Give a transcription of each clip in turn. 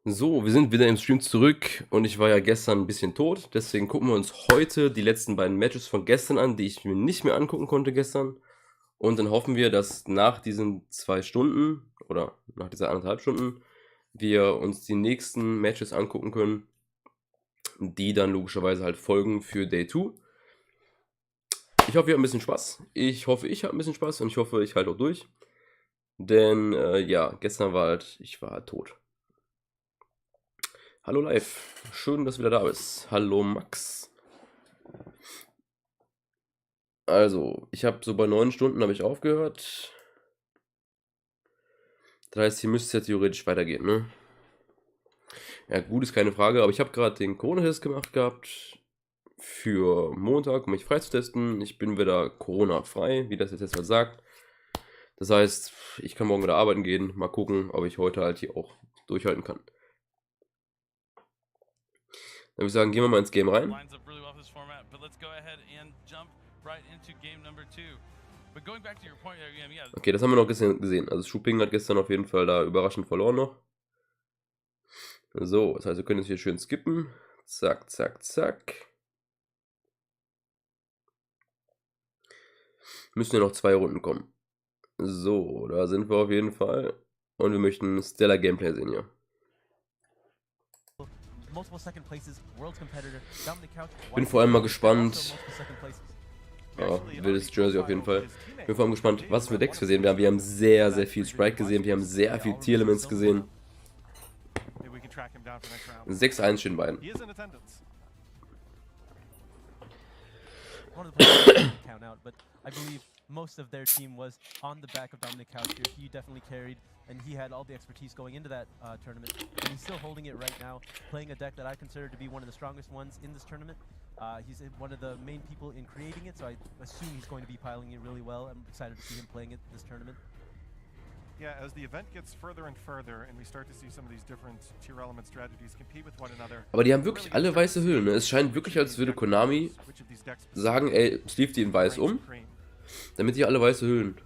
So, wir sind wieder im Stream zurück und ich war ja gestern ein bisschen tot, deswegen gucken wir uns heute die letzten beiden Matches von gestern an, die ich mir nicht mehr angucken konnte gestern. Und dann hoffen wir, dass nach diesen 2 Stunden oder nach dieser 1,5 Stunden wir uns die nächsten Matches angucken können, die dann logischerweise halt folgen für Day 2. Ich hoffe, ihr habt ein bisschen Spaß. Ich hoffe, ich habe ein bisschen Spaß und ich hoffe, ich halte auch durch. Denn ja, gestern ich war halt tot. Hallo live, schön, dass du wieder da bist. Hallo Max. Also, ich habe so bei 9 Stunden habe ich aufgehört. Das heißt, hier müsste es ja theoretisch weitergehen, ne? Ja, gut, ist keine Frage, aber ich habe gerade den Corona-Test gemacht gehabt für Montag, um mich freitesten. Ich bin wieder Corona-frei, wie das jetzt mal sagt. Das heißt, ich kann morgen wieder arbeiten gehen. Mal gucken, ob ich heute halt hier auch durchhalten kann. Dann würde ich sagen, gehen wir mal ins Game rein. Okay, das haben wir noch gesehen. Also Shuping hat gestern auf jeden Fall da überraschend verloren noch. So, das heißt, wir können jetzt hier schön skippen. Zack, zack, zack. Müssen ja noch 2 Runden kommen. So, da sind wir auf jeden Fall. Und wir möchten Stellar Gameplay sehen, ja. Bin vor allem mal gespannt. Ja, wildes Jersey auf jeden Fall. Bin vor allem gespannt, was für Decks wir sehen. Wir haben sehr, sehr viel Sprite gesehen. Wir haben sehr viel Tier-Elements gesehen. 6-1 stehen beiden. Most of their team was on the back of Dominic Couch here. He definitely carried, and he had all the expertise going into that tournament. And he's still holding it right now, playing a deck that I consider to be one of the strongest ones in this tournament. He's one of the main people in creating it, so I assume he's going to be piling it really well. I'm excited to see him playing it this tournament. Yeah, as the event gets further and further and we start to see some of these different tier element strategies compete with one another. Aber die haben wirklich alle weiße Hüllen, ne? Es scheint wirklich, als würde Konami sagen, ey, sleeve die in weiß um, damit die alle weiße Hüllen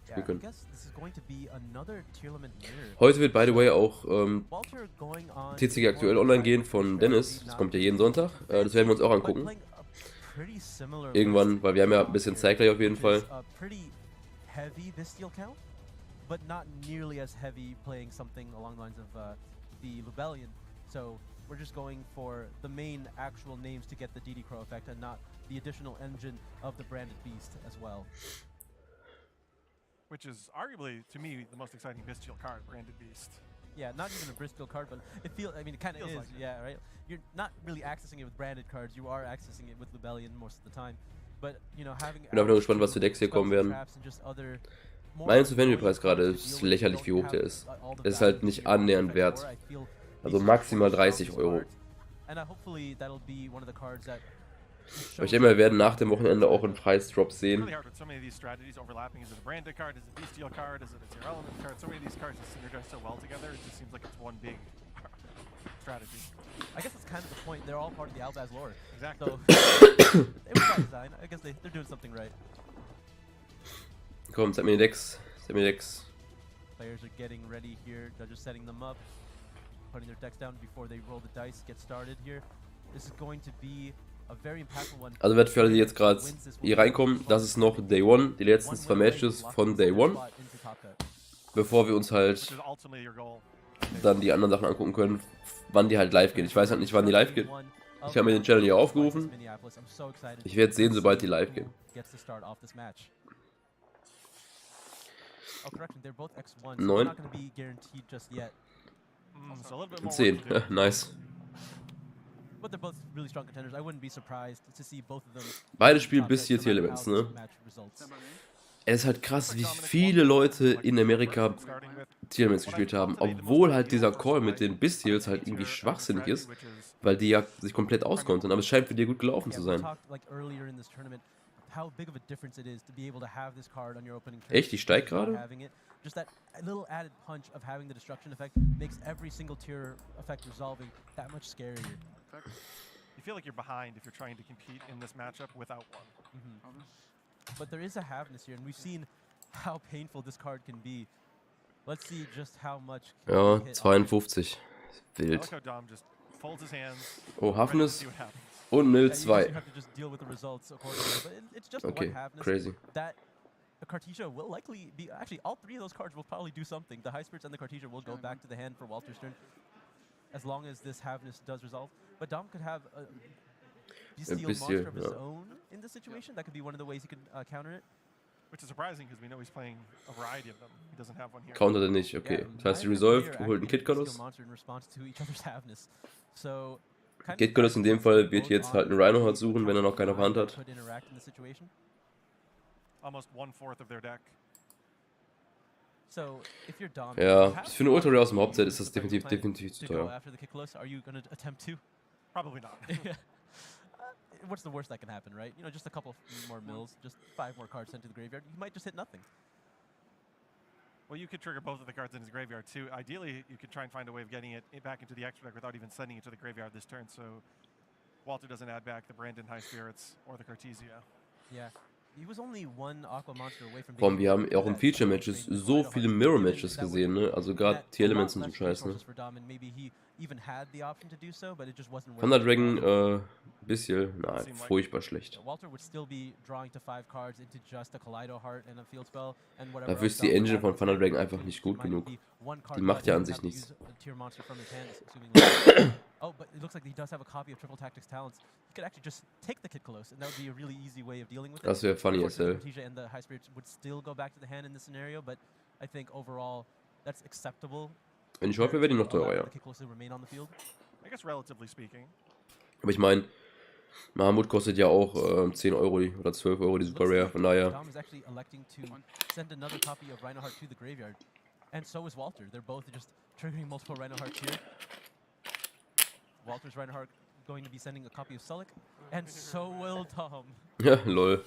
spielen können. Heute wird, by the way, auch TCG aktuell online gehen von Dennis. Das kommt ja jeden Sonntag. Das werden wir uns auch angucken. Irgendwann, weil wir haben ja ein bisschen Zeit gleich auf jeden Fall. But not nearly as heavy playing something along the lines of the Rebellion. So we're just going for the main actual names to get the DD Crow effect and not the additional engine of the branded beast as well. Which is arguably, to me, the most exciting bestial card, branded beast. Yeah, not even a bestial card, but it feels, I mean, it kind of is, like yeah, right? You're not really accessing it with branded cards, you are accessing it with Rebellion most of the time. But, you know, having... Ich bin einfach nur gespannt, was für Decks hier kommen werden. Mein Souvenirpreis gerade ist lächerlich, wie hoch der ist. Der ist halt nicht annähernd wert. Also maximal 30 Euro. Aber ich denke mal, wir werden nach dem Wochenende auch einen Preisdrop sehen. I guess that's kind of the point. They're all part of the Albaz lore. Exactly. So, it was by design. I guess they're doing something right. Komm, zeig mir die Decks. Zeig mir die Decks. Players are getting ready here. They're just setting them up, putting their decks down before they roll the dice, get started here. This is going to be a very impactful one. Also wird für alle, die jetzt gerade hier reinkommen, das ist noch Day 1, die letzten 2 Matches von Day 1. Bevor wir uns halt dann die anderen Sachen angucken können, wann die halt live gehen. Ich weiß halt nicht, wann die live gehen. Ich habe mir den Channel hier aufgerufen. Ich werde sehen, sobald die live gehen. 9. 10. Nice. Beide spielen bis hier Tier-Elements, ne? Es ist halt krass, wie viele Leute in Amerika Tier-Elements gespielt haben, obwohl halt dieser Call mit den Bestials halt irgendwie schwachsinnig ist, weil die ja sich komplett auskontern, aber es scheint für die gut gelaufen zu sein. Echt, die steigt gerade? Just that little added punch of having the destruction effect makes every single tier effect resolving that much scarier. You feel like you're behind if you're trying to compete in this matchup without one. But there is a haveness here, and we've seen how painful this card can be. Let's see just how much Ja, he hit 52. I like Wild. how Dom just folds his hands. Oh, ready to Hafnis see what happens. und Nil Yeah, you 2. have to just deal with the results accordingly. But it's just Okay, one halfness. crazy. That the Cartesia will likely be, actually all three of those cards will probably do something. The High Spirits and the Cartesia will go back to the hand for Walter's turn, as long as this halfness does resolve. But Dom could have a bestial monster of his own in this situation. That could be one of the ways he could counter it. Which is surprising because we know he's playing a variety of them. He doesn't have one here. Countert er nicht, okay. Das heißt, die Resolved, holt einen Kid Colors. Kid Colors in dem Fall wird jetzt halt einen Rhino Heart suchen, wenn er noch keine auf Hand hat. Almost 1/4 of their deck. Ja, für eine Ultra Rare aus dem Hauptset ist das definitiv zu teuer. Probably not. What's the worst that can happen, right? You know, just a couple more mills, just 5 more cards sent to the graveyard. You might just hit nothing. Well, you could trigger both of the cards in his graveyard too. Ideally, you could try and find a way of getting it back into the extra deck without even sending it to the graveyard this turn, so Walter doesn't add back the Brandon High Spirits or the Cartesia. Yeah. He was only one Aqua Monster away from Vor allem, wir haben auch in Feature-Matches so viele Mirror-Matches gesehen, ne? Also gerade Tier-Elements und so Scheiß, ne? Thunder Dragon, bisschen, nein, furchtbar schlecht. Dafür ist die Engine von Thunder Dragon einfach nicht gut genug. Die macht ja an sich nichts. Oh, but it looks like he does have a copy of Triple Tactics Talents. He could actually just take the Kid Colosse, and that would be a really easy way of dealing with it. Das wäre funny as hell. And the High Spirits would still go back to the hand in this scenario, but I think overall that's acceptable. Wenn ich hoffe, wäre die noch teurer, ja. I guess relatively speaking. Aber ich meine, Mahamut kostet ja auch 10 Euro oder 12 Euro die Super Rare, von daher. Dom is actually electing to send another copy of Rhino Heart to the graveyard, and so is Walter. They're both just triggering multiple Rhino Hearts here. Walter's Rhino Heart going to be sending a copy of Sulik, and so will Dom. Ja, lol.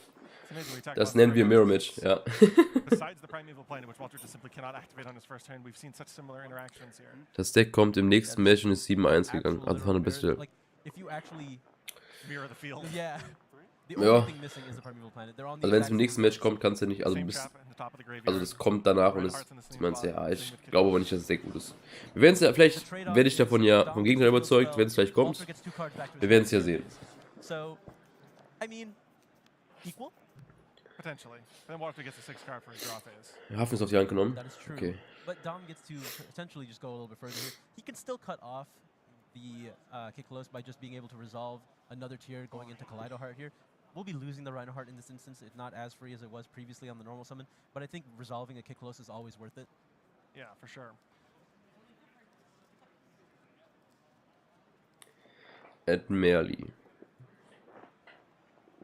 Das nennen wir Mirror Match, ja. Besides the Primeval Plane, which Walter just simply cannot activate on his first turn, we've seen such similar interactions here. Das Deck kommt im nächsten Match und ist 7-1 gegangen. Also von der beste. Mirror the field. Yeah. Ja. Also wenn es im nächsten Match kommt, kannst du nicht, also das kommt danach und ich meine, ja, ich glaube aber nicht, dass es sehr gut ist. Wir werden es ja, vielleicht werde ich davon ja vom Gegner überzeugt, wenn es gleich kommt. Wir werden es ja sehen. So, I mean, equal? Potentially. Then Walter gets a 6 card for his draw phase. Hafen ist auf die Hand genommen. That is true. Okay. But Dom gets to potentially just go a little bit further here. He can still cut off the Kid Colosse by just being able to resolve another tier going into Kaleido Heart here. We'll be losing the Rhino Heart in this instance. It's not as free as it was previously on the normal summon, but I think resolving a Kid Colosse is always worth it. Yeah, for sure. Ed Merli.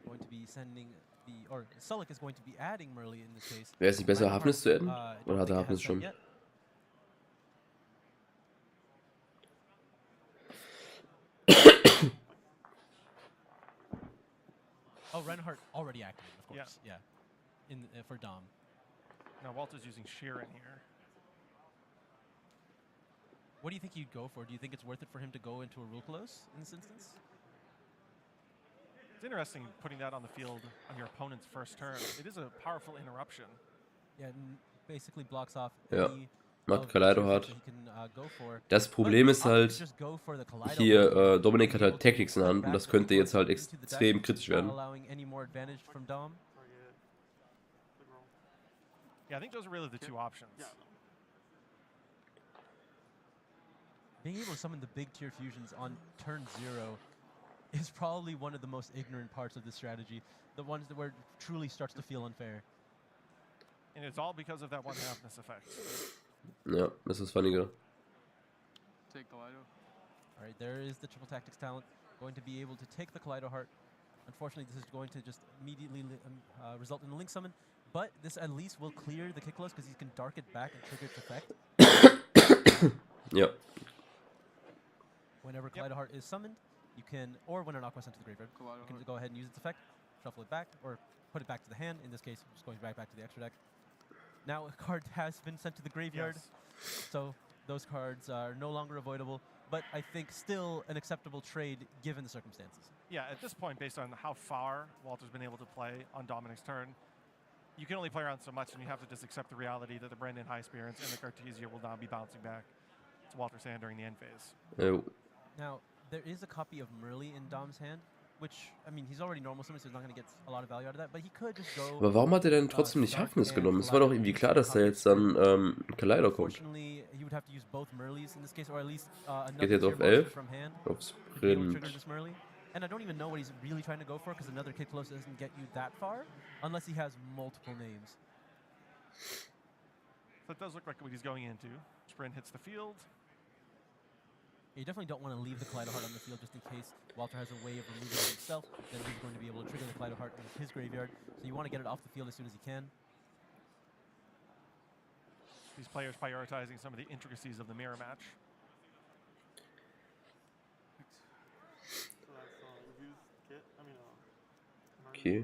Going to be sending the, or Sulik is going to be adding Merli in this case. Wäre es nicht besser, Hafnis zu adden? Oder hat er Hafnis schon? Oh, Rhino Heart already activated, of course. Yeah. In for Dom. Now Walter's using Sheeran here. What do you think you'd go for? Do you think it's worth it for him to go into a Rule Close in this instance? It's interesting putting that on the field on your opponent's first turn. It is a powerful interruption. Yeah, basically blocks off any macht Kaleido Heart. Das Problem ist halt, hier Dominik hat halt Technics in der Hand und das könnte jetzt halt extrem kritisch werden. Yeah, I think those are really the two options. Being able to summon the big tier fusions on turn 0 is probably one of the most ignorant parts of this strategy. The ones that where it truly starts to feel unfair. And it's all because of that one halfness effect. Ja, das ist funniger. Take Kaleido. Alright, there is the Triple Tactics talent. Going to be able to take the Kaleido Heart. Unfortunately, this is going to just immediately result in a Link Summon. But this at least will clear the Kid Colosse because he can dark it back and trigger its effect. Ja. Whenever Kaleido Heart is summoned, you can, or when an Aqua is sent to the graveyard, you can go ahead and use its effect, shuffle it back, or put it back to the hand. In this case, just going back to the extra deck. Now a card has been sent to the graveyard, so those cards are no longer avoidable, but I think still an acceptable trade given the circumstances. Yeah, at this point, based on how far Walter's been able to play on Dominic's turn, you can only play around so much, and you have to just accept the reality that the Brandon High Spirits and the Cartesia will now be bouncing back to Walter Sand during the end phase. Jo. Now, there is a copy of Merly in Dom's hand, which, I mean, he's already normal summon, so he's not going to get a lot of value out of that, but he could just go... Aber warum hat er denn trotzdem nicht Hafnis genommen? Es war doch irgendwie klar, dass da jetzt dann Kaleido kommt. Unfortunately, he would have to use both Merlys in this case, or at least Geht another jetzt tier auf monster 11. from hand Auf to be able to Sprint. trigger this Merly. And I don't even know what he's really trying to go for, because another Kid Close doesn't get you that far, unless he has multiple names. So it does look like what he's going into. Sprint hits the field. You definitely don't want to leave the Kaleido Heart on the field just in case Walter has a way of removing it himself. Then he's going to be able to trigger the Kaleido Heart in his graveyard. So you want to get it off the field as soon as you can. These players prioritizing some of the intricacies of the mirror match. Okay.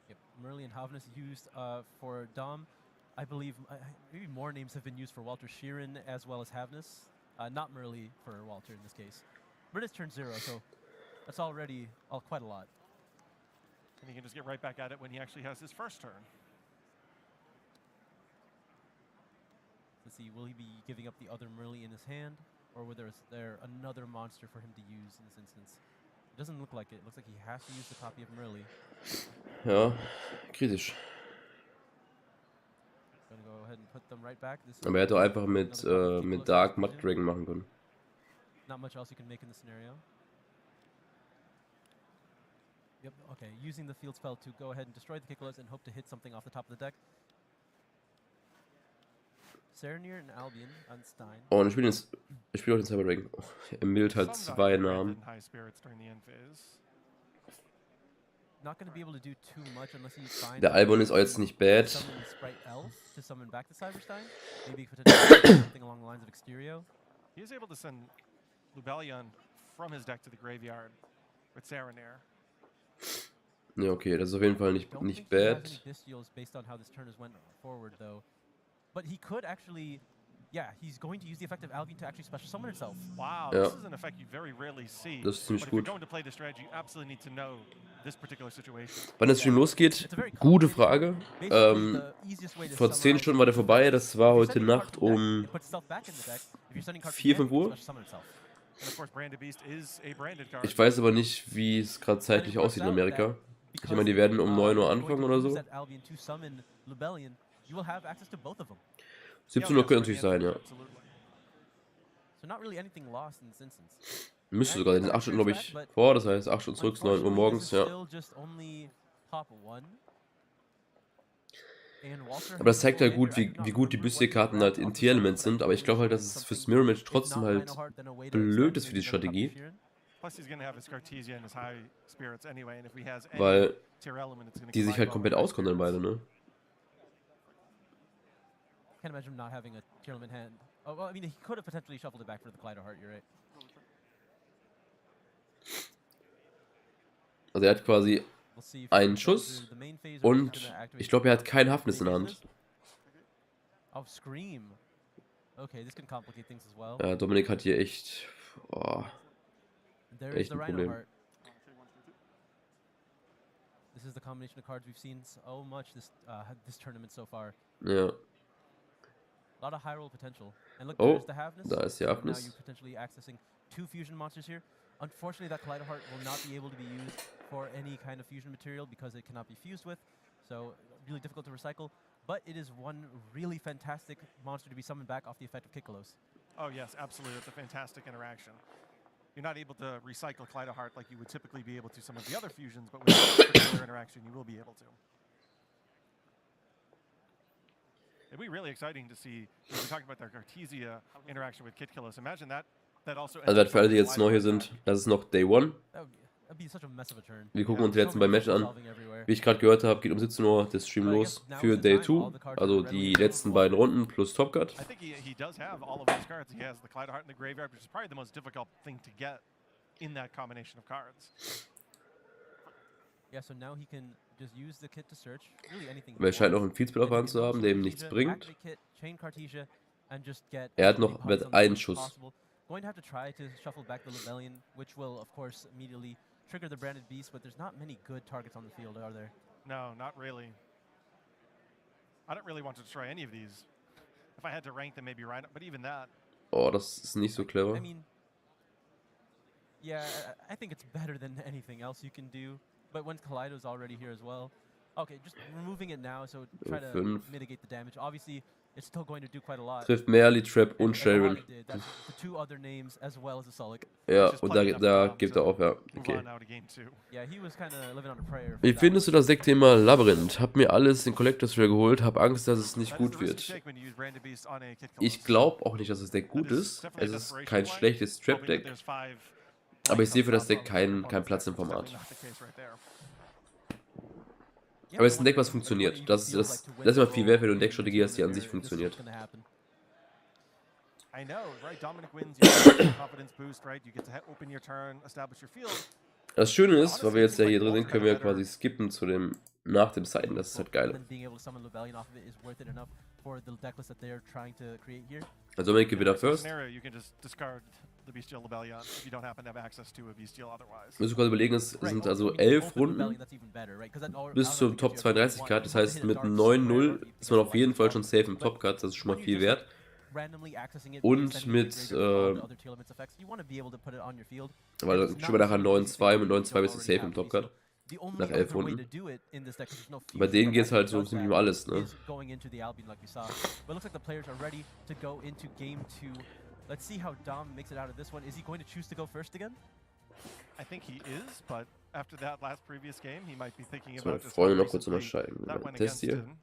Yep, Merly and Havness used for Dom. I believe maybe more names have been used for Walter Sheeran as well as Havness. Not Merly for Walter in this case. But it's turn 0, so that's already quite a lot. And he can just get right back at it when he actually has his first turn. Let's see, will he be giving up the other Merly in his hand? Or will there another monster for him to use in this instance? It doesn't look like it. It looks like he has to use the copy of Merly. Ja, kritisch. Gonna go ahead and put them right back. This Aber er hätte auch einfach mit Dark Mud Dragon machen können. Not much else you can make in this scenario. Yep, okay. Using the field spell to go ahead and destroy the Kikolas and hope to hit something off the top of the deck. Serenir and Albion on Stein. Oh, und ich spiele auch den Cyber Dragon. Oh, er mild halt Some 2 got Namen. Brandon High Spirits during the end phase. Not going to be able to do too much unless he finds Der Albon ist auch jetzt nicht bad. summon Sprite Elf to summon back the Cyberstein. Maybe potentially something along the lines of Exterio. He is able to send Lubellion from his deck to the graveyard with Serenir. Ja, okay, das ist auf jeden Fall nicht Don't think he has bad. any Bystials based on how this turn has went forward though. But he could actually, yeah, he's going to use the effect of Albion to actually special summon himself. Wow, Ja. this is an effect you very rarely see. Das ist ziemlich But if you're gut. going to play this strategy, you absolutely need to know this particular situation. Wann das Stream losgeht? Gute Frage. Vor 10 Stunden war der vorbei. Das war heute Nacht um 4, 5 Uhr. And of course, Branded Beast is a branded card. Ich weiß aber nicht, wie es gerade zeitlich aussieht in Amerika. Ich meine, die werden um 9 Uhr anfangen oder so. 17 Uhr könnte natürlich sein, ja. So not really anything lost in this instance. Müsste sogar, den 8 Stunden, glaube ich, vor. Das heißt 8 Stunden zurück, 9 Uhr morgens, ja. Aber das zeigt halt gut, wie gut die Bustier-Karten halt in Tier-Elements sind. Aber ich glaube halt, dass es fürs Mirror-Match trotzdem halt blöd ist für die Strategie. Plus he's going to have his Cartesia and his High Spirits anyway, and if he has any Weil tier element, it's going to die sich halt komplett auskontern beide, ne? Can't imagine him not having a tier element hand. Oh, well, I mean, he could have potentially shuffled it back for the Kaleido Heart, you're right. Also er hat quasi We'll see if einen he goes Schuss through the main phase or if he's und gonna activate ich glaube, er hat the kein Hafnis in der main Hand. phases. Oh, Scream. Okay, this can complicate things as well. Ja, Dominik hat hier echt... Oh, There is echt the ein Rhino Problem. Heart. This is the combination of cards we've seen so much this tournament so far. ja. A lot of high roll potential. And look, Oh, there's the Havness. da ist die So now Hafnis. you're potentially accessing 2 fusion monsters here. Unfortunately, that Kaleido Heart will not be able to be used for any kind of fusion material because it cannot be fused with. So really difficult to recycle. But it is one really fantastic monster to be summoned back off the effect of Kikolos. Oh yes, absolutely. That's a fantastic interaction. You're not able to recycle Kaleido Heart like you would typically be able to some of the other fusions, but with this particular interaction, you will be able to. It'd be really exciting to see. We were talking about their Cartesia interaction with Kitkilos. Imagine that. That also. Also für alle, die jetzt neu hier sind, das ist noch Day 1. That'd be such a mess of a turn. Wir gucken uns die letzten beiden Matches an. Wie ich gerade gehört habe, geht um 17 Uhr das Stream los für Day 2. Also die letzten beiden Runden plus Top Cut. I think he does have all of those cards. He has the Kaleido Heart in the graveyard, which is probably the most difficult thing to get in that combination of cards. Yeah, so now he can just use the kit to search. Really anything. Aber er scheint noch einen Feedspell auf der Hand zu haben, der ihm nichts bringt. Er hat noch einen Schuss. Going to have to try to shuffle back the Rebellion, which will, of course, immediately trigger the Branded Beast, but there's not many good targets on the field, are there? No, not really. I don't really want to destroy any of these. If I had to rank them, maybe right, but even that. Oh, das ist nicht so clever. I mean, yeah, I think it's better than anything else you can do. But when Kaleido's already here as well. Okay, just removing it now, so try to 5. mitigate the damage. Obviously, it's still going to do quite a lot. Trifft Merli, Trap und And Sharon. Ahadi did. That's the 2 other names as well as the Sulik. Ja, Just und plenty da enough time gibt to er auf, ja. Move Okay. on now to game 2. Yeah, he was kind of living on a prayer. for Wie that findest du one. das Deckthema Labyrinth? Hab mir alles in Collectors Rare geholt, hab Angst, dass es nicht That is gut the risk you wird. take when you use Branded Beast on a Kid Ich Colossus. glaube auch nicht, dass das Deck gut That ist. definitely Es a ist desperation kein play, schlechtes hoping that Trap-Deck. there's 5 Aber ich sehe für das blank Deck on top of keinen opponent's Platz deck, im which is Format. definitely not the case right there. Yeah, Aber es ist the ein one Deck, was thing that funktioniert. really Das feels ist like to win immer the viel wert, wenn du role eine Deckstrategie hast, die an in sich the tournament funktioniert. here, this is what's gonna happen. I know, right? Dominic wins, you get a confidence boost, right? You get to open your turn, establish your field. Das Schöne ist, weil wir jetzt ja hier drin sind, können wir ja quasi skippen zu dem, nach dem Seiten. Das ist halt And geil. then being able to summon Lubellion off of it is worth it enough for the decklist that they're trying to create here. Also Dominik In Gewinner worst case first. scenario, you can just discard the Bestial Lubellion if you don't happen to have access to a Bestial otherwise. Müssen wir gerade überlegen, es Right. sind I also mean, 11 open Lubellion, Runden that's even better, right? 'Cause that bis zum automatically Top gives you everything 32 you Card. want. Das You wanna heißt, hit a mit dark 9-0 square, ist man you auf can jeden Fall select schon it. safe im But Top Card. Das ist schon mal when viel you're just, wert. randomly accessing it, Und extending mit, your graveyard with all the other Telements effects, you wanna be able to put it on your field. Weil It's dann not spielen wir nachher something easy to 9-2. do Mit if you 9-2 don't bist du already safe im have Top Bestial. Card. The only Nach 11 other way to Runden. do it in this deck, 'cause there's no Bei fusion denen that geht's halt actually so does ziemlich um that, alles, ne? is going into the Albion like we saw. But it looks like the players are ready to go into game 2. Let's see how Dom makes it out of this one. Is he going to choose to go first again? I think he is, but after that last previous game, he might be thinking So, meine about just Freunde how noch kurz recently unterscheiden. that went Test against hier. him.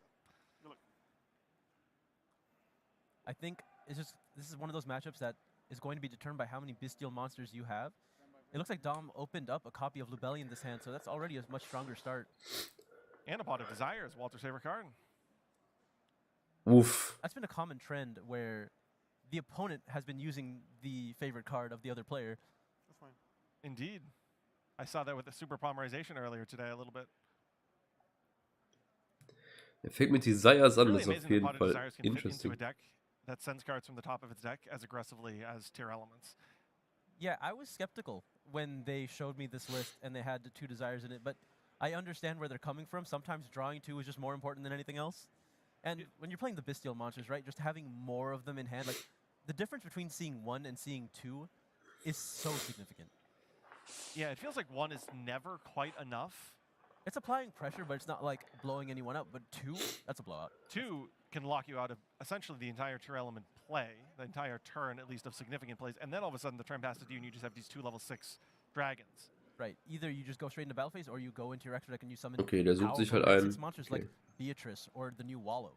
I think this is one of those matchups that is going to be determined by how many Bestial monsters you have. It looks like Dom opened up a copy of Lubellion this hand, so that's already a much stronger start. And a Pot of Desire is Walter's favorite card. Uff. That's been a common trend where the opponent has been using the favorite card of the other player. Indeed. I saw that with the Super Polymerization earlier today a little bit. Er fängt mit Desires an, Really das ist auf amazing that jeden Pot of Fall Desires can fit into a interesting. deck that sends cards from the top of its deck as aggressively as tier elements. Yeah, I was skeptical when they showed me this list and they had the 2 desires in it, but I understand where they're coming from. Sometimes drawing 2 is just more important than anything else. And when you're playing the Bestial monsters, right, just having more of them in hand, like the difference between seeing 1 and seeing 2 is so significant. Yeah, it feels like 1 is never quite enough. It's applying pressure, but it's not like blowing anyone up. But 2, that's a blowout. 2 can lock you out of essentially the entire tier element play, the entire turn at least of significant plays, and then all of a sudden the turn passes you and you just have these 2 level 6 dragons. Right. Either you just go straight into battle phase or you go into your extra deck and you summon Okay, der sucht sich powerful halt level ein. 6 monsters Okay. like Beatrice or the new Wallow.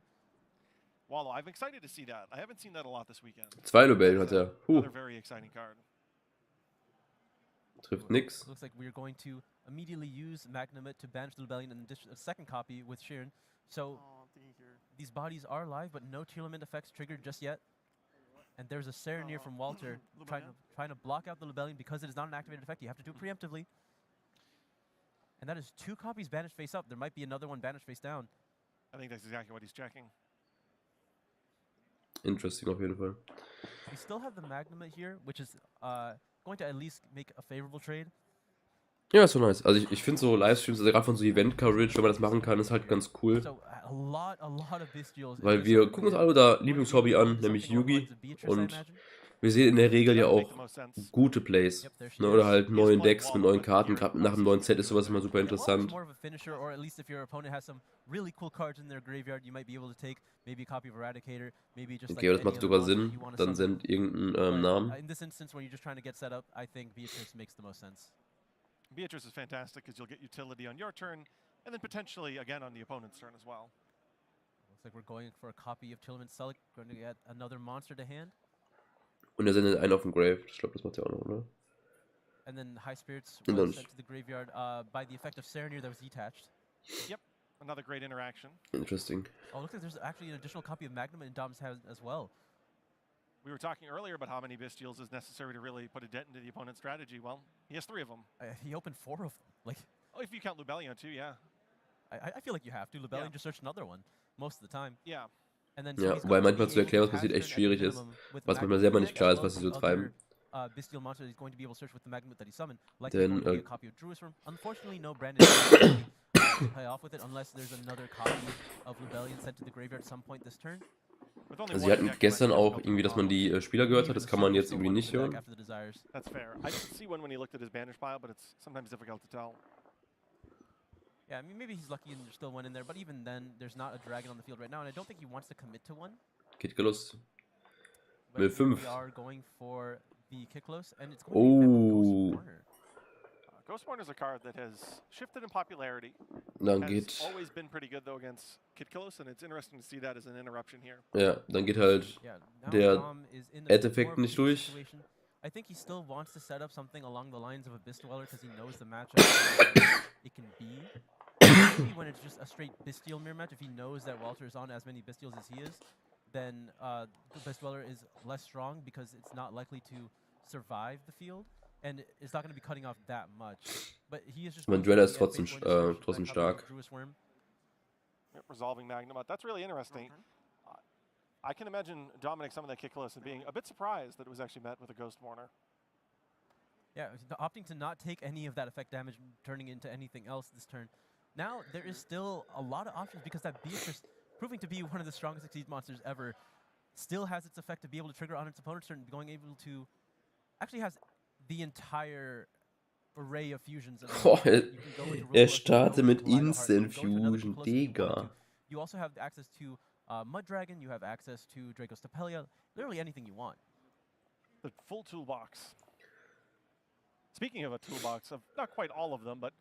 Wallow, I'm excited to see that. I haven't seen that a lot this weekend. 2 Lubellion hat er. Another very exciting card. Trifft nix. Looks like we're going to immediately use Magnamit to banish the Rebellion and a second copy with Sheeran. So these bodies are live, but no tier limit effects triggered just yet. And there's a Serenir from Walter trying to block out the Rebellion because it is not an activated effect. You have to do it preemptively. And that is 2 copies banished face up. There might be another one banished face down. I think that's exactly what he's checking. Interesting auf jeden Fall. We still have the Magnamit here, which is going to at least make a favorable trade. Ja, ist so nice. Also ich finde so Livestreams, also gerade von so Event-Coverage, wenn man das machen kann, ist halt ganz cool. So a lot of Bestials. Weil wir gucken uns alle da Lieblingshobby an, nämlich Yugi. Und wir sehen in der Regel ja auch gute Plays. Ne, oder halt neuen Decks mit neuen Karten. Gerade nach dem neuen Set ist sowas immer super interessant. More of a finisher, or at least if your opponent has some really cool cards in their graveyard, you might be able to take maybe a copy of Eradicator, maybe just Okay, like das macht sogar Sinn. Dann send irgendeinen Namen. In this instance, when you're just trying to get set up, I think Beatrice makes the most sense. Beatrice is fantastic because you'll get utility on your turn, and then potentially again on the opponent's turn as well. Looks like we're going for a copy of Tillman Sulik, going to get another monster to hand. Und er sendet einen auf den Grave. Ich glaube, das macht er auch noch, oder? And then High Spirits Und was dann sent to the graveyard by the effect of Serenir that was detached. Yep, another great interaction. Interesting. Oh, looks like there's actually an additional copy of Magnum in Dom's hand as well. We were talking earlier about how many Bestials is necessary to really put a dent into the opponent's strategy. Well, he has 3 of them. He opened 4 of them. Like, Oh, if you count Lubellion too, yeah. I feel like you have to. Lubellion Yeah. just searched another one most of the time. Yeah. And then Ja, he's wobei going to manchmal be zu erklären, able was to passiert, pass echt turn at the schwierig ist. minimum with Was manchmal Magnum selber in nicht it, klar as ist, well was sie so as treiben. bestial monster that he's going to be able to search with the Magnet that he summoned. Like Then, going to be a copy of Druisworm. Unfortunately, no Brandon can pay off with it unless there's another copy of Rebellion sent to the graveyard at some point this turn. Also, sie hatten gestern auch irgendwie, dass man die Spieler gehört hat. Das kann man jetzt irgendwie nicht hören. That's fair. I didn't see one when he looked at his banish pile, but it's sometimes difficult to tell. Yeah, I mean, maybe he's lucky and there's still one in there, but even then, there's not a dragon on the field right now, and I don't think he wants to commit to one. Kitkelos. But Mit 5. we are going for the Kitkelos, and it's going to be Ghost Warner. Ghost Warner is a card that has shifted in popularity. Dann Has geht... always been pretty good, though, against Kitkelos, and it's interesting to see that as an interruption here. Ja, dann geht halt der Add-Effekt nicht durch. I think he still wants to set up something along the lines of a Beast Dweller because he knows the matchup it can be. Maybe when it's just a straight Bestial mirror match, if he knows that Walter is on as many Bestials as he is, then the Beast Dweller is less strong because it's not likely to survive the field, and it's not going to be cutting off that much. But he is just. Mein Dweller ist trotzdem stark. Resolving Magnamut. That's really interesting. I can imagine Dominic summoning that Kitkelos and being a bit surprised that it was actually met with a Ghost Warner. Yeah, opting to not take any of that effect damage, turning into anything else this turn. Now, there is still a lot of options because that Beatrice, proving to be one of the strongest Exceed monsters ever, still has its effect to be able to trigger on its opponent's turn, going able to... Actually has the entire array of fusions. Oh, startet mit Instant Fusion, Digga. You also have access to Mud Dragon, you have access to Draco's Tapelia, literally anything you want. The full toolbox. Speaking of a toolbox, of not quite all of them, but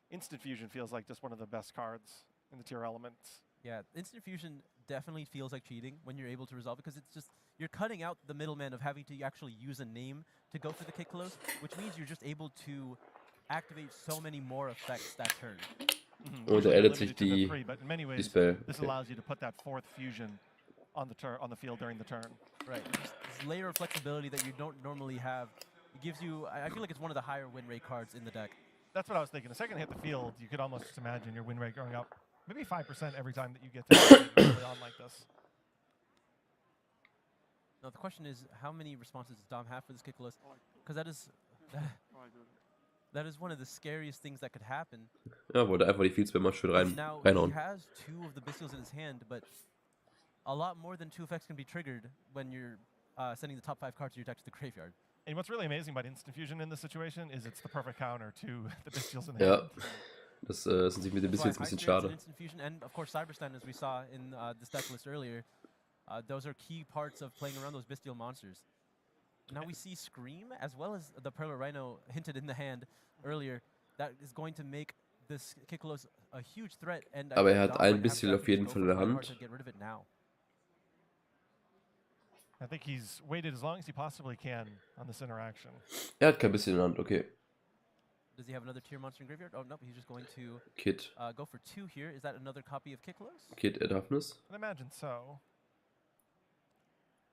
Instant Fusion feels like just one of the best cards in the tier elements. Yeah, Instant Fusion definitely feels like cheating when you're able to resolve it, because it's just, you're cutting out the middleman of having to actually use a name to go for the Kitkelos, which means you're just able to activate so many more effects that turn. Und addet sich die Spell. This allows you to put that fourth fusion on the field during the turn. Right. This layer of flexibility that you don't normally have. It gives you, I feel like it's one of the higher win rate cards in the deck. That's what I was thinking. The second hit the field, you could almost just imagine your win rate going up maybe 5% every time that you get to early on like this. Now the question is, how many responses does Dom have for this Kitkelos? Because that is one of the scariest things that could happen. Ja, wollte einfach die Field-Spammer schön Now reinhauen. he has 2 of the Bestials in his hand, but a lot more than 2 effects can be triggered when you're sending the top 5 cards of your deck to the graveyard. And what's really amazing about Instant Fusion in this situation is it's the perfect counter to the Bestials in the hand. Ja, das ist natürlich mit dem bisschen jetzt ein bisschen schade. Instant Fusion and of course Cyberstein, as we saw in this deck list earlier, those are key parts of playing around those Bestial monsters. Now we see Scream, as well as the Perler Rhino hinted in the hand earlier, that is going to make this Kitkelos a huge threat. And Aber hat ein bisschen auf jeden Fall in der Hand. I think he's waited as long as he possibly can on this interaction. Hat kein bisschen in der Hand, okay. Does he have another tier monster in graveyard? Oh, nope, he's just going to Kit. Go for 2 here. Is that another copy of Kitkelos? Kit Erdaffnis. I imagine so.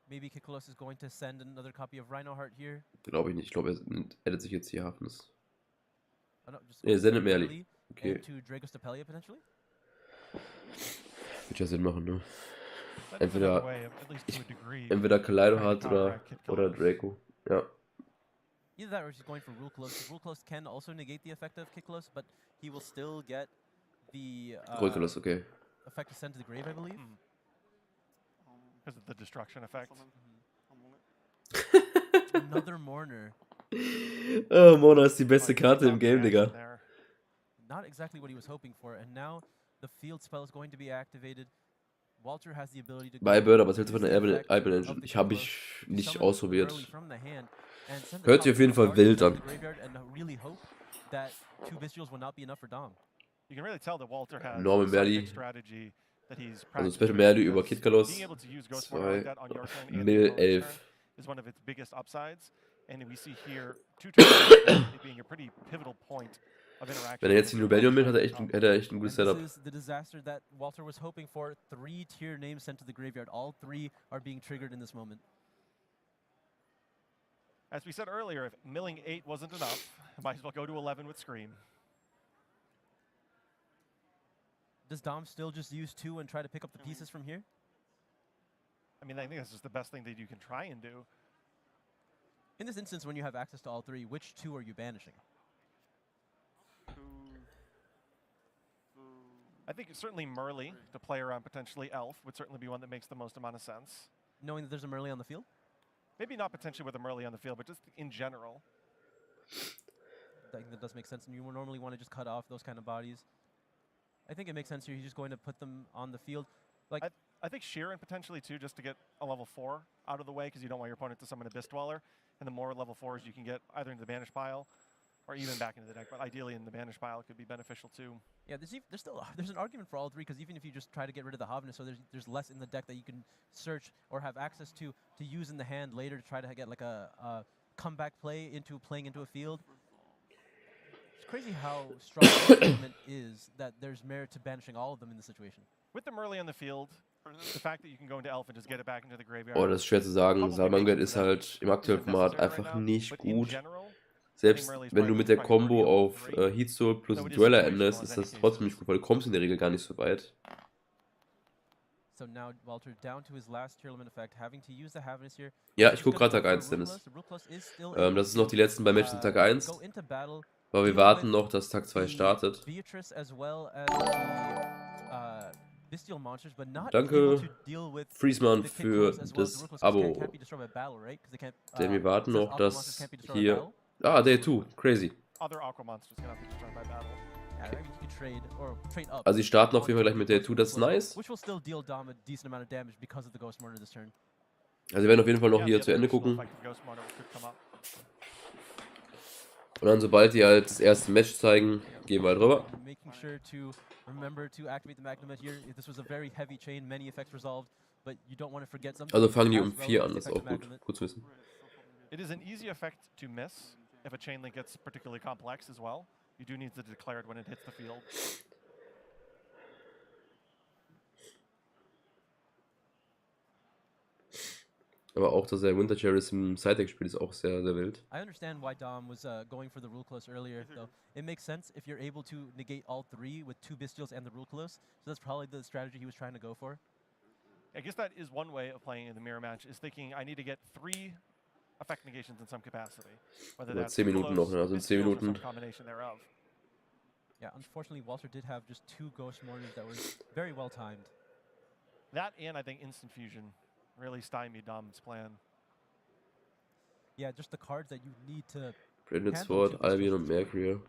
Maybe Kitkelos is going to send another copy of Rhinoheart here. Glaube ich nicht. Ich glaube, addet sich jetzt hier Hafnis. Oh, no, Er sendet Merli. Okay. To Draco's Tapelia potentially? Wird ja Sinn machen, ne? Entweder Kaleido hat oder Draco. Ja. Either that or he's going for Rule Close. Rule Close can also negate the effect of Kitkelos, but he will still get the okay. effect to send to the grave, I believe. Because of the destruction effect. Another Mourner. Oh, Mourner ist die beste Karte im Game, Digga. Not exactly what he was hoping for, and now the field spell is going to be activated. Walter has the ability to bei Bird, aber es hält von der Albion Engine. Ich habe ich nicht ausprobiert. Hört sich auf jeden Fall wild an. Normal Merli. Also Special Merli über Kitkelos. 2 Mil 11. Is one of its biggest upsides, and we see here 2 turns being a pretty pivotal point of interaction. Wenn er jetzt die Rebellion mit, hätte er echt ein gutes Setup. This is the disaster that Walter was hoping for. 3 tier names sent to the graveyard. All 3 are being triggered in this moment. As we said earlier, if milling 8 wasn't enough, might as well go to 11 with Scream. Does Dom still just use 2 and try to pick up the pieces from here? I mean, I think this is the best thing that you can try and do. In this instance, when you have access to all three, which two are you banishing? I think certainly Merle to play around potentially Elf would certainly be one that makes the most amount of sense. Knowing that there's a Merle on the field? Maybe not potentially with a Merle on the field, but just in general. I think that does make sense, and you would normally want to just cut off those kind of bodies. I think it makes sense here. He's just going to put them on the field. Like I think Sheeran potentially too, just to get a level 4 out of the way, because you don't want your opponent to summon a Abyss Dweller. And the more level 4s you can get either into the banish pile or even back into the deck, but ideally in the banish pile it could be beneficial too. Yeah, there's an argument for all three, because even if you just try to get rid of the Havness, so there's less in the deck that you can search or have access to use in the hand later to try to get like a comeback play into playing into a field. It's crazy how strong the argument is that there's merit to banishing all of them in this situation. With the Merle on the field, the fact that you can go into Elf and just get it back into the graveyard. Oh, das ist schwer zu sagen. Salmangeld ist halt im aktuellen Format einfach nicht gut. Selbst wenn du mit der Combo auf Heatsoul plus Dweller endest, ist das trotzdem nicht gut, weil du kommst in der Regel gar nicht so weit. So now Walter down to his last tournament effect, having to use the Havness here. Ja, ich gucke gerade Tag 1, Dennis. Das ist noch die letzten beiden Matches in Tag 1. Aber wir warten noch, dass Tag 2 startet. Danke, Friesmann, für das Abo. Denn wir warten noch, dass hier... Ah, Day 2, crazy. Also sie starten auf jeden Fall gleich mit Day 2, das ist nice. Also wir werden auf jeden Fall noch hier zu Ende gucken. Und dann, sobald die halt das erste Match zeigen, gehen wir halt rüber. Also fangen die um 4 an, das ist auch gut zu wissen. It is an easy effect to miss if a chain link gets particularly complex as well. You do need to declare it when it hits the field. Aber auch, dass er Winter Cherries im Side-Deck spielt, ist auch sehr, sehr wild. I understand why Dom was going for the rule close earlier, though. It makes sense if you're able to negate all three with 2 Bestials and the rule close. So that's probably the strategy he was trying to go for. I guess that is one way of playing in the mirror match, is thinking I need to get 3 effect negations in some capacity. Whether that's 10 Minuten noch, ne? Also in 10 Minuten. Yeah, unfortunately, Walter did have just 2 Ghost Mortars that were very well timed. That and I think Instant Fusion really stymied Dom's plan. Yeah, just the cards that you need to. Branded Sword, Albion und Mercury.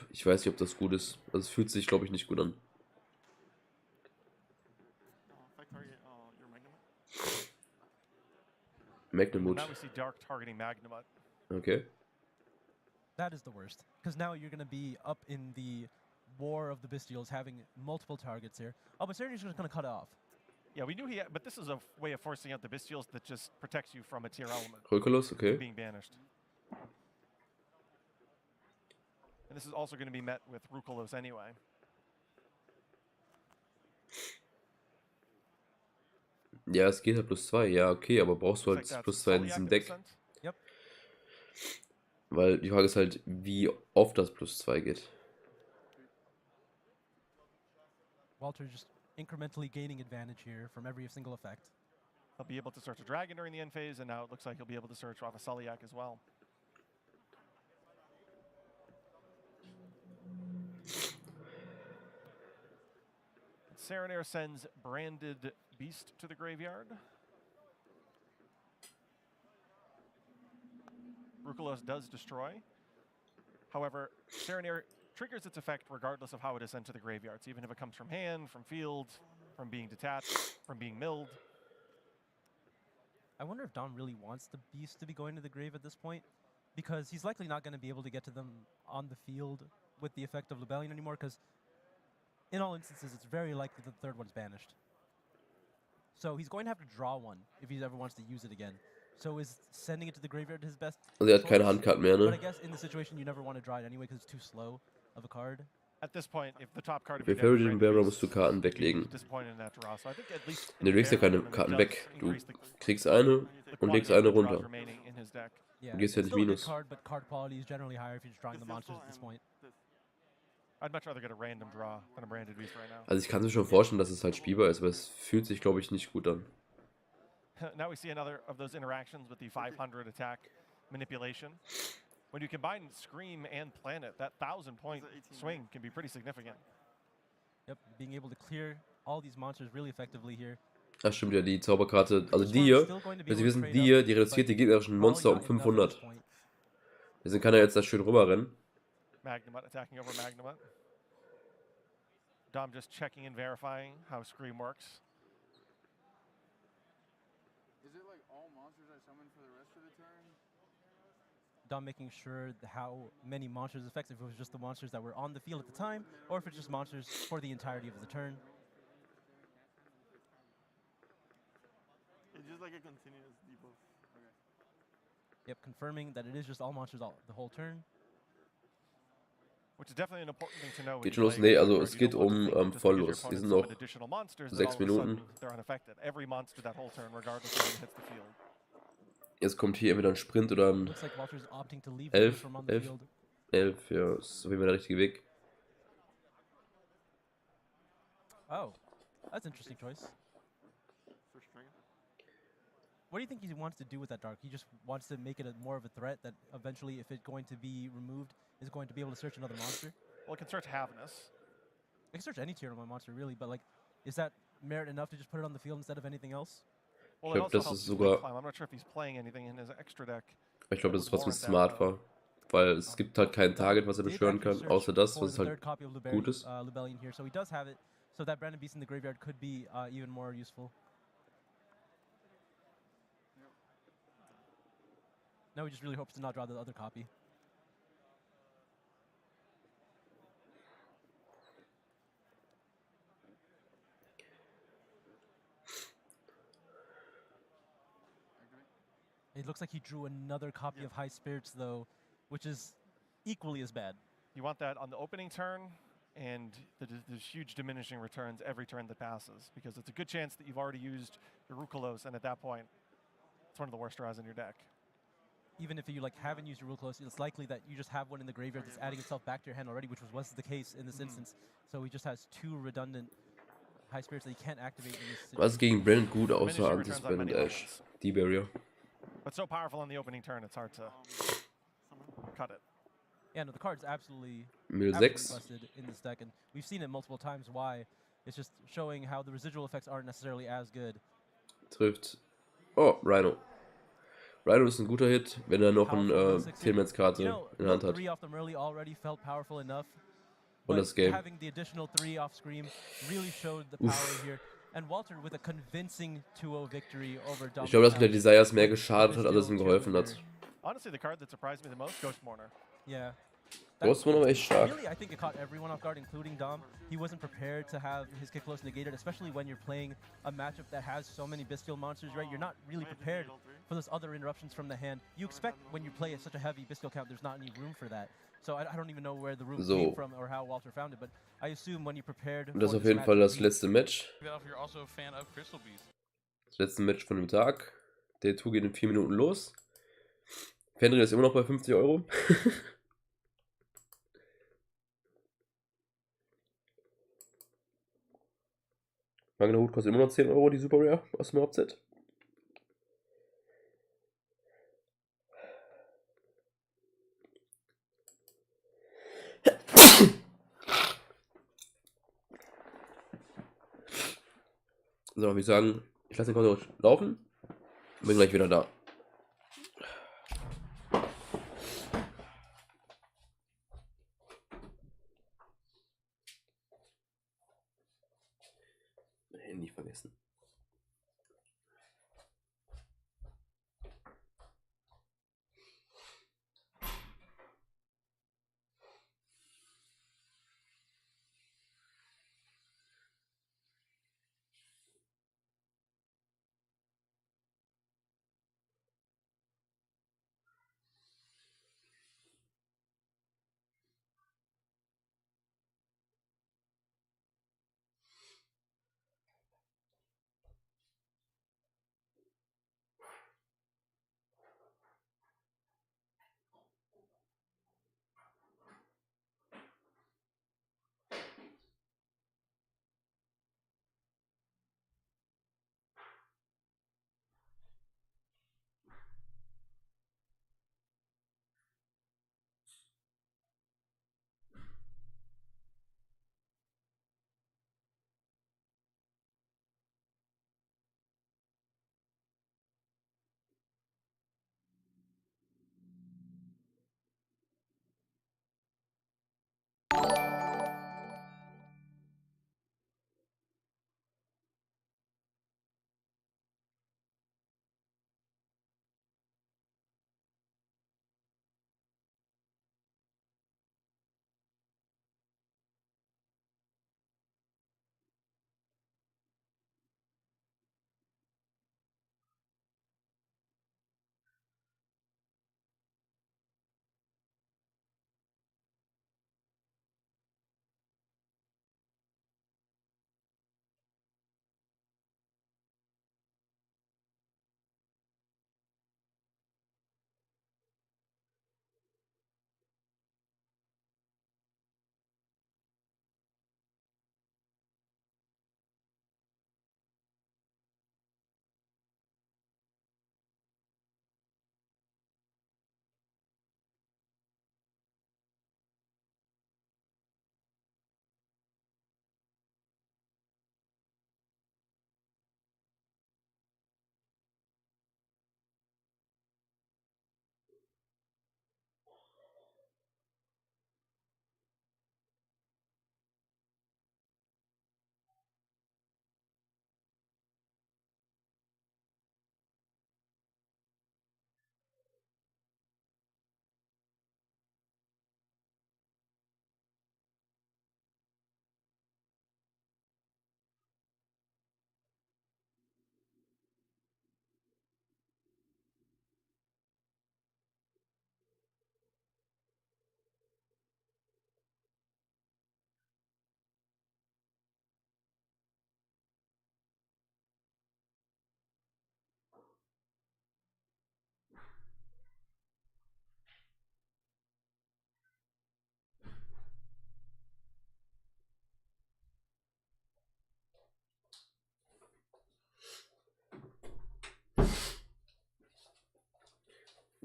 Ich weiß nicht, ob das gut ist. Also es fühlt sich, glaube ich, nicht gut an. Magnamut. Okay. That is the worst, because now you're going to be up in the war of the Bestials, having multiple targets here. Oh, but Sergio's just going to cut it off. Yeah, we knew he had, but this is a way of forcing out the Bestials that just protects you from a tier element. Rückerlos, okay. Being banished. And this is also going to be met with Rukolos anyway. Ja, es geht halt +2. Ja, okay, aber brauchst du halt +2 in diesem Deck? Yep. Weil die Frage ist halt, wie oft das +2 geht. Walter just incrementally gaining advantage here from every single effect. He'll be able to search a dragon during the end phase, and now it looks like he'll be able to search off a Sulliak as well. Serenair sends Branded Beast to the graveyard. Rukolos does destroy. However, Serenair triggers its effect regardless of how it is sent to the graveyards, even if it comes from hand, from field, from being detached, from being milled. I wonder if Dom really wants the Beast to be going to the grave at this point, because he's likely not going to be able to get to them on the field with the effect of Lebellion anymore, because in all instances, it's very likely that the third one's banished. So he's going to have to draw one if he ever wants to use it again. So is sending it to the graveyard his best? Also er hat keine Handkarten mehr, But I ne? guess in the situation, you never want to draw it anyway because it's too slow of a card. At this point, if the top card of Bei Fairy den Bearer musst du Karten weglegen. disappointed in that draw, so I think at least Ne, du legst ja keine Karten weg. Du kriegst eine und legst eine runter. Yeah, Du gehst ja nicht still a good minus. card, but card quality is generally higher if you're just drawing the monsters at this point. I'd much rather get a random draw than a branded beast right now. Also ich kann mir schon vorstellen, dass es halt spielbar ist, aber es fühlt sich, glaube ich, nicht gut an. Now we see another of those interactions with the 500 attack manipulation. When you combine Scream and Planet, that 1,000-point swing can be pretty significant. Yep, being able to clear all these monsters really effectively here. Ach stimmt ja, die Zauberkarte, also die hier, wenn Sie wissen, die hier, die reduziert die gegnerischen Monster um 500. Deswegen kann er jetzt da schön rüberrennen. Magnamut attacking over Magnamut. Dom just checking and verifying how Scream works. Is it like all monsters are summoned for the rest of the turn? Dom making sure how many monsters affects, if it was just the monsters that were on the field at the time, or if it's just monsters for the entirety of the turn. It's just like a continuous debuff. Okay. Yep, confirming that it is just all monsters the whole turn. Which is definitely an important thing to know. Geht schon los? Nee, also es geht voll los. Hier sind noch 6 Minuten. Every monster that whole turn, regardless of when it hits the field. Jetzt kommt hier entweder ein Sprint oder ein 11, 11, ja, ist auf jeden Fall der richtige Weg. Oh, that's an interesting choice. What do you think he wants to do with that dark? He just wants to make it more of a threat that eventually, if it's going to be removed, is going to be able to search another monster? Well, it can search Havnus. It can search any tier 1 monster, really, but like, is that merit enough to just put it on the field instead of anything else? Ich glaube, das ist sogar. Ich glaube, dass es trotzdem smart war. Weil es gibt halt kein Target, was er beschwören kann, außer das, was halt gut ist. Here, so he does have it, so that Branded Beast in the graveyard could be even more useful. Now he just really hopes to not draw the other copy. It looks like he drew another copy of High Spirits, though, which is equally as bad. You want that on the opening turn, and there's huge diminishing returns every turn that passes, because it's a good chance that you've already used your Rukalos, and at that point, it's one of the worst draws in your deck. Even if you haven't used your Rukalos, it's likely that you just have one in the graveyard that's adding itself back to your hand already, which was the case in this instance. So he just has 2 redundant High Spirits that he can't activate in this situation. Was gegen Brand gut außer Anti-Spell und Ash? Die Barrier. But so powerful on the opening turn, it's hard to cut it. Yeah, no, the card's absolutely busted in this deck, and we've seen it multiple times why. It's just showing how the residual effects aren't necessarily as good. Trifft. Oh, Rhino. Rhino ist ein guter Hit, wenn er noch eine Tailmans-Karte in der Hand hat. Und das Game. Having the additional 3 off Scream really showed the power here. And Walter with a convincing 2-0 victory over Dom. Ich glaube, dass der Desires mehr geschadet hat, als es ihm geholfen hat. Honestly, the card that surprised me the most, Ghost Mourner. Yeah. Ghost Mourner war echt stark. Really, I think it caught everyone off guard, including Dom. He wasn't prepared to have his kick close negated, especially when you're playing a matchup that has so many bestial monsters, right? You're not really prepared for those other interruptions from the hand. You expect when you play such a heavy bestial count, there's not any room for that. So I don't even know where the room came from or how Walter found it, but I assume when you prepared. Und das ist auf jeden Fall das letzte Match. Also a fan of Crystal Beast. Das letzte Match von dem Tag. Der Tour geht in 4 Minuten los. Fendry ist immer noch bei 50 Euro. Magna Hut kostet immer noch 10 Euro, die Super Rare aus dem Hauptset. So, würde ich sagen, ich lasse den Konto laufen. Bin gleich wieder da. Handy vergessen.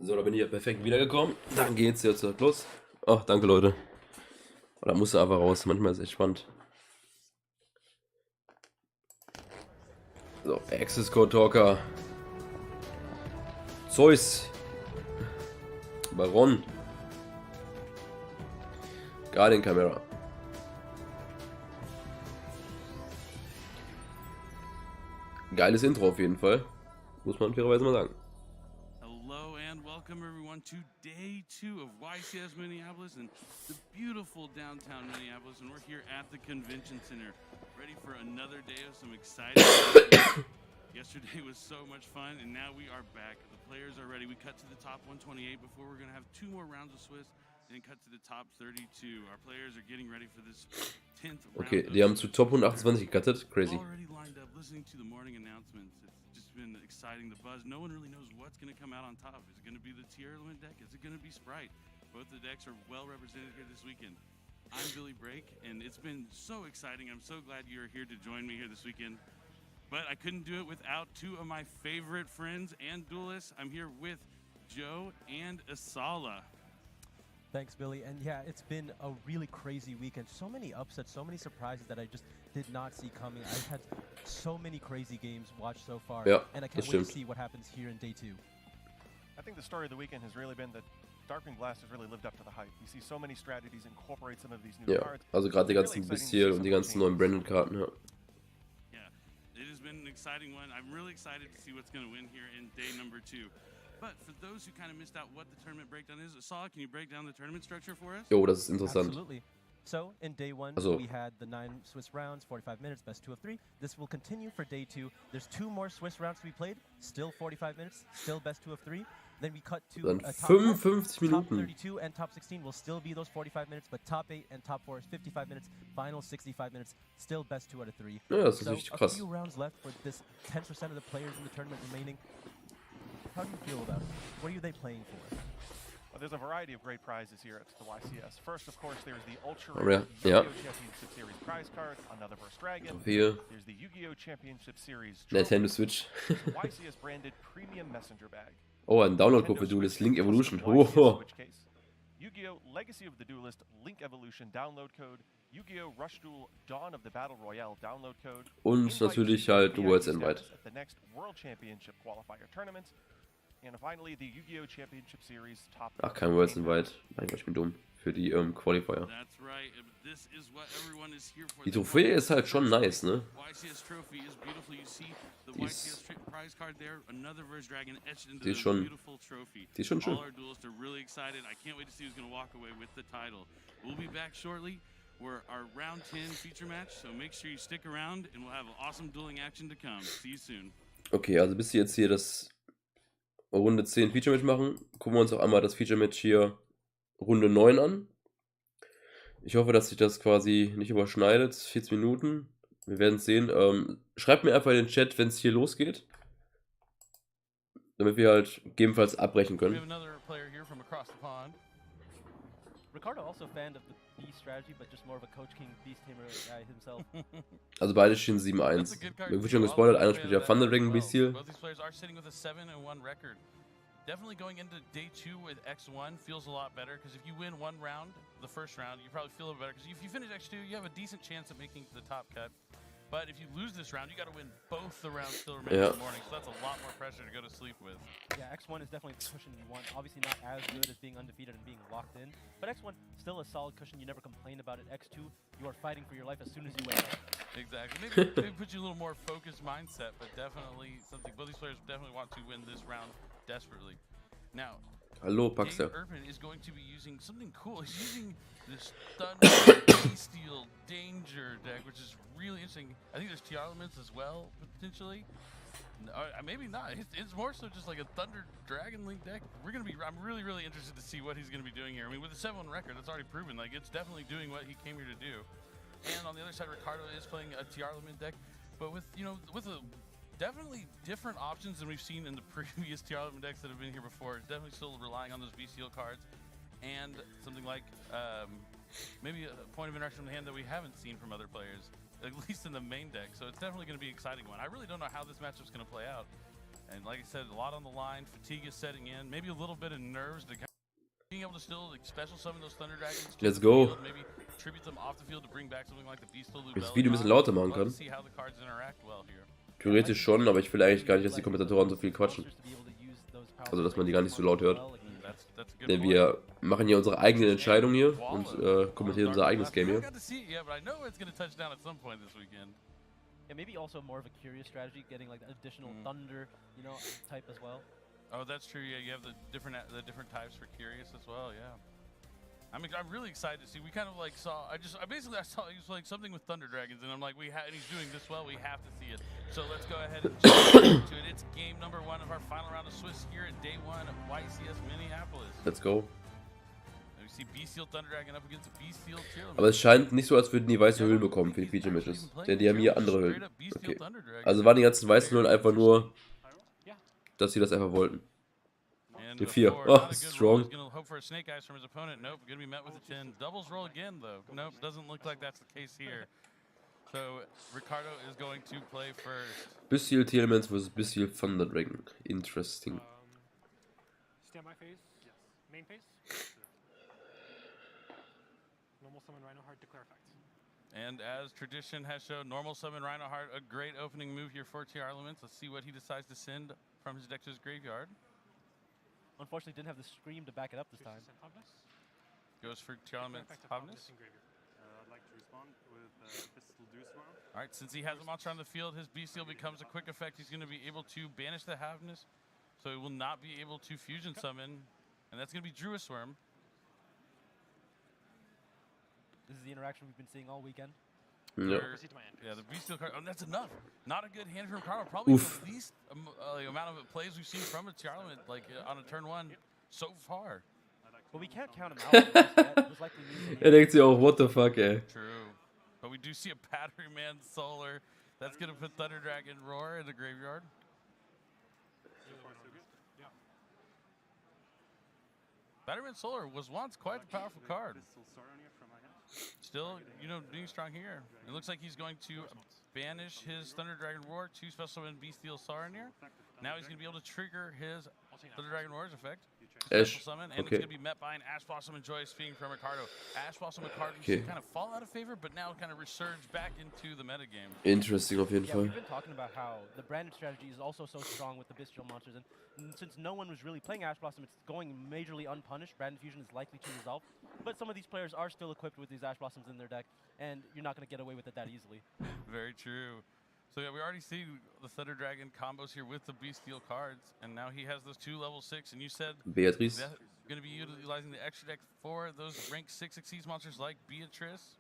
So, da bin ich ja perfekt wiedergekommen. Dann geht's jetzt los. Ach, danke Leute. Oder musst du einfach raus. Manchmal ist es echt spannend. So, Access Code Talker. Zeus. Baron. Guardian Camera. Geiles Intro auf jeden Fall. Muss man fairerweise mal sagen. Hello and welcome everyone to day 2 of YCS Minneapolis and the beautiful downtown Minneapolis, and we're here at the convention center ready for another day of some exciting Yesterday was so much fun and now we are back. The players are ready. We cut to the top 128 before we're going to have 2 more rounds of Swiss and then cut to the top 32. Our players are getting ready for this 10th round. Okay, die haben zu Top 128 gecuttet. Crazy. Already lined up listening to the morning announcements. It's just been exciting, the buzz. No one really knows what's going to come out on top. Is it going to be the tier element deck? Is it going to be Sprite? Both the decks are well represented here this weekend. I'm Billy Brake, and it's been so exciting. I'm so glad you're here to join me here this weekend. But I couldn't do it without 2 of my favorite friends and duelists. I'm here with Joe and Asala. Thanks, Billy. And yeah, it's been a really crazy weekend. So many upsets, so many surprises that I just did not see coming. I've had so many crazy games watched so far, and I can't wait to see what happens here in day 2. I think the story of the weekend has really been that Darkwing Blast has really lived up to the hype. You see so many strategies incorporate some of these new cards. Also gerade die ganzen Bestial und die ganzen neuen Branded-Karten, ja. It has been an exciting one. I'm really excited to see what's going to win here in day number 2. But for those who kind of missed out what the tournament breakdown is, Asala, can you break down the tournament structure for us? Jo, das ist interessant. Absolutely. So in day 1, we had the 9 Swiss rounds, 45 minutes, best 2 of 3. This will continue for day 2. There's 2 more Swiss rounds to be played, still 45 minutes, still best 2 of 3. Then we cut to Dann top 55 Top Minuten. 32 and top 16 will still be those 45 minutes, but top 8 and top 4 is 55 minutes, final 65 minutes, still best 2 out of 3. Ja, das ist So richtig a krass. few rounds left for this 10% of the players in the tournament remaining. How do you feel about it? What are they playing for? Well, there's a variety of great prizes here at the YCS. First, of course, there's the Ultra Ja. Yugioh Championship Series prize card, another Burst Dragon. Hier. There's the Yugioh Championship Series Nintendo Switch. YCS branded Premium Messenger Bag. Oh, ein Download-Code für Duelist. Link Evolution. Oh. Yu-Gi-Oh! Legacy of the Duelist Link Evolution Download Code. Yu-Gi-Oh! Rush Duel Dawn of the Battle Royale Download Code. Und natürlich halt Worlds Invite. At the next World Championship Qualifier Tournament. And finally, the Yu-Gi-Oh! Championship Series Top. Ach, kein Worlds Invite. Nein, ich bin dumm. Für die Qualifier. That's right. This is what everyone is here for. Die Trophäe ist halt schon nice, ne? YCS trophy is beautiful. You see the Die YCS prize card there, another Verse Dragon etched into die the ist schon, beautiful trophy. Die ist schon schön. All our duelists are really excited. I can't wait to see who's going to walk away with the title. We'll be back shortly. We're our round 10 feature match, so make sure you stick around and we'll have awesome dueling action to come. See you soon. Okay, also bis sie jetzt hier das Runde 10 Feature Match machen, gucken wir uns auch einmal das Feature Match hier Runde 9 an. Ich hoffe, dass sich das quasi nicht überschneidet. 40 Minuten. Wir werden es sehen. Schreibt mir einfach in den Chat, wenn es hier losgeht. Damit wir halt gegebenenfalls abbrechen We have können. another player here from across the pond. Ricardo also fan of the Beast strategy, but just more of a Coach King Beast Tamer guy himself. Also beide stehen 7-1. Mir wird schon gespoilert, einer spielt ja Thunder Dragon Bestial. Both these players are sitting with a 7-1 record. Definitely going into day 2 with X1 feels a lot better, because if you win one round, the first round, you probably feel a better, because if you finish X2, you have a decent chance of making the top cut. But if you lose this round, you got to win both the rounds still remaining in the morning, so that's a lot more pressure to go to sleep with. Yeah, X1 is definitely the cushion you want. Obviously not as good as being undefeated and being locked in, but X1 still a solid cushion. You never complain about it. X2, you are fighting for your life as soon as you wake up. Exactly. Maybe put you a little more focused mindset, but definitely something both these players definitely want to win this round desperately. Now, Hallo, Paxter. Euer Aubertin is going to be using something cool. He's using this Thunder Steel Danger deck, which is really interesting. I think there's TR elements as well, potentially. No, maybe not. It's more so just like a Thunder Dragon Link deck. I'm really, really interested to see what he's going to be doing here. I mean, with a 7-1 record, that's already proven. Like, it's definitely doing what he came here to do. And on the other side, Ricardo is playing a TR element deck, but with a definitely different options than we've seen in the previous TR element decks that have been here before. It's definitely still relying on those BCL cards and something like maybe a point of interaction in the hand that we haven't seen from other players, at least in the main deck. So it's definitely going to be an exciting one. I really don't know how this matchup's going to play out. And like I said, a lot on the line. Fatigue is setting in. Maybe a little bit of nerves to being able to still like, special summon those Thunder Dragons. Let's go. Field, maybe tribute them off the field to bring back something like the Beastal Wenn ich das Video ein bisschen lauter machen kann. See how the cards interact well here. Theoretisch schon, aber ich will eigentlich gar nicht, dass die Kommentatoren so viel quatschen. Also, dass man die gar nicht so laut hört. Denn wir machen hier unsere eigenen Entscheidungen hier und kommentieren unser eigenes Game hier. Yeah, maybe also more of a curious strategy, getting like the additional thunder, you know, type as well. Oh, that's true. Yeah, you have the different types for curious as well. Yeah. I'm really excited to see. We kind of like saw. I saw it was like something with Thunder Dragons, and I'm like, and he's doing this well. We have to see it. So let's go ahead and jump into it. It's game number 1 of our final round of Swiss here at day 1 of YCS Minneapolis. Let's go. And we see Beasteel Thunder Dragon up against Beasteel Teal. Aber es scheint nicht so, als würden die weiße Hüllen bekommen für die Feature-Matches. Denn die haben hier andere Hüllen. Okay. Also waren die ganzen weißen Hüllen einfach nur, dass sie das einfach wollten. The 4. Oh, strong. Hope for a snake eyes from his opponent. Nope, gonna be met with a 10. Doubles roll again though. Nope, doesn't look like that's the case here. So Ricardo is going to play first. Beasteel Elements versus Beasteel Thunder Dragon. Interesting. Standby phase? Yes. Main phase? Normal summon Rhinoheart, declare effect. And as tradition has shown, normal summon Rhinoheart, a great opening move here for TR Elements. Let's see what he decides to send from his deck to his graveyard. Unfortunately, didn't have the scream to back it up this time. Goes for TR Elements Hobness. I'd like to respond with Pistol Deuce Swarm. All right, since he has a monster on the field, his Beasteel becomes a quick effect. He's going to be able to banish the Havness, so he will not be able to fusion summon, and that's going to be Druid Swarm. This is the interaction we've been seeing all weekend. Yep. Yeah, the Beasteel card. Oh, that's enough. Not a good hand from Ricardo. Probably the least amount of plays we've seen from a TR Element like on a turn 1 so far. But we can't count him out. Er denkt sich auch, what the fuck, ey. True. But we do see a Battery Man Solar. That's going to put Thunder Dragon Roar in the graveyard. Battery Man Solar was once quite a powerful card. Still, you know, being strong here. It looks like he's going to banish his Thunder Dragon Roar to special summon Beasteel Saronir. Now he's going to be able to trigger his Thunder Dragon Roar's effect. Ash. Summon, and it's going to be met by an Ash Blossom and Joyous Fiend from Ricardo. Ash Blossom and Ricardo kind of fall out of favor, but now kind of resurge back into the metagame. Interesting auf jeden Fall. We've been talking about how the branded strategy is also so strong with the Bestial monsters, and since no one was really playing Ash Blossom, it's going majorly unpunished. Branded Fusion is likely to resolve, but some of these players are still equipped with these Ash Blossoms in their deck, and you're not going to get away with it that easily. Very true. So yeah, we already see the Thunder Dragon combos here with the Beasteel cards, and now he has those 2 level 6, and you said Beatrice. Going to be utilizing the extra deck for those rank 6 Exceeds monsters like Beatrice.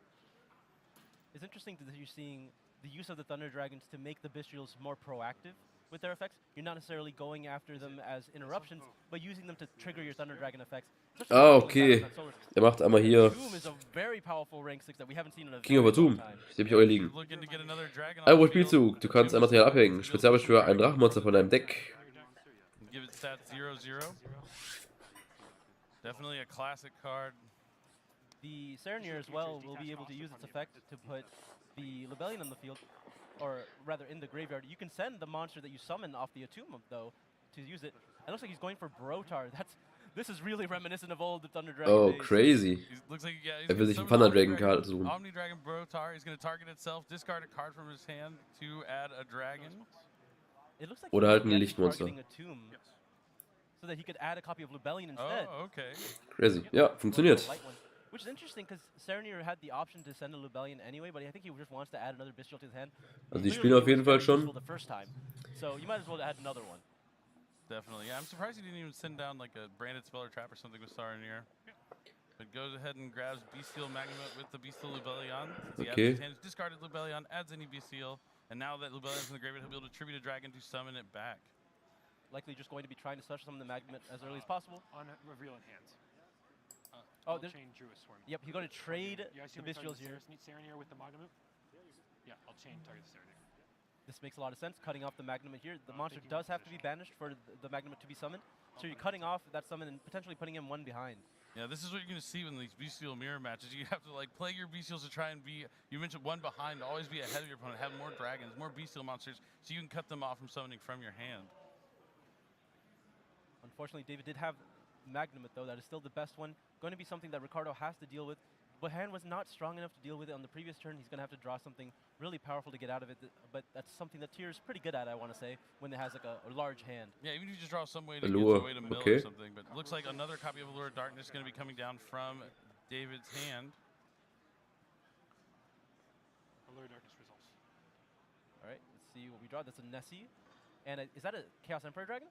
It's interesting that you're seeing the use of the Thunder Dragons to make the Bestials more proactive with their effects. You're not necessarily going after them as interruptions, but using them to trigger your Thunder Dragon effects. Ah, okay. Er macht einmal hier King of a Tomb. Den hab ich auch hier liegen. Wo Spielzug. Du kannst ein Material abhängen. Spezialbeschwör ein Drachenmonster von deinem Deck. Give it stat 0/0. Definitely a classic card. The Saronir as well will be able to use its effect to put the Libellion on the field, or rather in the graveyard. You can send the monster that you summon off the Atum though to use it. It looks like he's going for Brotar. This is really reminiscent of old Thunder Dragon Oh, days. He's crazy. will sich einen Thunder Dragon Card suchen. Omni Dragon Brotar. He's going to target itself, discard a card from his hand to add a dragon. It looks like Oder halt ein Lichtmonster. So that he could add a copy of Libellion instead. Oh, okay. Crazy. Ja, funktioniert. Which is interesting because Saronir had the option to send a Libellion anyway, but I think he just wants to add another Bestial to his hand. Also die spielen auf jeden Fall schon. The first time. So you might as well add another one. Definitely. Yeah, I'm surprised he didn't even send down like a branded spell or trap or something with Saronir. But goes ahead and grabs Beasteel Magnamut with the Beasteel Libellion. Since he adds his hand, discarded Libellion, adds any Beasteel, and now that Libellion's in the graveyard, he'll be able to tribute a dragon to summon it back. Likely just going to be trying to special summon the Magnamut as early as possible. On reveal in hand. Chain Druid Swarm. Yep, he's going to trade the Bestials here. Saronir with the Magnamut? Yeah, I'll chain target Saronir. This makes a lot of sense, cutting off the Magnamut here. The monster does have to be banished for the Magnamut to be summoned. So you're cutting off that summon and potentially putting him one behind. Yeah, this is what you're going to see in these Beasteel mirror matches. You have to like play your Beasteals to try and be, you mentioned one behind, always be ahead of your opponent, have more dragons, more Beasteel monsters, so you can cut them off from summoning from your hand. Unfortunately, David did have Magnumit though. That is still the best one. Going to be something that Ricardo has to deal with. But hand was not strong enough to deal with it on the previous turn. He's going to have to draw something really powerful to get out of it. But that's something that Tier is pretty good at, I want to say, when it has like a large hand. Yeah, even if you just draw some way to Allure, get away to mill okay. or something. But it looks like another copy of Allure of Darkness is going to be coming down from David's hand. Allure Darkness results. All right, let's see what we draw. That's a Nessie. And is that a Chaos Emperor Dragon?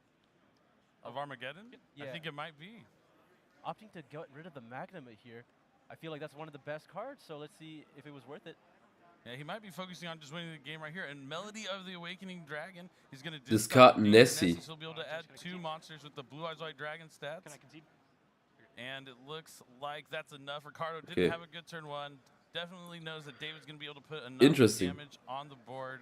Of Armageddon? Yeah. I think it might be. Opting to get rid of the Magnumit here. I feel like that's one of the best cards, so let's see if it was worth it. Yeah, he might be focusing on just winning the game right here. And Melody of the Awakening Dragon, he's going to Discard Nessie. So he'll be able to add 2 monsters with the Blue Eyes White Dragon stats. Can I concede? And it looks like that's enough. Ricardo didn't Okay. have a good turn 1. Definitely knows that David's going to be able to put enough Interesting. damage on the board.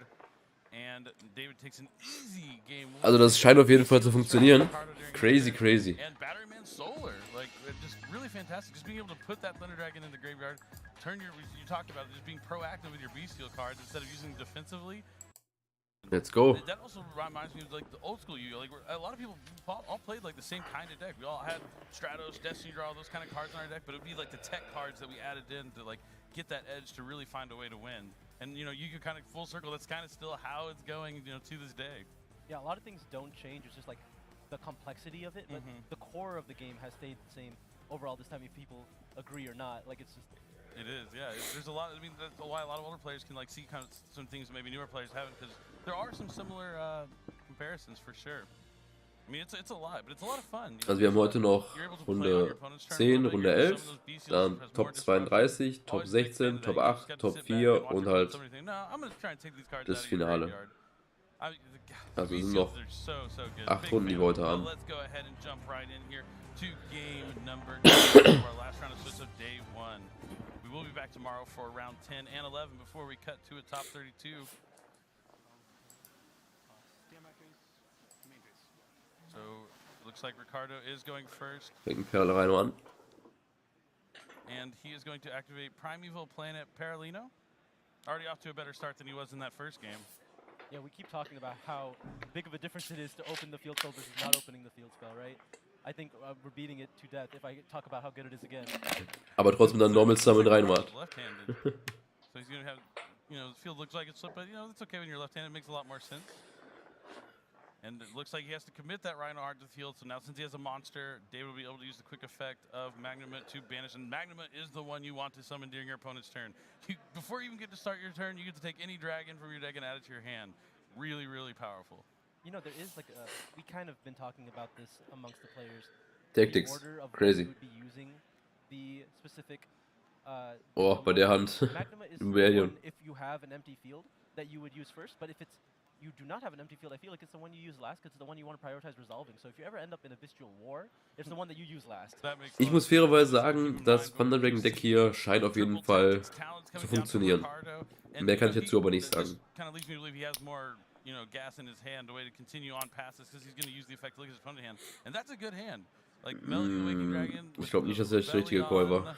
And David takes an easy game. Also das scheint auf jeden Fall zu funktionieren. Crazy, crazy. And Batteryman Solar, like just really fantastic. Just being able to put that Thunder Dragon in the graveyard, turn you talked about it, just being proactive with your Bestial cards instead of using defensively. Let's go. That also reminds me of like the old school Yu-Gi-Oh! Like a lot of people all played like the same kind of deck. We all had Stratos, Destiny Draw, those kind of cards on our deck, but it would be like the tech cards that we added in to like get that edge to really find a way to win. And you know, you could kind of full circle. That's kind of still how it's going, you know, to this day. Yeah, a lot of things don't change. It's just like the complexity of it, but the core of the game has stayed the same overall this time, if people agree or not. Like it's just. It is, yeah. There's a lot. I mean, that's why a lot of older players can like see kind of some things that maybe newer players haven't, because there are some similar comparisons for sure. I mean, it's a lot, but it's a lot of fun. You know, Also wir haben heute noch you're able to play on your Runde opponent's turn 10, a little bit, Runde you're 11, some of those BCs dann has Top more disruption. 32, Top Always a big fan 16, of Top that. You just 8, get to Top sit back 4 and watch und your halt opponent somebody think, no, I'm gonna try and take these cards das out of your Finale. graveyard. Also the sind BCs noch are so good. 8 Big Runden, die fan. wir heute Well, haben. let's go ahead and jump right in here to game number 9 of our last round of Swiss of day 1. We will be back tomorrow for round 10 and 11 before we cut to a top 32. Stand back phase, main phase. So looks like Ricardo is going first, Fängt ein Perle rein an. and he is going to activate Primeval Planet Paralino. Already off to a better start than he was in that first game. Yeah, we keep talking about how big of a difference it is to open the field spell versus not opening the field spell, right? I think we're beating it to death if I talk about how good it is again. Aber trotzdem dann Normal Summon reinmacht. Left-handed. So he's going to have, you know, the field looks like it's slipped, but you know, it's okay when you're left-handed. It makes a lot more sense. And it looks like he has to commit that Rhino Heart to the field. So now since he has a monster, David will be able to use the quick effect of Magnumit to banish. And Magnumit is the one you want to summon during your opponent's turn. Before you even get to start your turn, you get to take any dragon from your deck and add it to your hand. Really, really powerful. You know, there is like we kind of been talking about this amongst the players. Tactics. The order of Crazy. when you would be using the specific. Oh, bei der Hand. Magnumit is the Rebellion. one if you have an empty field that you would use first, but if you do not have an empty field, I feel like it's the one you use last because it's the one you want to prioritize resolving. So if you ever end up in a bestial war, it's the one that you use last. That makes Ich muss fairerweise sagen, das Thunder Dragon Deck hier scheint auf jeden Fall zu funktionieren. Mehr kann ich dazu aber nicht sagen. Kind of leads me to believe he has more, you know, gas in his hand, a way to continue on past this, because he's going to use the effect to look at his opponent's hand, and that's a good hand. Like Melody the Waking Dragon. Ich glaube nicht, dass das der richtige Call war.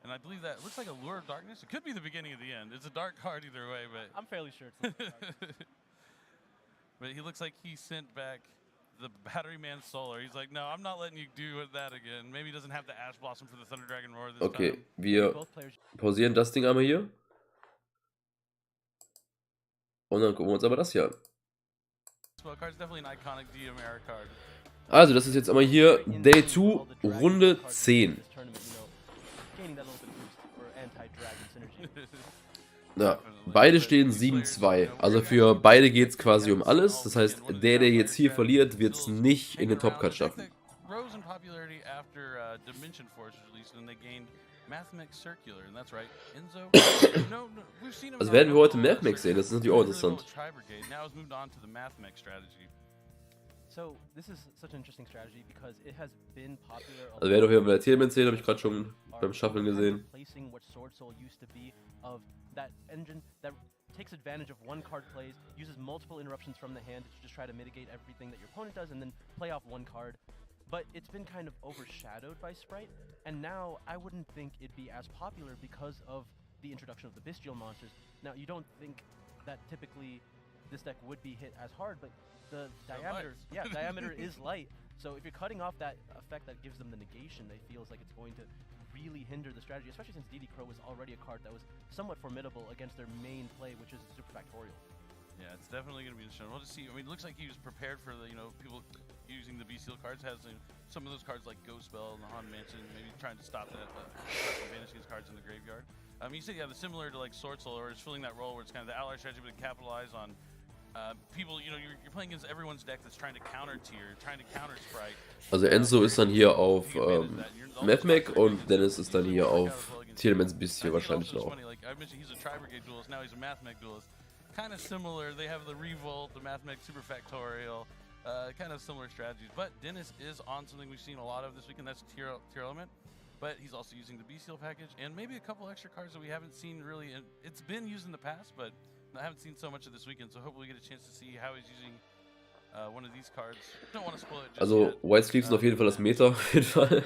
And I believe that looks like a Lure of Darkness. It could be the beginning of the end. It's a dark card either way, but I'm fairly sure it's not dark. but he looks like he sent back the Batteryman Solar. He's like, no, I'm not letting you do that again. Maybe he doesn't have the Ash Blossom for the Thunder Dragon Roar this Okay, time. wir Both players. pausieren das Ding einmal hier. Und dann gucken wir uns aber das hier an. Spell card's definitely an iconic DM era card. Also, das ist jetzt einmal hier Day 2, Runde 10. Ja, beide stehen 7-2. Also für beide geht es quasi um alles. Das heißt, der jetzt hier verliert, wird es nicht in den Top-Cut schaffen. Also werden wir heute Mathmax sehen, das ist natürlich auch interessant. Also werden wir hier bei Teil sehen, habe ich gerade schon beim Shufflen gesehen. Takes advantage of one card plays, uses multiple interruptions from the hand to just try to mitigate everything that your opponent does, and then play off one card. But it's been kind of overshadowed by Sprite, and now I wouldn't think it'd be as popular because of the introduction of the bestial monsters. Now, you don't think that typically this deck would be hit as hard, but the diameter, diameter is light. So if you're cutting off that effect that gives them the negation, it feels like it's going to really hinder the strategy, especially since DD Crow was already a card that was somewhat formidable against their main play, which is Super Factorial. Yeah, it's definitely going to be interesting. We'll just see. I mean, it looks like he was prepared for the, people using the B-Seal cards. Has some of those cards like Ghost Spell and the Haunted Mansion, maybe trying to stop that from banishing his cards in the graveyard. You said, yeah, the similar to like Sword Soul, or it's filling that role where it's kind of the ally strategy, but to capitalize on people, you're playing against everyone's deck that's trying to counter tier, trying to counter Sprite. Also Enzo ist dann hier auf Mavmac und Dennis ist dann hier auf Tielemans Beast wahrscheinlich noch. Like I mentioned, he's a Tri-Brigade duelist, now he's a Mathmech duelist. Kind of similar, they have the Revolt, the Mathmech Super Factorial, kind of similar strategies. But Dennis is on something we've seen a lot of this weekend, that's Tier Element. But he's also using the B-Seal package and maybe a couple extra cards that we haven't seen really. It's been used in the past, but I haven't seen so much of this weekend, so hopefully we get a chance to see how he's using one of these cards. Don't want to spoil it just Also yet. White Sleeves sind auf jeden Fall das Meta, auf jeden Fall.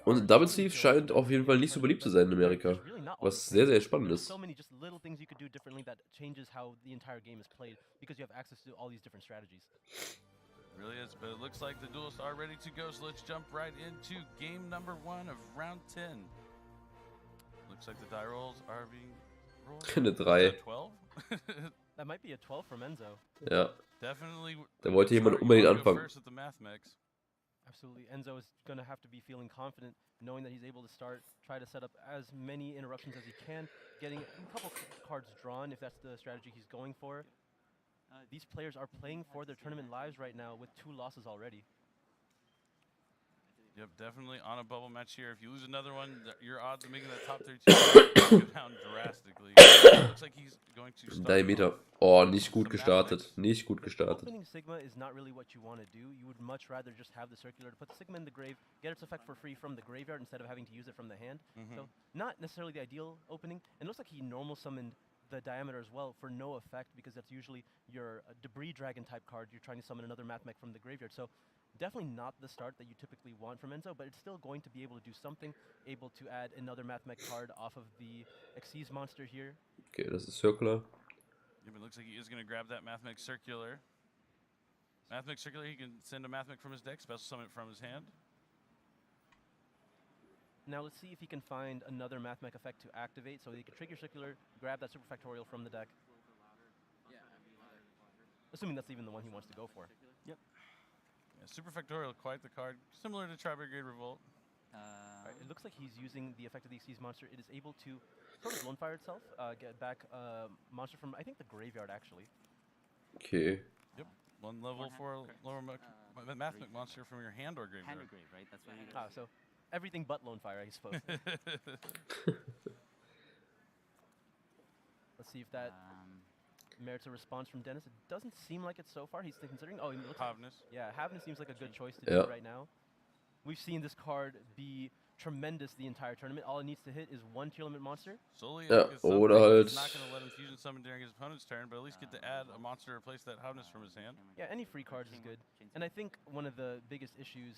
Und Double Sleeves scheint auf jeden Fall nicht so beliebt zu sein in Amerika, was sehr, sehr spannend ist. So many just little things you could do differently that changes how the entire game is played because you have access to all these different strategies. It really is, but it looks like the duelists are ready to go, so let's jump right into game number 1 of round 10. Looks like the die rolls are being rolled. Eine 3. 12? That might be a 12 from Enzo. Ja. Definitely. Da wollte jemand unbedingt anfangen. Absolutely. Enzo is going to have to be feeling confident, knowing that he's able to start, try to set up as many interruptions as he can, getting a couple cards drawn if that's the strategy he's going for. These players are playing for their tournament lives right now with 2 losses already. Yep, definitely on a bubble match here. If you lose another one, your odds of making that top 32 go down drastically. Looks like he's going to start. Diameter. Oh, nicht gut gestartet. Nicht gut gestartet. Opening Sigma is not really what you want to do. You would much rather just have the circular to put Sigma in the grave, get its effect for free from the graveyard instead of having to use it from the hand. So not necessarily the ideal opening. And it looks like he normal summoned the Diameter as well for no effect because that's usually your Debris Dragon type card. You're trying to summon another Mathmech from the graveyard. So definitely not the start that you typically want from Enzo, but it's still going to be able to do something, able to add another Mathmech card off of the Xyz monster here. Okay, das ist Circular. Yep, it looks like he is going to grab that Mathmech Circular. Mathmech Circular, he can send a Mathmech from his deck, special summon it from his hand. Now let's see if he can find another Mathmech effect to activate, so he can trigger Circular, grab that Super Factorial from the deck. Assuming that's even the one he wants to go for. Yep. Yeah, Super Factorial, quite the card, similar to Tri-Brigade Revolt. Right, it looks like he's using the effect of the Xyz monster. It is able to sort of Lone Fire itself, get back a monster from, I think, the graveyard, actually. Okay. Yep, 1 level 4 lower Mathmech monster from your hand or graveyard. Hand or grave, right? That's what you So everything but Lone Fire, I suppose. Let's see if that merits a response from Dennis. It doesn't seem like it so far. He's considering. Oh, he looks Havness. Yeah, Havness seems like a good choice to do right now. We've seen this card be tremendous the entire tournament. All it needs to hit is 1 Tier Limit monster. Solely oder halt. He's not going to let him fusion summon during his opponent's turn, but at least get to add a monster to replace that Havness from his hand. Yeah, any free cards is good. And I think one of the biggest issues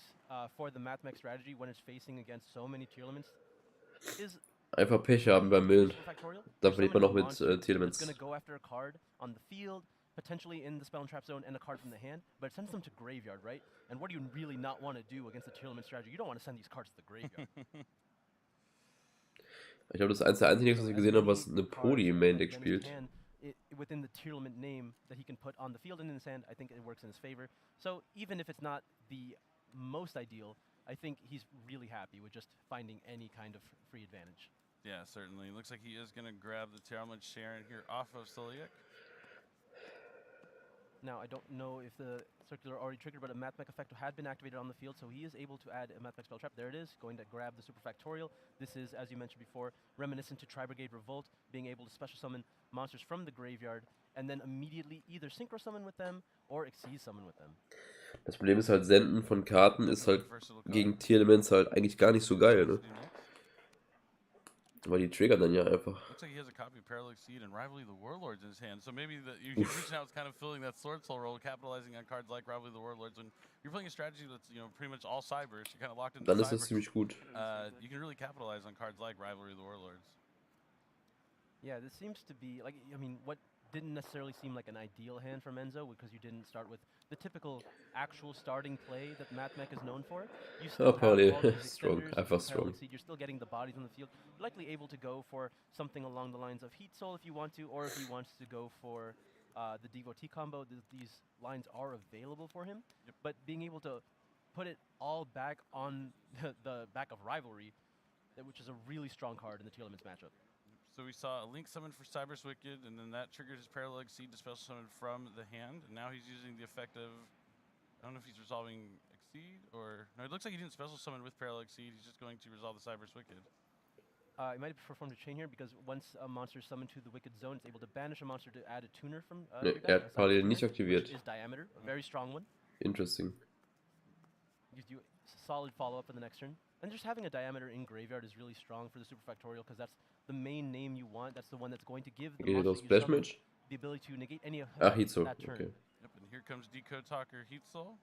for the Mathmech strategy when it's facing against so many Tier Limits is Einfach Pech haben beim Millen. Dann verliert man noch mit Tielemans. It's going to go after a card on the field, potentially in the spell and trap zone, and a card from the hand, but it sends them to graveyard, right? And what do you really not want to do against the Tier Limit strategy? You don't want to send these cards to the graveyard. Ich glaube, das ist eins der einzigen Decks, was ich gesehen habe, was eine Podi im Main Deck spielt. Within the Tier Limit name that he can put on the field and in his hand, I think it works in his favor. So even if it's not the most ideal, I think he's really happy with just finding any kind of free advantage. Yeah, certainly. Looks like he is going to grab the Tiamat Sharon here off of Soliak. Now, I don't know if the Circular already triggered, but a Mathmech effect had been activated on the field, so he is able to add a Mathmech spell trap. There it is, going to grab the Super Factorial. This is, as you mentioned before, reminiscent to Tri-Brigade Revolt, being able to special summon monsters from the graveyard, and then immediately either Synchro Summon with them, or Xyz Summon with them. Das Problem ist halt, Senden von Karten ist halt gegen Tielemans halt eigentlich gar nicht so geil, ne? Weil die triggern dann ja einfach. Looks like he has a copy of Parallax Seed and Rivalry the Warlords in his hand. So maybe you can reach out, kind of filling that Sword Soul role, capitalizing on cards like Rivalry the Warlords. When you're playing a strategy that's pretty much all cybers, you're kind of locked into Dann ist das ziemlich gut. You can really capitalize on cards like Rivalry the Warlords. Yeah, this seems to be like, I mean, what didn't necessarily seem like an ideal hand from Enzo because you didn't start with the typical actual starting play that Mathmech is known for. You still have all parallel. these Strong, extenders, einfach with strong. Parallel Exceed, you're still getting the bodies on the field. You're likely able to go for something along the lines of Heat Soul if you want to, or if he wants to go for the Devotee combo. These lines are available for him, but being able to put it all back on the back of Rivalry, which is a really strong card in the Tier Limits matchup. So we saw a Link summon for Cyber's Wicked, and then that triggered his Parallel Exceed to special summon from the hand. And now he's using the effect of, I don't know if he's resolving Exceed or, no, it looks like he didn't special summon with Parallel Exceed. He's just going to resolve the Cyber's Wicked. It might have performed a chain here because once a monster is summoned to the Wicked Zone, it's able to banish a monster to add a tuner from. Ne, hat parallel nicht aktiviert. Which is Diameter, a very strong one. Interesting. Gives you solid follow up for the next turn. And just having a Diameter in graveyard is really strong for the Super Factorial because that's the main name you want. That's the one that's going to give the monster you Splash summon Match? the ability to negate any of Heat Soul. that turn. Okay. Yep, and here comes Decode Talker Heat Soul.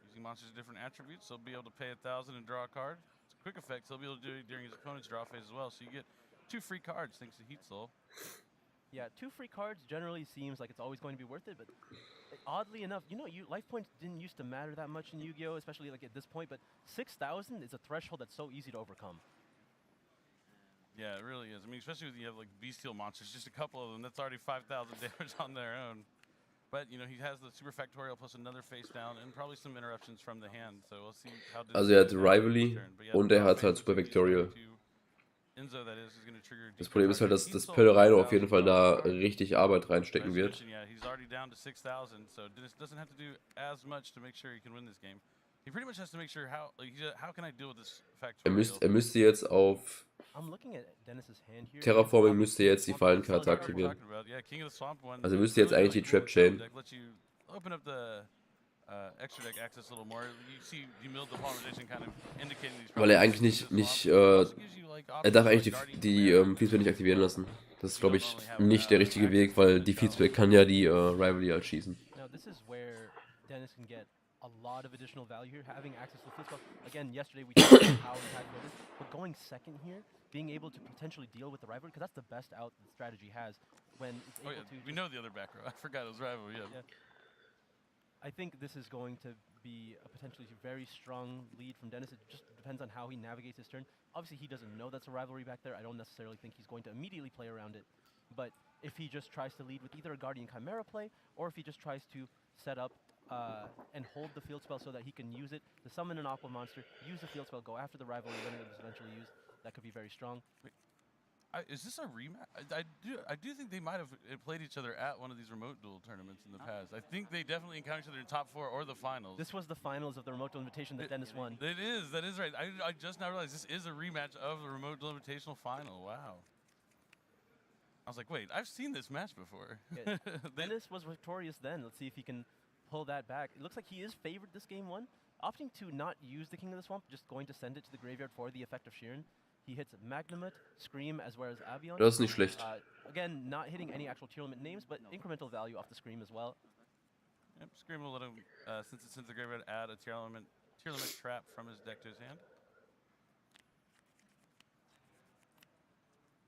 Using monsters' different attributes, he'll be able to pay 1,000 and draw a card. It's a quick effect, so he'll be able to do it during his opponent's draw phase as well. So you get 2 free cards thanks to Heat Soul. Yeah, 2 free cards generally seems like it's always going to be worth it, but oddly enough, you know, life points didn't used to matter that much in Yu-Gi-Oh, especially like at this point, but 6,000 is a threshold that's so easy to overcome. Yeah, it really is. I mean, especially when you have like Bestial monsters, just a couple of them, that's already 5,000 damage on their own. But, you know, he has the Super Factorial plus another face down and probably some interruptions from the hand, so we'll see how this Also hat Rivalry und hat halt Super Factorial. Enzo, that is going to trigger. Das Problem ist halt, dass das Pellerino auf jeden Fall da richtig Arbeit reinstecken wird. Yeah, he's already down to 6,000, so Dennis doesn't have to do as much to make sure he can win this game. He pretty much has to make sure how can I deal with this Factorial. Er müsste jetzt auf Terraforming müsste jetzt die Fallenkarte aktivieren. Also er müsste jetzt eigentlich die Trap Chain. Open up the extra deck access a little more. You see, you milled the polymerization kind of indicating these. Weil er eigentlich nicht er darf eigentlich die Feedspell nicht aktivieren lassen. Das ist, glaube ich, nicht der richtige Weg, weil die Feedspell kann ja die Rivalry halt schießen. Now this is where Dennis can get a lot of additional value here, having access to the field. Again, yesterday we talked about how impactful it is, but going second here, being able to potentially deal with the rivalry, because that's the best out the strategy has when it's able to. We know the other back row. I forgot it was rivalry. Yeah. I think this is going to be a potentially very strong lead from Dennis. It just depends on how he navigates his turn. Obviously, he doesn't know that's a rivalry back there. I don't necessarily think he's going to immediately play around it. But if he just tries to lead with either a Guardian Chimera play, or if he just tries to set up and hold the field spell so that he can use it to summon an Aqua monster, use the field spell, go after the rivalry when it is eventually used, that could be very strong. Is this a rematch? I do think they might have played each other at one of these remote duel tournaments in the past. I think they definitely encountered each other in top 4 or the finals. This was the finals of the remote duel invitation that Dennis won. It is. That is right. I just now realized this is a rematch of the remote duel invitational final. Wow. I was like, wait, I've seen this match before. Yeah. Dennis was victorious then. Let's see if he can pull that back. It looks like he is favored this game 1, opting to not use the King of the Swamp, just going to send it to the graveyard for the effect of Sheeran. He hits Magnamut, Scream, as well as Avion. Das ist nicht schlecht. Again, not hitting any actual tier limit names, but incremental value off the Scream as well. Yep, Scream will let him, since it's into the graveyard, add a tier limit trap from his deck to his hand.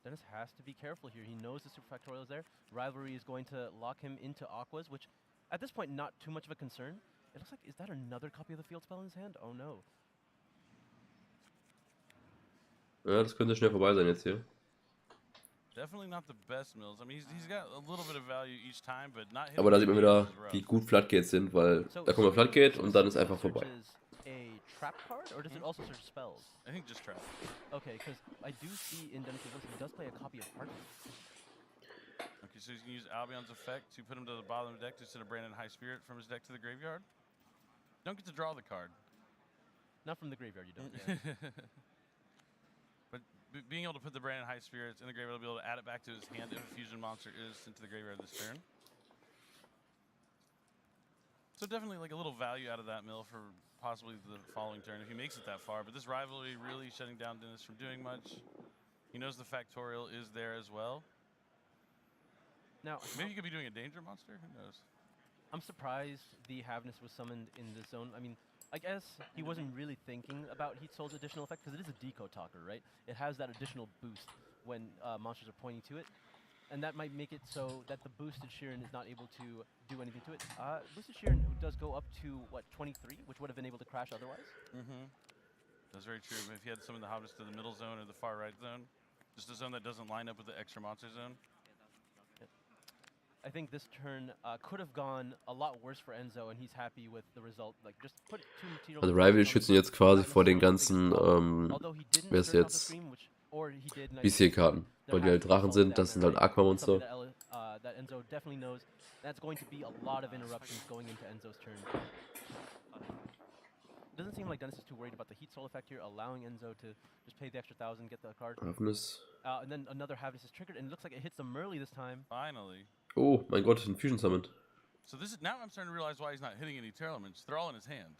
Dennis has to be careful here. He knows the Super Factorial is there. Rivalry is going to lock him into Aquas, which at this point, not too much of a concern. It looks like, is that another copy of the field spell in his hand? Oh no. Ja, das könnte schnell vorbei sein jetzt hier. Definitely not the best mills. I mean, he's got a little bit of value each time, but not. Aber da sieht man wieder, wie gut Floodgates sind, weil da kommt ein Floodgate und dann ist einfach vorbei. A trap card, or does it also search spells? I think just trap. Okay, because I do see in Dennis' list he does play a copy of Heartbeat. Okay, so you can use Albion's effect to put him to the bottom of the deck to send a Brandon High Spirit from his deck to the graveyard. Don't get to draw the card. Not from the graveyard, you don't. Yeah. But being able to put the Brandon High Spirits in the graveyard, will be able to add it back to his hand if a fusion monster is sent to the graveyard this turn. So definitely like a little value out of that mill for possibly the following turn if he makes it that far. But this rivalry really shutting down Dennis from doing much. He knows the Factorial is there as well. Now, maybe he could be doing a danger monster. Who knows? I'm surprised the Havness was summoned in this zone. I mean, I guess he wasn't really thinking about Heat Soul's additional effect because it is a Decode Talker, right? It has that additional boost when monsters are pointing to it. and that might make it so that the boosted Sheeran is not able to do anything to it. Boosted Sheeran does go up to, what, 23, which would have been able to crash otherwise? Mm-hmm. That's very true. If you had some of the hotness to the middle zone or the far right zone, just a zone that doesn't line up with the extra monster zone. I think this turn could have gone a lot worse for Enzo, and he's happy with the result. Like, just put two materials. Also Rival schützen jetzt quasi vor den ganzen, wer ist jetzt, BC-Karten. Weil die halt Drachen sind, das sind halt Aquamonster. That Enzo definitely knows. That's going to be a lot of interruptions going into Enzo's turn. It doesn't seem like Dennis is too worried about the heat soul effect here, allowing Enzo to just pay the extra 1,000, get the card. Havnis. And then another Havnis is triggered, and it looks like it hits him early this time. Finally. Oh, mein Gott, ein Fusion Summon. So this is now I'm starting to realize why he's not hitting any Tear elements. They're all in his hand.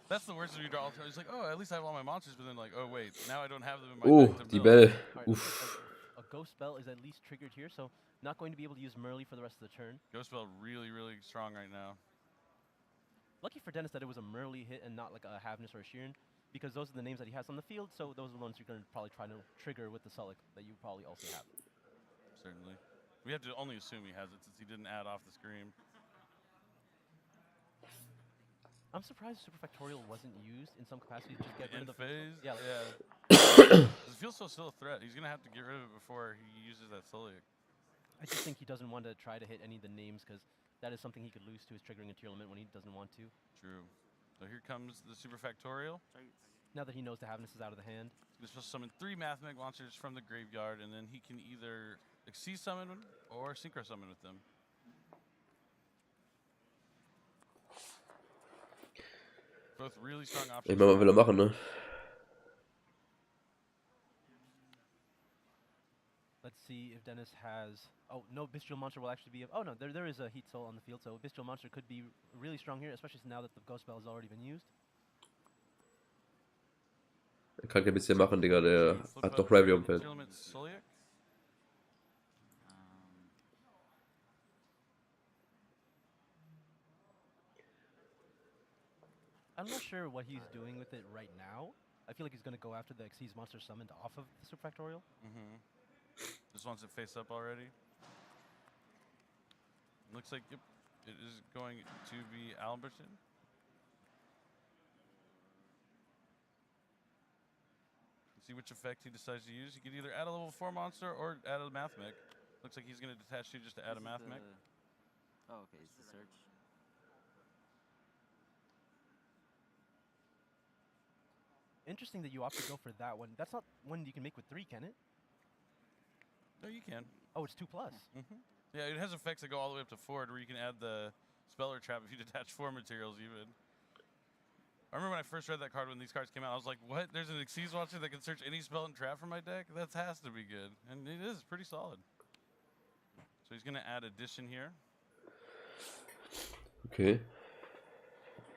That's the worst of you draw. He's like, oh, at least I have all my monsters, but then like, oh wait, now I don't have them in my deck to die mill. Bälle. Right, Uff. a Ghost Spell is at least triggered here, so not going to be able to use Merly for the rest of the turn. Ghost Spell really, really strong right now. Lucky for Dennis that it was a Merly hit and not like a Havnis or a Sheeran, because those are the names that he has on the field, so those are the ones you're going to probably try to trigger with the Sulic that you probably also have. Certainly. We have to only assume he has it since he didn't add off the Scream. I'm surprised Super Factorial wasn't used in some capacity to just get rid of the phase. Yeah. It feels so still a threat. He's gonna have to get rid of it before he uses that Sulic. I just think he doesn't want to try to hit any of the names because that is something he could lose to, is triggering a tier limit when he doesn't want to. True. So here comes the Super Factorial. Now that he knows the Havnis is out of the hand. He's supposed to summon 3 Mathemech monsters from the graveyard, and then he can either Xyz summon or Synchro summon with them. Both really strong options. Ich meine, was will er machen, ne? Let's see if Dennis has... Oh, no Bestial Monster will actually be... Oh, no, there is a Heat Soul on the field, so Bestial Monster could be really strong here, especially now that the Ghost Spell has already been used. Er kann kein bisschen machen, Digga, der hat doch Rival am Feld. I'm not sure what he's doing with it right now. I feel like he's going to go after the Xyz monster summoned off of the Super Factorial. Just wants it face up already. Looks like, yep, it is going to be Aubertin. See which effect he decides to use. He could either add a level 4 monster or add a Mathemech. Looks like he's going to detach 2 just to add a Mathemech. Oh, okay, it's the search. Interesting that you opt to go for that one. That's not one you can make with 3, can it? No, you can. Oh, it's 2+. Yeah, it has effects that go all the way up to 4, where you can add the Speller Trap if you detach 4 materials even. I remember when I first read that card when these cards came out, I was like, what? There's an Xyz Watcher that can search any spell and trap from my deck? That has to be good. And it is pretty solid. So he's going to add Addition here. Okay.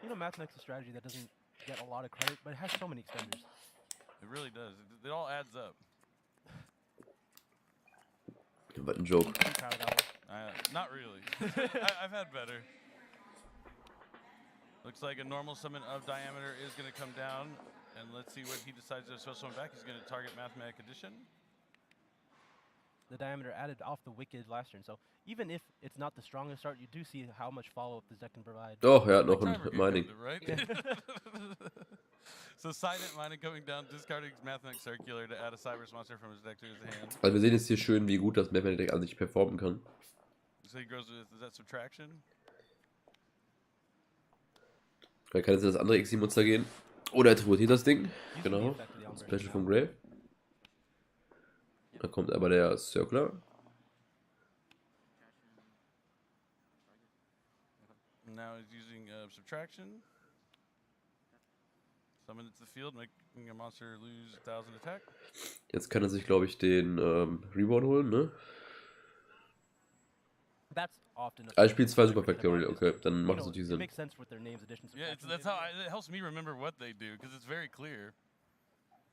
You know, Mathemech's a strategy that doesn't get a lot of credit, but it has so many extenders. It really does. It all adds up. What a joke. I'm proud of that one. Not really. I've had better. Looks like a normal summon of Diameter is going to come down. And let's see what he decides to special summon back. He's going to target Mathematic Addition. The Diameter added off the Wicked last turn, so even if it's not the strongest start, you do see how much follow-up this deck can provide. Oh, er hat noch ein Mining. Right? So Silent Mining coming down, discarding Mathemech Circular to add a Cybers Monster from his deck to his hand. Also wir sehen jetzt hier schön, wie gut das Mathematic Deck an sich performen kann. So he goes with, is that Subtraction? Er kann jetzt in das andere Xyz-Monster gehen. Oder er tributiert das Ding. Genau. Special vom Grave. Dann kommt aber der Circler. Now he's using Subtraction. Summon it to the field, making a monster lose 1000 attack. Jetzt kann er sich, glaube ich, den Reborn holen, ne? That's often Er spielt 2 Super Factorial, okay, dann macht es natürlich Sinn. Makes sense with their names, additions. Yeah, that's how it helps me remember what they do, because it's very clear.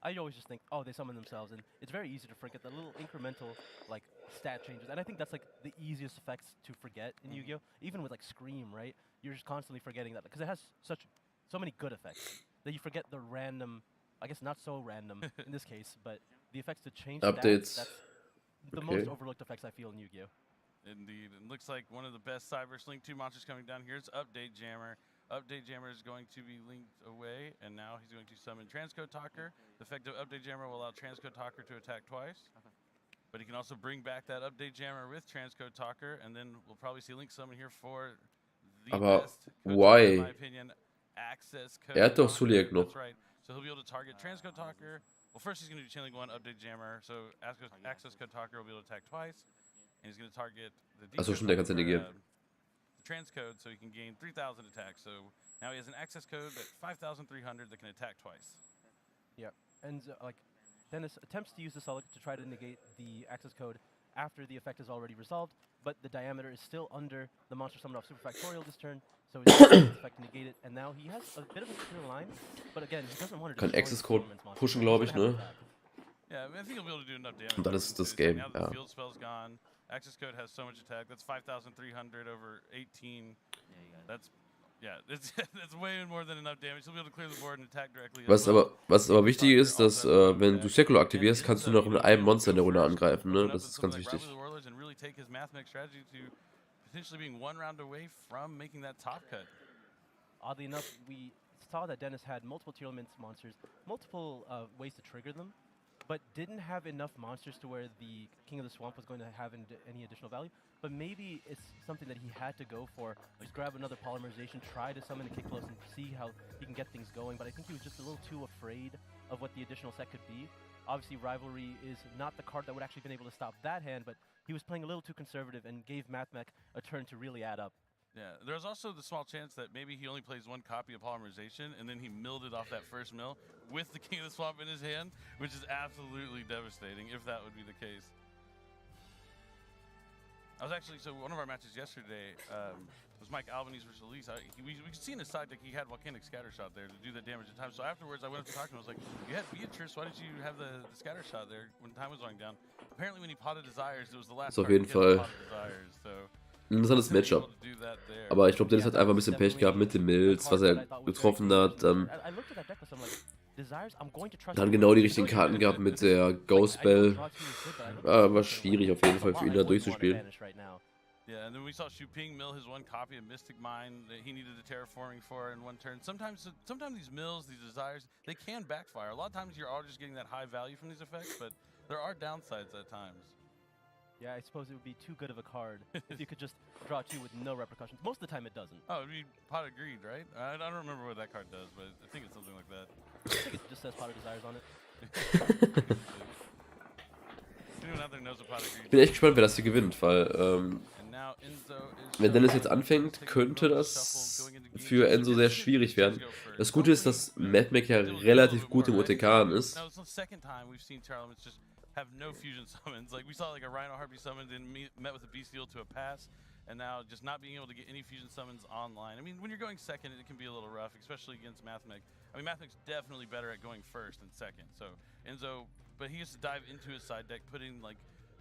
I always just think, oh, they summon themselves, and it's very easy to forget the little incremental, like, stat changes. And I think that's, like, the easiest effects to forget in Yu-Gi-Oh! Even with, like, Scream, right? You're just constantly forgetting that, because it has so many good effects that you forget the random, I guess not so random in this case, but the effects to change Updates. stats, the Okay. most overlooked effects I feel in Yu-Gi-Oh. Indeed. It looks like one of the best Cyberse Link 2 monsters coming down here. It's Update Jammer. Update Jammer is going to be linked away, and now he's going to summon Transcode Talker. The effect of Update Jammer will allow Transcode Talker to attack twice. But he can also bring back that Update Jammer with Transcode Talker, and then we'll probably see Link summon here for the Aber best code why? talker, in my opinion, Access Code Er hat doch Talker. Suliak noch. That's right. So he'll be able to target Transcode Talker. Well, first he's going to do Channeling 1, Update Jammer, so Access Code Talker will be able to attack twice. And he's going to target the Achso, stimmt, der kann's ja negieren. the transcode, so he can gain 3,000 attacks. So now he has an access code at 5,300 that can attack twice. Yeah, and like Dennis attempts to use the Sulic to try to negate the access code after the effect is already resolved, but the diameter is still under the monster summoned off Super Factorial this turn, so he's using the effect to negate it, and now he has a bit of a clear line, but again, he doesn't want to Kann destroy Access the Code Tournament's monster. pushen, He's glaube gonna ich, have ne? to attack. Yeah, I think he'll be able to do enough damage. Und dann ist das So Game, now that ja. the field spell's gone, access code has so much attack. That's 5,300 over 18. Yeah, you got it. That's, yeah, that's way more than enough damage. He'll be able to clear the board and attack directly. Was aber wichtig ist, dass wenn du Seklo aktivierst, kannst du noch mit einem Monster in der Runde angreifen, ne? Das ist ganz wichtig. And really take his mathematics strategy to potentially being one round away from making that top cut. Oddly enough, we saw that Dennis had multiple tier elements monsters, multiple ways to trigger them, but didn't have enough monsters to where the King of the Swamp was going to have any additional value. But maybe it's something that he had to go for. Just grab another polymerization, try to summon the kick close and see how he can get things going. But I think he was just a little too afraid of what the additional set could be. Obviously, Rivalry is not the card that would actually been able to stop that hand, but he was playing a little too conservative and gave Mathmech a turn to really add up. Yeah, there's also the small chance that maybe he only plays one copy of polymerization and then he milled it off that first mill with the King of the Swamp in his hand, which is absolutely devastating if that would be the case. I was actually, so one of our matches yesterday was Mike Albanese versus Elise. We could see in his side deck he had Volcanic Scattershot there to do that damage at times. So afterwards I went up to talk to him. I was like, you had Beatrice, why did you have the Scattershot there when time was going down? Apparently when he potted Desires, it was the last Ist auf card jeden to get Fall potted Desires, so ein interessantes Matchup. Aber ich glaube, Dennis hat einfach ein bisschen Pech gehabt mit dem Mills, was er getroffen hat. Dann genau die richtigen Karten gehabt mit der Ghost Bell. War schwierig auf jeden Fall für ihn da durchzuspielen. Yeah, and then we saw Shuping mill his one copy of Mystic Mine that he needed a terraforming for in one turn. Sometimes these mills, these desires, they can backfire. A lot of times you're all just getting that high value from these effects, but there are downsides at times. Yeah, I suppose it would be too good of a card if you could just draw two with no repercussions. Most of the time it doesn't. Oh, it'd be Pot of Greed, right? I don't remember what that card does, but I think it's something like that. I think it just says Pot of Desires on it. Anyone out there knows what Pot of Greed Ich bin echt gespannt, wer das hier gewinnt, weil wenn Dennis jetzt anfängt, könnte das für Enzo sehr schwierig werden. Das Gute ist, dass Mathmech ja relativ gut im OTK ist. Now, it's the second time we've seen tournaments just have no fusion summons. Like we saw like a Rhino Harpy summoned and met with a Bestial to a pass, and now just not being able to get any fusion summons online. I mean, when you're going second, it can be a little rough, especially against Mathmech. I mean, Mathmech's definitely better at going first than second. So Enzo, but he has to dive into his side deck, putting like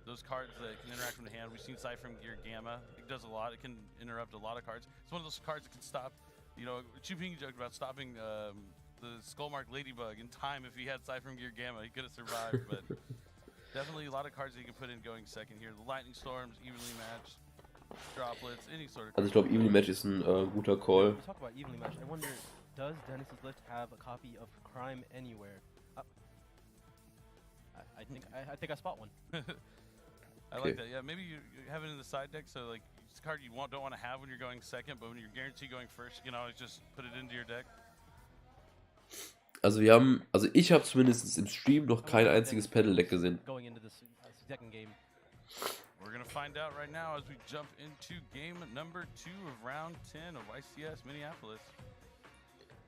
those cards that can interact from the hand. We've seen Cypher Gear Gamma. It does a lot. It can interrupt a lot of cards. It's one of those cards that can stop. You know, Chuping joked about stopping the Skullmark Ladybug in time. If he had Cypher Gear Gamma, he could have survived. But definitely a lot of cards that you can put in going second here. The Lightning Storms, evenly matched, droplets, any sort of. Also ich glaube, Evenly Match ist ein guter Call. We talk about evenly matched. I wonder, does Dennis's list have a copy of Crime Anywhere? I think I spot one. I like that. Yeah, maybe you have it in the side deck, so like it's a card you don't want to have when you're going second, but when you're guaranteed going first, you can always just put it into your deck. Also ich habe zumindest im Stream noch kein einziges Panel-Deck gesehen. Going into this second game. We're gonna find out right now as we jump into game number 2 of round 10 of YCS Minneapolis.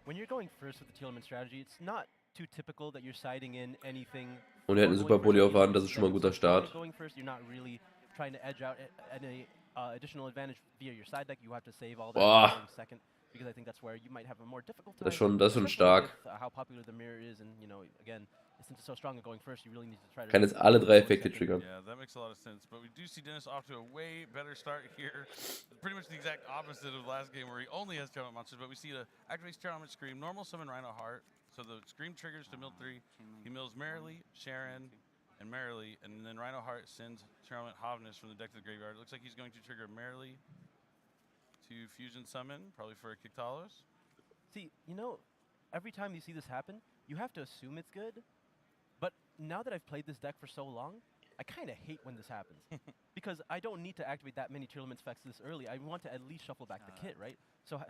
When you're going first with the Tealman strategy, it's not too typical that you're siding in anything. Und er hat eine super Bully auf der Hand, das ist schon mal ein guter Start. Going first, you're not really trying to edge out any additional advantage via your side deck. You have to save all that going second, because I think that's where you might have a more difficult time. Das ist schon stark. With, how popular the mirror is, and you know, again, since it's so strong at going first, you really need to try to. Kann jetzt alle drei Effekte triggern. Yeah, that makes a lot of sense. But we do see Dennis off to a way better start here. Pretty much the exact opposite of last game where he only has tournament monsters, but we see the activates tournament Scream, normal summon Rhino Heart. So the Scream triggers to mill 3. He mills Merrily, Sharon, and Merrily, and then Rhino Heart sends Tournament Hovness from the deck to the graveyard. It looks like he's going to trigger Merrily to Fusion Summon, probably for a Kiktalos. See, you know, every time you see this happen, you have to assume it's good. But now that I've played this deck for so long, I kind of hate when this happens. Because I don't need to activate that many Tearlaments effects this early. I want to at least shuffle back the kit, right? So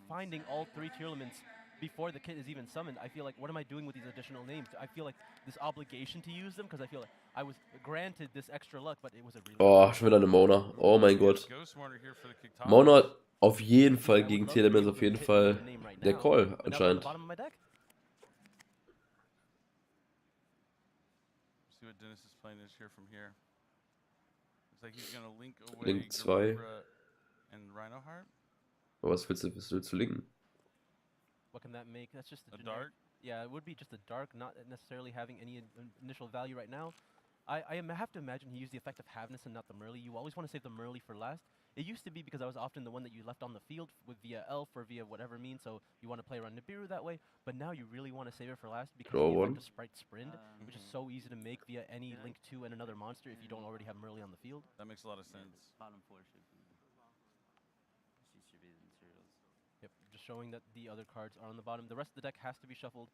finding all 3 Tearlaments before the kit is even summoned, I feel like, what am I doing with these additional names? I feel like this obligation to use them, because I feel like I was granted this extra luck, but it was a really... Oh, schon wieder eine Mona. Oh mein Gott. Ghost Mourner here for the Kiktalos. Mona auf jeden Fall gegen Telemans, auf jeden Fall der Call anscheinend. See what Dennis is playing is here from here. Looks like he's gonna link away Link 2. and Rhino Heart. Aber was willst du linken? What can that make? That's just A generic. dark? Yeah, it would be just a dark, not necessarily having any initial value right now. I have to imagine he used the effect of Havness and not the Merly. You always want to save the Merly for last. It used to be because I was often the one that you left on the field with via Elf or via whatever means, so you want to play around Nibiru that way. But now you really want to save it for last because Draw the one. effect of Sprite Sprint, which is so easy to make via any Link 2 and another monster if you don't already have Merly on the field. That makes a lot of sense. Bottom 4 should be. These should be the materials. Yep, just showing that the other cards are on the bottom. The rest of the deck has to be shuffled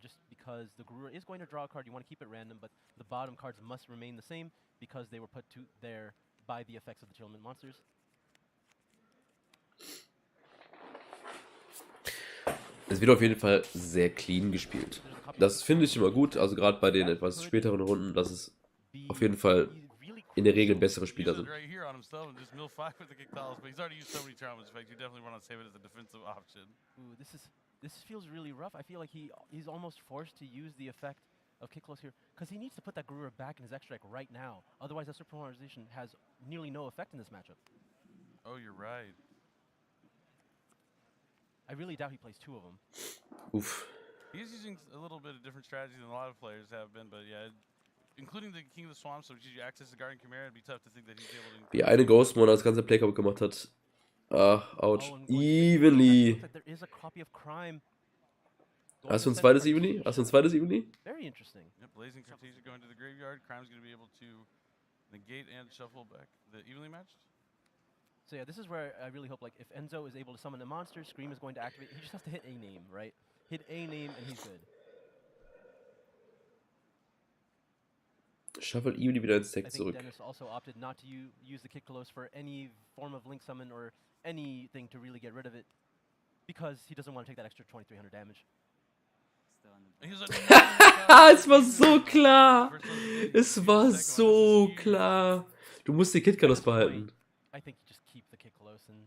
just because the Gruer is going to draw a card. You want to keep it random, but the bottom cards must remain the same because they were put there by the effects of the Tearlament monsters. Es wird auf jeden Fall sehr clean gespielt. Das finde ich immer gut, also gerade bei den etwas späteren Runden, dass es auf jeden Fall in der Regel bessere Spieler sind. Right here on himself and just mill 5 with the Kiktalos, but he's already used so many Traumers effects. You definitely want to save it as a defensive option. Ooh, this feels really rough. I feel like he's almost forced to use the effect of Kiklos here because he needs to put that Gruer back in his extract right now. Otherwise, that Superpolarization has nearly no effect in this matchup. Oh, you're right. I really doubt he plays 2 of them. Uff. He's using a little bit of different strategy than a lot of players have been, but yeah, including the King of the Swamps, so you access the Guardian Chimera, it'd be tough to think that he's able to... Wie eine Ghost Mona das ganze Play kaputt gemacht hat. Ah, ouch. Evenly. There is a copy of Crime. Hast du ein zweites Evenly? Very interesting. Yep, Blazing Cartesia going to the graveyard. Crime's going to be able to negate and shuffle back the evenly matched. So yeah, this is where I really hope, like, if Enzo is able to summon a monster, Scream is going to activate. He just has to hit a name, right? Hit a name and he's good. Shuffle Evenly wieder ins I Deck think zurück. Dennis also opted not to use the Kiktalos for any form of Link Summon or anything to really get rid of it because he doesn't want to take that extra 2300 damage. Still on the. He's a Es war so klar! Es war so klar! Du musst die Kitkalos behalten. I think you just keep the Kiktalos and...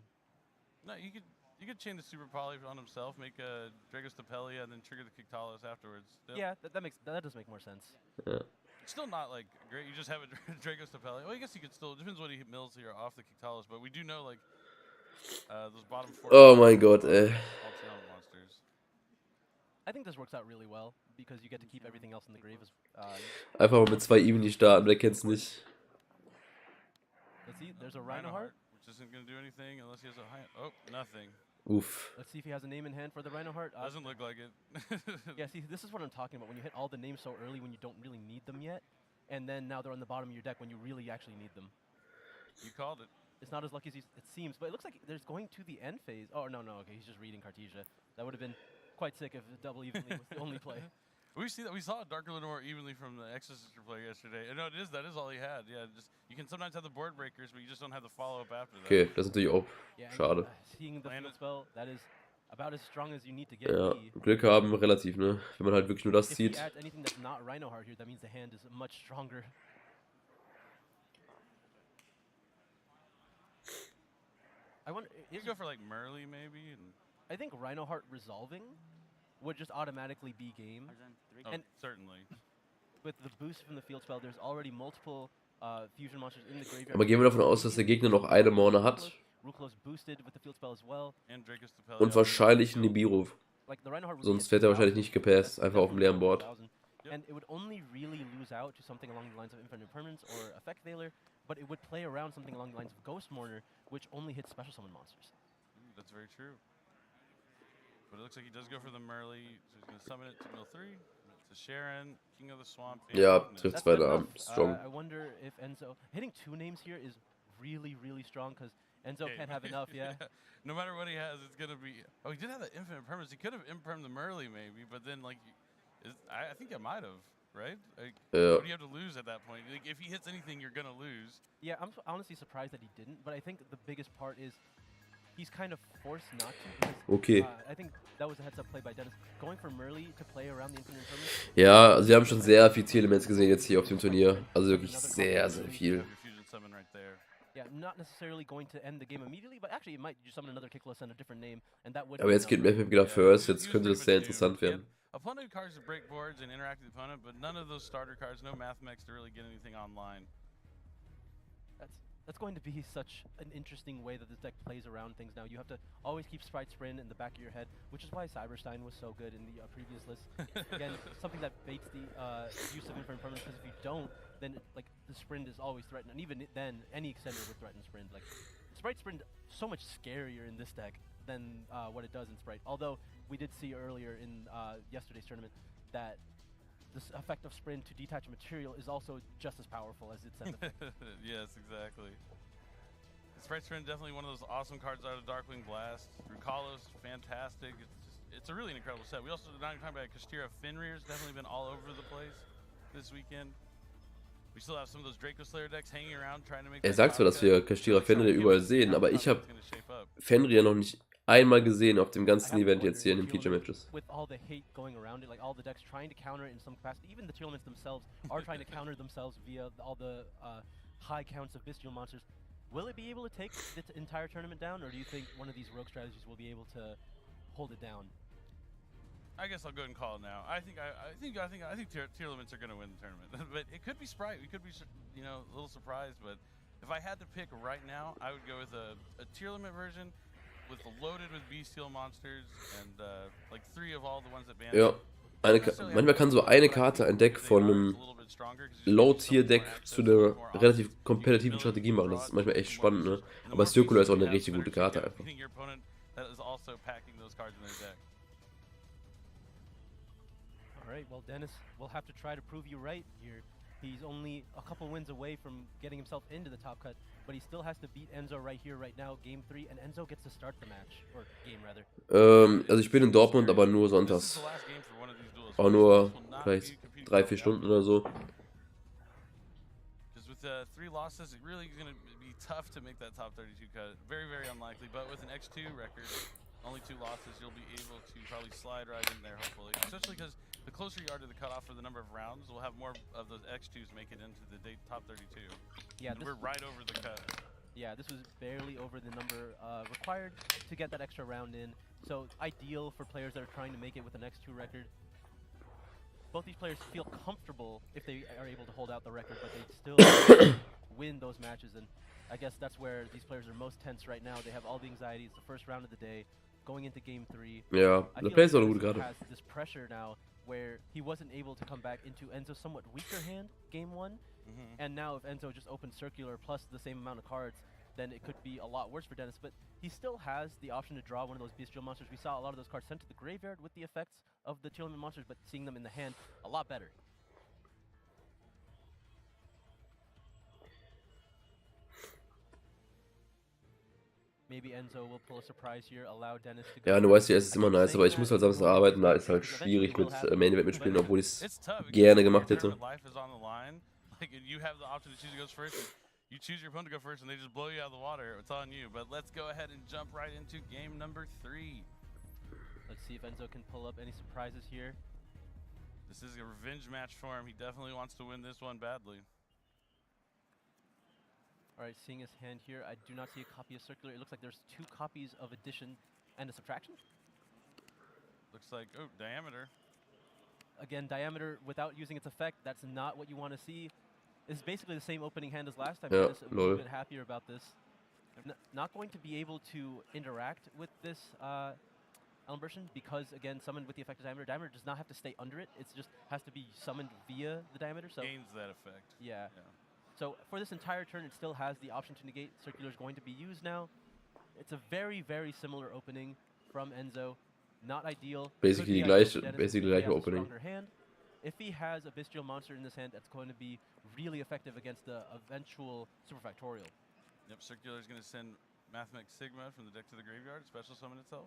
No, you could chain the Super Poly on himself, make a Dragos Tapelia, and then trigger the Kiktalos afterwards. Still. Yeah, that does make more sense. Ja. It's still not like great. You just have a Dragos Tapelia. Well, I guess you could still. It depends what he mills here off the Kiktalos, but we do know like those bottom 4. Oh mein Gott, ey. All talent monsters. I think this works out really well because you get to keep everything else in the grave. Einfach mal mit 2 Evenly starten, wer kennt's nicht. Let's see, there's a Rhino Heart. Which isn't going to do anything unless he has a high... Oh, nothing. Oof. Let's see if he has a name in hand for the Rhino Heart. Doesn't look like it. Yeah, see, this is what I'm talking about. When you hit all the names so early when you don't really need them yet, and then now they're on the bottom of your deck when you really actually need them. You called it. It's not as lucky as it seems, but it looks like there's going to the end phase. Oh, no, okay, he's just reading Cartesia. That would have been quite sick if double evenly was the only play. We saw Darker Lenore evenly from the Exorcister player yesterday. And no, that is all he had. Yeah, just you can sometimes have the board breakers, but you just don't have the follow-up after that. Okay, das ist natürlich auch schade. Seeing the field spell, that is about as strong as you need to get. Ja, Glück haben relativ, ne? Wenn man halt wirklich nur das zieht. If he adds anything that's not Rhino Heart here, that means the hand is much stronger. I wonder. You go for like Merly maybe, and I think Rhino Heart resolving would just automatically be game. oh, and certainly. With the boost from the field spell, there's already multiple fusion monsters in the graveyard. Aber gehen wir davon aus, dass der Gegner noch eine Mana hat. Ruclos boosted with the field spell as well. And Dragos Tapelia. Und wahrscheinlich ein Nibiru. Like the Rhino Heart Sonst wird er wahrscheinlich nicht gepasst, einfach auf dem leeren Board. And it would only really lose out to something along the lines of Infinite Permanence or Effect Veiler, but it would play around something along the lines of Ghost Mourner, which only hits special summon monsters. That's very true. But it looks like he does go for the Merly, so he's going to summon it to mill 3. to Sharon, King of the Swamp. Ja, and trifft That's zwei good da. enough. Strong. I wonder if Enzo hitting 2 names here is really strong because Enzo Okay, can't have enough. Yeah. No matter what he has, it's gonna be. Oh, he did have the infinite permanence. He could have impermed the Murley maybe, but then like, I think I might have, right? Like, Ja. what do you have to lose at that point? Like, if he hits anything, you're gonna lose. Yeah, I'm honestly surprised that he didn't, but I think the biggest part is he's kind of forced not to. Because, Okay. I think that was a heads-up play by Dennis. Going for Murley to play around the infinite impermanence. Ja, also wir haben schon sehr viel Teil-Elements gesehen jetzt hier auf dem Turnier. Also wirklich sehr viel. Have your fusion summon right there. Yeah, not necessarily going to end the game immediately, but actually it might just summon another kickless and a different name, and that would. Aber jetzt geht Map wieder First, jetzt könnte das sehr interessant werden. A plenty of cards to break boards and interact with the opponent, but none of those starter cards, no mathematics to really get anything online. That's going to be such an interesting way that this deck plays around things now. You have to always keep Sprite Sprint in the back of your head, which is why Cyberstein was so good in the previous list. Again, something that baits the use of infinite permanence, because if you don't, then like the sprint is always threatened, and even then, any extender would threaten sprint. Like Sprite Sprint, so much scarier in this deck than what it does in Sprite. Although we did see earlier in yesterday's tournament that this effect of sprint to detach a material is also just as powerful as its end effect. Yes, exactly. Sprite Sprint definitely one of those awesome cards out of Darkwing Blast. Rukalos, fantastic. It's a really incredible set. We also not even talking about Kastira Fenrir's definitely been all over the place this weekend. We still have some of those Draco Slayer decks hanging around trying to make. Sagt zwar, dass wir Kastira Fenrir überall sehen, aber ich habe Fenrir noch nicht einmal gesehen auf dem ganzen Event jetzt hier in den PG Matches. With all the hate going around it, like all the decks trying to counter it in some capacity, even the Tealments themselves are trying to counter themselves via all the high counts of bestial monsters. Will it be able to take the entire tournament down, or do you think one of these rogue strategies will be able to hold it down? I guess I'll go ahead and call it now. I think Tealments are going to win the tournament, but it could be Sprite. We could be, you know, a little surprised. But if I had to pick right now, I would go with a Tealment version. With loaded with bestial monsters and like 3 of all the ones that banned. Ja, manchmal kann so eine Karte ein Deck von einem Low-Tier-Deck zu einer relativ kompetitiven Strategie machen. Das ist manchmal echt spannend, ne? Aber Circular ist auch eine richtig gute Karte einfach. Alright, well Dennis will have to try to prove you right here. He's only a couple wins away from getting himself into the top cut, but he still has to beat Enzo right here, right now, Game 3, and Enzo gets to start the match, or game rather. Also ich bin in Dortmund, aber nur sonntags. Auch nur vielleicht 3-4 Stunden oder so. Because with 3 losses, it really is going to be tough to make that top 32 cut. Very, very unlikely, but with an X2 record, only 2 losses, you'll be able to probably slide right in there, hopefully. Especially because the closer you are to the cutoff for the number of rounds, we'll have more of those X2s make it into the top 32. Yeah, we're right over the cut. Yeah, this was barely over the number required to get that extra round in. So ideal for players that are trying to make it with an X2 record. Both these players feel comfortable if they are able to hold out the record, but they still win those matches. And I guess that's where these players are most tense right now. They have all the anxiety. It's the first round of the day, going into Game 3. Ja, der Play ist auch eine gute Karte. Has this pressure now where he wasn't able to come back into Enzo's somewhat weaker hand, Game 1. And now if Enzo just opens Circular plus the same amount of cards, then it could be a lot worse for Dennis. But he still has the option to draw one of those bestial monsters. We saw a lot of those cards sent to the graveyard with the effects of the Tealment monsters, but seeing them in the hand, a lot better. Maybe Enzo will pull a surprise here, allow Dennis to go. Ja, eine YCS ist immer nice, aber ich muss halt Samstag arbeiten, da ist halt schwierig mit Main Event mitspielen, obwohl ich es gerne gemacht hätte. You choose your opponent to go first and they just blow you out of the water. It's on you. But let's go ahead and jump right into game number 3. Let's see if Enzo can pull up any surprises here. This is a revenge match for him. He definitely wants to win this one badly. Alright, seeing his hand here, I do not see a copy of Circular. It looks like there's 2 copies of Addition and a Subtraction. Looks like, oh, Diameter. Again, Diameter without using its effect, that's not what you want to see. It's basically the same opening hand as last time. Yeah, I'm a little bit happier about this. Not going to be able to interact with this Aubertin because, again, summoned with the effect of Diameter. Diameter does not have to stay under it. It just has to be summoned via the Diameter. So gains that effect. Yeah. So for this entire turn, it still has the option to negate. Circular is going to be used now. It's a very, very similar opening from Enzo. Not ideal. Basically gleiche Opening. if he has a bestial monster in his hand, that's going to be really effective against the eventual superfactorial. Yep, Circular is going to send Mathematics Sigma from the deck to the graveyard, special summon itself.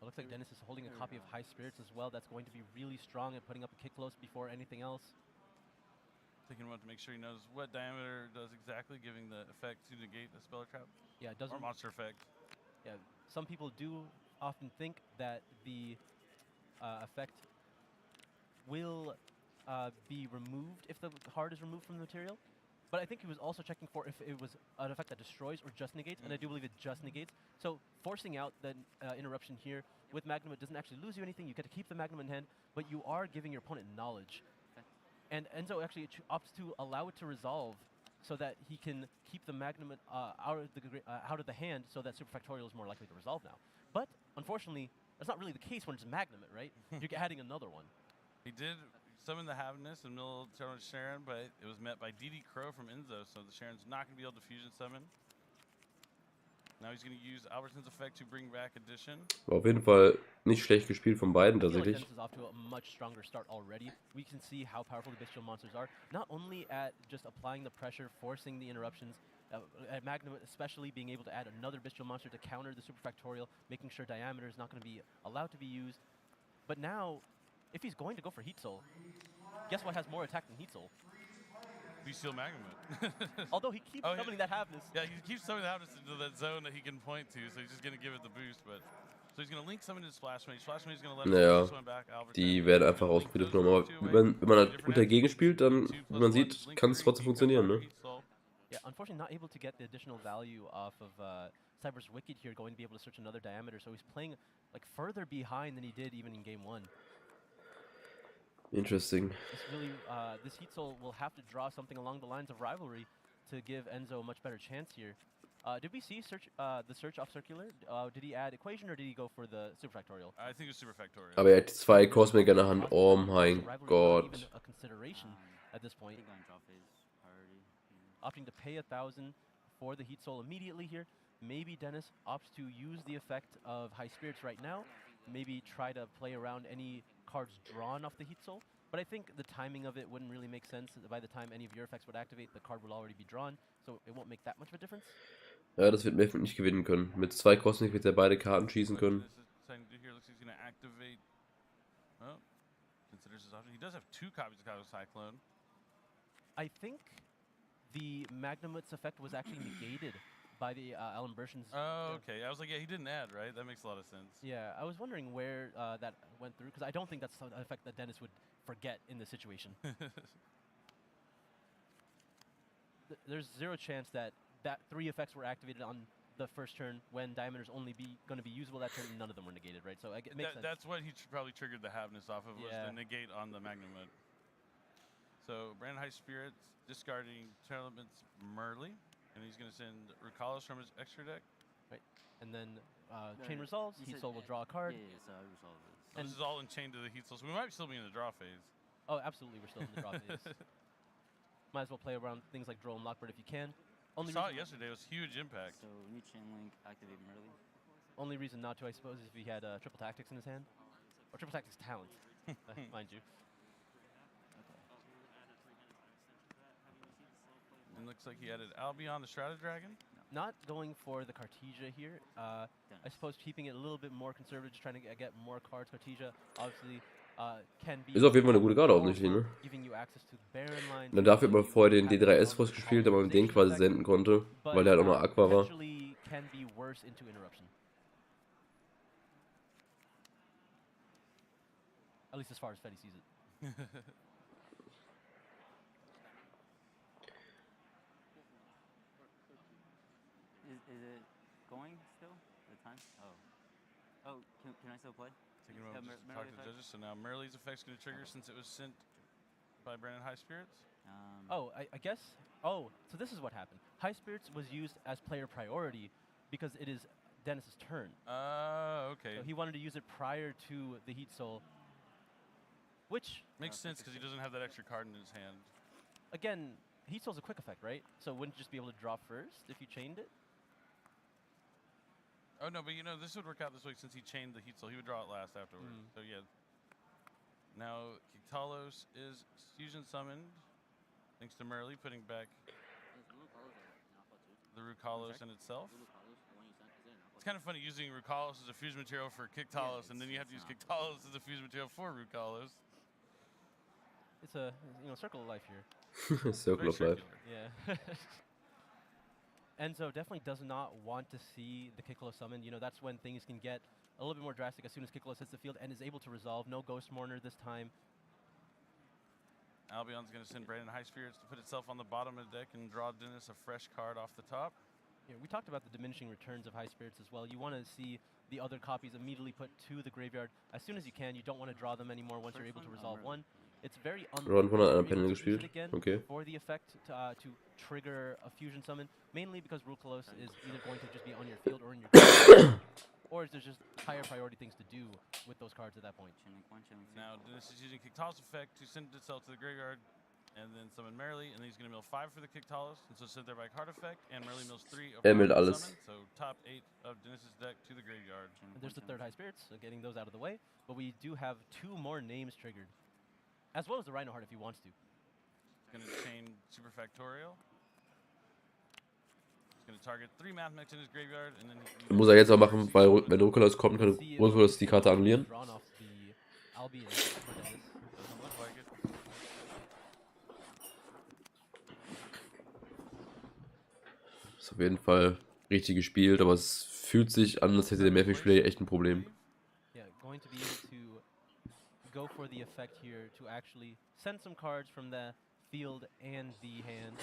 It looks like Dennis is holding a copy of High Spirits as well. That's going to be really strong at putting up a kick close before anything else. Taking a moment to make sure he knows what diameter does exactly, giving the effect to negate the spell or trap. Yeah, it doesn't. Or monster effect. Yeah, some people do often think that the effect will be removed if the card is removed from the material. But I think he was also checking for if it was an effect that destroys or just negates, and I do believe it just negates. So forcing out the interruption here with Magnum, it doesn't actually lose you anything. You get to keep the Magnum in hand, but you are giving your opponent knowledge. And Enzo actually opts to allow it to resolve so that he can keep the Magnum out of the hand so that Superfactorial is more likely to resolve now. But unfortunately, that's not really the case when it's Magnum, right? You're adding another one. He did summon the Haviness in the middle of the turn with Sharon, but it was met by DD Crow from Enzo, so the Sharon's not going to be able to fusion summon. Now he's going to use Aubertin's effect to bring back Addition. War auf jeden Fall nicht schlecht gespielt von beiden I feel like tatsächlich. Dennis is off to a much stronger start already. We can see how powerful the bestial monsters are, not only at just applying the pressure, forcing the interruptions, at Magnum especially being able to add another bestial monster to counter the Superfactorial, making sure diameter is not going to be allowed to be used. But now, if he's going to go for Heat Soul, guess what has more attack than Heat Soul? Bestial Magnum. Although he keeps summoning that Haviness. Yeah, he keeps summoning the Haviness into that zone that he can point to, so he's just going to give it the boost. But so he's going to link summon his Splash Mage. Splash Mage is going to let Naja, him back. die werden einfach rausgefriedelt genommen. Aber wenn man halt gut dagegen spielt, dann, wie man sieht, kann es trotzdem funktionieren, ne? Yeah, unfortunately not able to get the additional value off of Cyber's Wicked here, going to be able to search another diameter, so he's playing like further behind than he did even in game 1. Interesting. This really, this Heat Soul will have to draw something along the lines of Rivalry to give Enzo a much better chance here. Did we see the search off Circular? Did he add Equation or did he go for the Superfactorial? I think it's Superfactorial. Aber er hat 2 Cosmic in der Hand. Oh mein Rivalry Gott. not even a consideration at this point. Big on draw phase priority. Opting to pay 1,000 for the Heat Soul immediately here. Maybe Dennis opts to use the effect of High Spirits right now. Maybe try to play around any cards drawn off the Heat Soul. But I think the timing of it wouldn't really make sense. By the time any of your effects would activate, the card will already be drawn. So it won't make that much of a difference. Ja, das wird Maverick nicht gewinnen können. Mit 2 Cosmic wird er beide Karten schießen können. Here looks like he's going to activate. Oh, considers his option. He does have 2 copies of Kaido Cyclone. I think the Magnumut's effect was actually negated by the Alan Bershin's. Oh, okay. I was like, yeah, he didn't add, right? That makes a lot of sense. Yeah, I was wondering where that went through, because I don't think that's an effect that Dennis would forget in this situation. There's 0 chance that 3 effects were activated on the first turn when diameter's only going to be usable that turn, and none of them were negated, right? So it makes sense. That's what he probably triggered the Haviness off of, was the negate on the Magnumut. So Brandon High Spirits discarding Tournament's Merly, and he's going to send Rukalos from his extra deck. Right, and then Chain resolves, Heat Soul will draw a card. Yeah, so I resolve this. So this is all in chain to the Heat Soul, so we might still be in the draw phase. Oh, absolutely, we're still in the draw phase. Might as well play around things like Droll and Lockbird if you can. I saw it yesterday, it was huge impact. So new chain link, activate Merly. Only reason not to, I suppose, is if he had Triple Tactics in his hand. Or Triple Tactics Talent, mind you. And looks like he added Albion the Shrouded Dragon. Not going for the Cartesia here. I suppose keeping it a little bit more conservative, just trying to get more cards. Cartesia obviously can be. Ist auf jeden Fall eine gute Karte offensichtlich, ne? Giving you access to the Baron line. Dann dafür hat man vorher den D3S-Frost gespielt, aber man den quasi senden konnte, weil der halt auch noch Aqua war. Can be worse into interruption. At least as far as Fetty sees it. Is it going still? The time? Oh. Oh, can I still play? Taking a moment just to talk to the judges. So now Merly's effect's going to trigger since it was sent by Brandon High Spirits. I guess. Oh, so this is what happened. High Spirits was used as player priority because it is Dennis's turn. Okay. So he wanted to use it prior to the Heat Soul, which makes sense because he doesn't have that extra card in his hand. Again, Heat Soul's a quick effect, right? So wouldn't you just be able to draw first if you chained it? Oh no, but you know this would work out this way since he chained the Heat Soul. He would draw it last afterwards. So yeah, Now Kiktalos is fusion summoned, thanks to Merly putting back the Rukalos in itself. It's kind of funny using Rukalos as a fusion material for Kiktalos, and then you have to use Kiktalos as a fusion material for Rukalos. It's a circle of life here. Circle of life. Yeah. Enzo definitely does not want to see the Kiklo summoned. That's when things can get a little bit more drastic as soon as Kiklo hits the field and is able to resolve. No Ghost Mourner this time. Albion's going to send Brandon High Spirits to put itself on the bottom of the deck and draw Dennis a fresh card off the top. We talked about the diminishing returns of High Spirits as well. You want to see the other copies immediately put to the graveyard as soon as you can. You don't want to draw them anymore once you're able to resolve one. It's very Ron von hat unlikely einer Panel to use it gespielt. again Okay. for the effect to trigger a fusion summon, mainly because Rukalos is either going to just be on your field or in your graveyard, or there's just higher priority things to do with those cards at that point. Now Dennis is using Kiktalos effect to send itself to the graveyard and then summon Merly, and then he's going to mill 5 for the Kiktalos, and so send their by card effect, and Merly mills 3 of Millt the alles. summon, so top 8 of Dennis's deck to the graveyard. And there's the third High Spirits, so getting those out of the way, but we do have 2 more names triggered, as well as the Rhino Heart if he wants to. He's going to chain Super Factorial. He's going to target 3 Mathematics in his graveyard, and then Muss er jetzt auch machen, weil wenn Rukalos kommt, kann Rukalos die Karte annullieren. Drawn off the Albion for Dennis. doesn't look like it. Ist auf jeden Fall richtig gespielt, aber es fühlt sich an, als hätte der Mehrfach-Spieler echt ein Problem. Yeah, going to be able to go for the effect here to actually send some cards from the field and the hand.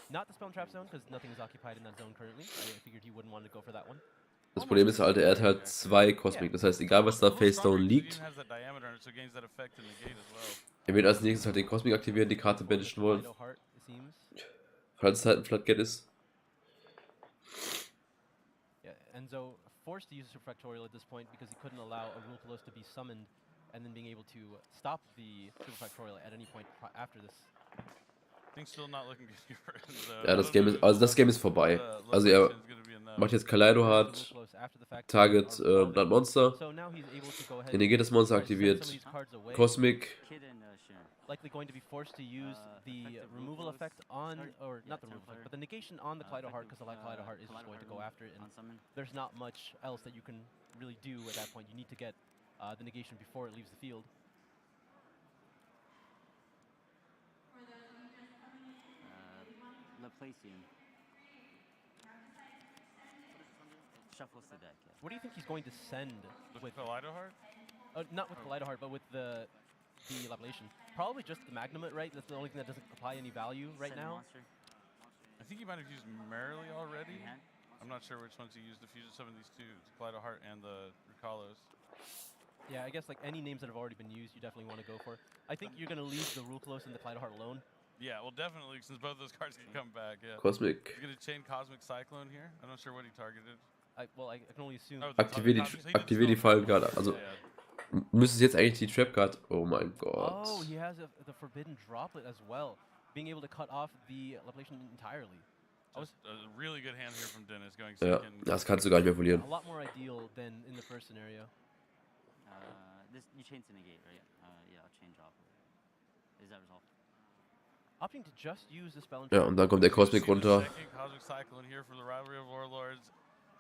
Not the Spell and Trap zone, because nothing is occupied in that zone currently. I figured he wouldn't want to go for that one. Das Problem ist halt, er hat halt 2 Cosmic, das heißt, egal was da Face Down liegt, er wird als nächstes halt den Cosmic aktivieren, die Karte banishen wollen, Rhino Heart, it seems. falls es halt ein Flatget ist. Yeah, Enzo forced to use Super Factorial at this point because he couldn't allow a Rukalos to be summoned and then being able to stop the Super Factorial at any point after this. Things still not looking good for Enzo. Ja, das Game ist, also das Game ist vorbei. Also er macht jetzt Kaleido Hard, Target das Monster, So now he's able to go ahead er negiert das Monster, and send some of aktiviert these cards away. Cosmic, Likely going to be forced to use the removal effect on, or not the removal effect, but the negation on the Kaleido Heart, because the Kaleido Heart is just going to go after it, and there's not much else that you can really do at that point. You need to get the negation before it leaves the field. Laplacian. Shuffles the deck. Yeah. What do you think he's going to send with Kaleido Heart? not with Kaleido Heart, but with the Laplation? Probably just the Magnamut, right? That's the only thing that doesn't apply any value right Send a now. monster. I think he might have used Merrily already. In hand. I'm not sure which ones he used to fusion some of these two, the Kaleido Heart and the Rukalos. Yeah, I guess like any names that have already been used, you definitely want to go for. I think you're going to leave the Rukalos and the Kaleido Heart alone. Yeah, well, definitely, since both those cards can come back, yeah. Cosmic. He's going to chain Cosmic Cyclone here. I'm not sure what he targeted. I can only assume. Oh, Aktivier die Fallenkarte. Also müsste es jetzt eigentlich die Trap Card. Oh mein Oh, Gott. he has the Forbidden Droplet as well, being able to cut off the Laplation entirely. Just a really good hand here from Dennis going Ja, second. das kannst du gar nicht mehr verlieren. A lot more ideal than in the first scenario. This you chain to negate, right? Yeah, I'll chain drop. Is that resolved? Opting to just use the spell and Ja, und dann kommt der Cosmic runter. Second Cosmic Cyclone here for the Rivalry of Warlords.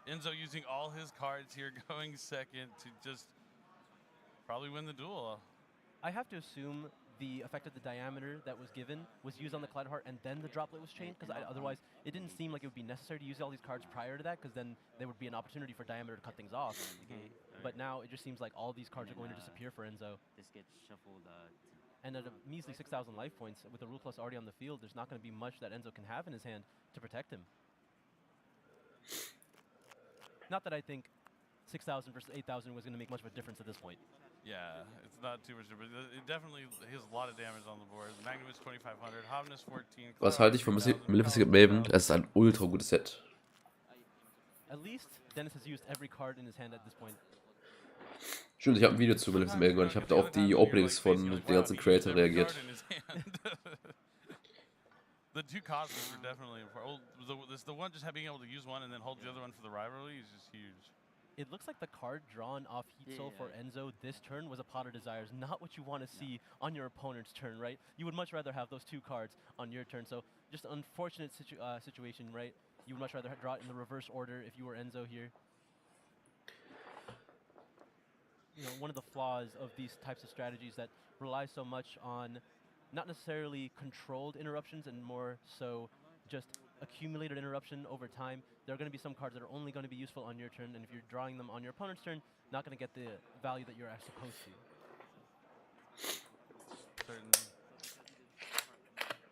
Enzo using all his cards here, going second to just probably win the duel. I have to assume the effect of the diameter that was given was used on the Kaleido Heart and then the droplet was chained, because otherwise it didn't seem like it would be necessary to use all these cards prior to that, because then there would be an opportunity for diameter to cut things off. But now it just seems like all these cards are going to disappear for Enzo. This gets shuffled. And at a measly 6,000 life points, with the Rukalos already on the field, there's not going to be much that Enzo can have in his hand to protect him. Not that I think 6,000 versus 8,000 was going to make much of a difference at this point. Yeah, it's not too much, but it definitely has a lot of damage on the board. Magnum is 2,500, Havnus 14. Was halte ich von Maleficent Maven? Es ist ein ultra gutes Set. At least Dennis has used every card in his hand at this point. Stimmt, ich habe ein Video zu Maleficent Maven gemacht. Ich habe da auf die Openings von den ganzen Creator reagiert. The two Cosmos are definitely important. The one just being able to use one and then hold the other one for the rivalry is just huge. It looks like the card drawn off Heat Soul for Enzo this turn was a Pot of Desires, not what you want to see on your opponent's turn, right? You would much rather have those 2 cards on your turn. So just an unfortunate situation, right? You would much rather draw it in the reverse order if you were Enzo here. You know, one of the flaws of these types of strategies that rely so much on not necessarily controlled interruptions and more so just accumulated interruption over time. There are going to be some cards that are only going to be useful on your turn, and if you're drawing them on your opponent's turn, not going to get the value that you're supposed to. Certainly.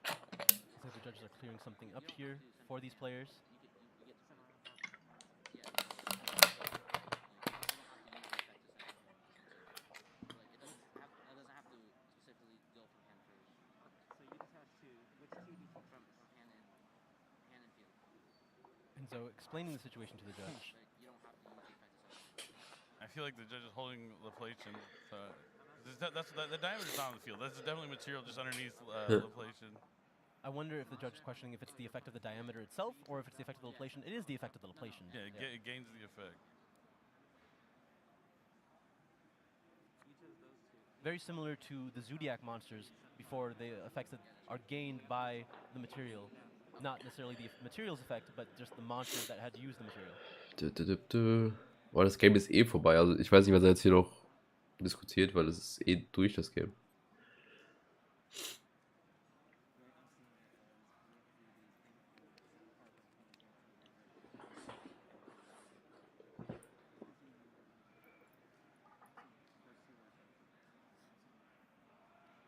Looks like the judges are clearing something up here for these players. And so explaining the situation to the judge. I feel like the judge is holding the Laplation. That's the diameter's not on the field. That's definitely material just underneath Laplation. I wonder if the judge is questioning if it's the effect of the diameter itself or if it's the effect of the Laplation. It is the effect of the Laplation. Yeah, it gains the effect. Very similar to the Zodiac monsters before, the effects that are gained by the material. Not necessarily the material's effect, but just the monsters that had used the material. Boah, das Game ist eh vorbei. Also ich weiß nicht, was er jetzt hier noch diskutiert, weil es ist eh durch, das Game.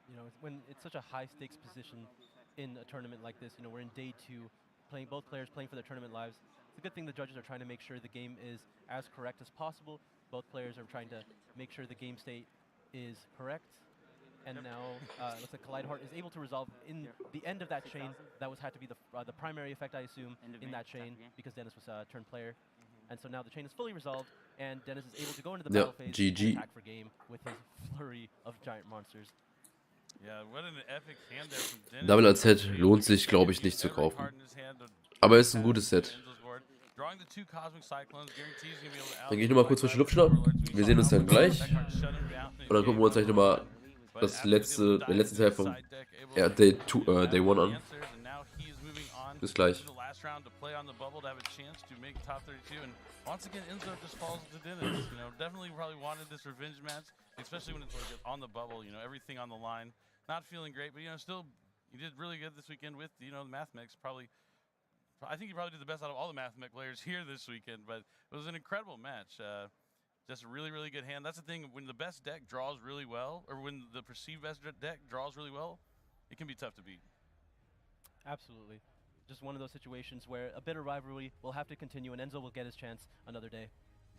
You know, when it's such a high stakes position in a tournament like this, you know, we're in day 2, both players playing for their tournament lives. It's a good thing the judges are trying to make sure the game is as correct as possible. Both players are trying to make sure the game state is correct. And now it looks like Collideheart is able to resolve in the end of that chain. That had to be the primary effect, I assume, in that chain because Dennis was a turn player. And so now the chain is fully resolved, and Dennis is able to go into the battle phase and attack for game with his flurry of giant monsters. Yeah, what an epic hand there from Dennis. Double als Set lohnt sich, glaube ich, nicht zu kaufen. Aber ist ein gutes Set. Dann gehe ich nochmal kurz frische Luft schnappen. Wir sehen uns dann gleich. Und dann gucken wir uns gleich nochmal den letzten Teil vom Day 1 an. Bis gleich. Once again, Enzo just falls to Dennis. You know, definitely probably wanted this revenge match, especially when it's like on the bubble. You know, everything on the line. Not feeling great, but you know, still, you did really good this weekend with the Math Mechs. I think you probably did the best out of all the Math Mech players here this weekend. But it was an incredible match. Just a really, really good hand. That's the thing. When the best deck draws really well, or when the perceived best deck draws really well, it can be tough to beat. Absolutely. Just one of those situations where a bitter rivalry will have to continue, and Enzo will get his chance another day.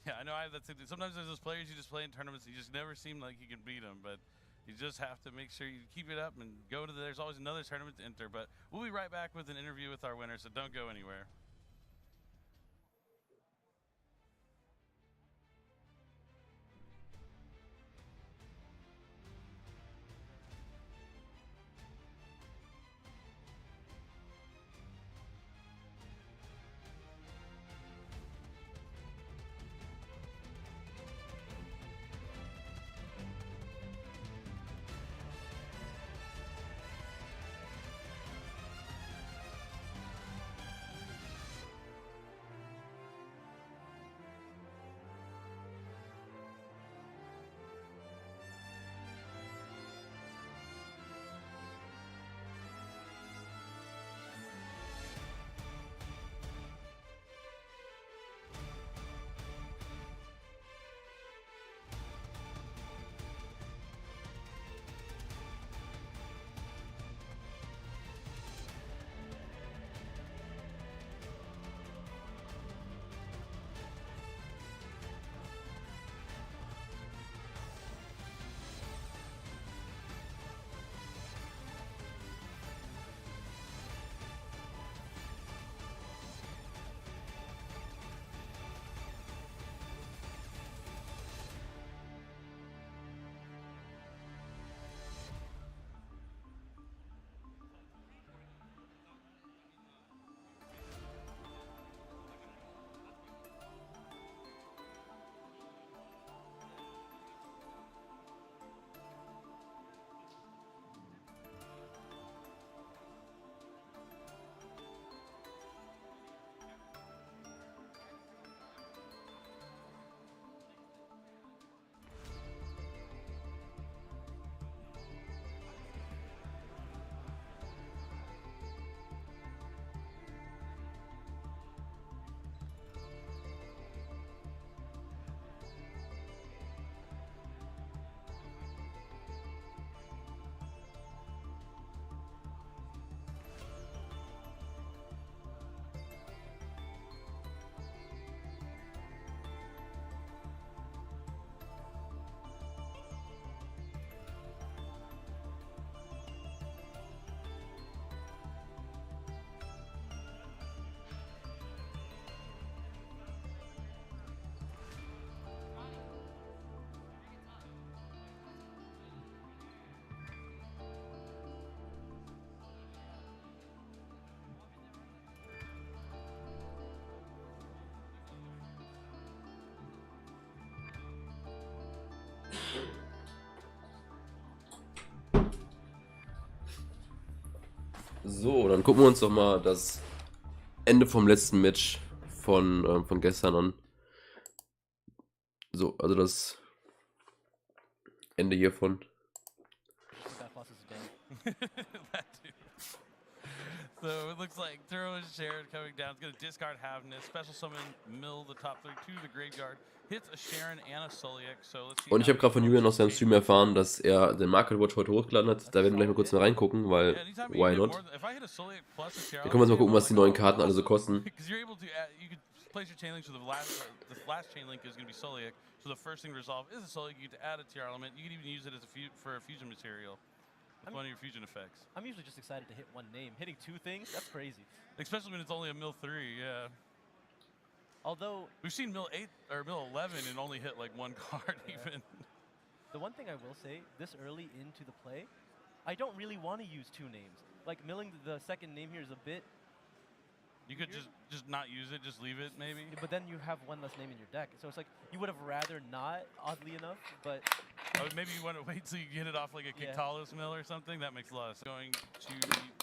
Yeah, I know I have that too. Sometimes there's those players you just play in tournaments, you just never seem like you can beat them, but you just have to make sure you keep it up and go to there's always another tournament to enter. But we'll be right back with an interview with our winner, so don't go anywhere. So, dann gucken wir uns doch mal das Ende vom letzten Match von gestern an. So, also das Ende hiervon. That boss is dead. That too. So it looks like Throw and Sharon coming down. It's going to discard Havness. Special summon Mill the top 3 to the graveyard. Hits a Sharon and a Soliak. So let's see. Und ich habe gerade von Julian aus seinem Stream erfahren, dass er den Market Watch heute hochgeladen hat. Da werden wir gleich mal kurz mal reingucken, weil why not? Dann können wir uns mal gucken, was die neuen Karten alle so kosten. Place your chain link, so the last chain link is going to be Soliak. So the first thing to resolve is a Soliak. You get to add a TR element. You can even use it as for a fusion material. It's one of your fusion effects. I'm usually just excited to hit one name. Hitting 2 things, that's crazy. Especially when it's only a mill 3, yeah. Although we've seen mill 8 or mill 11 and only hit like 1 card even. The one thing I will say, this early into the play, I don't really want to use 2 names. Like milling the second name here is a bit. You could just not use it, just leave it maybe. But then you have one less name in your deck, so it's like you would have rather not, oddly enough. But maybe you want to wait till you get it off like a Kiktalos mill or something. That makes a lot of sense. Going to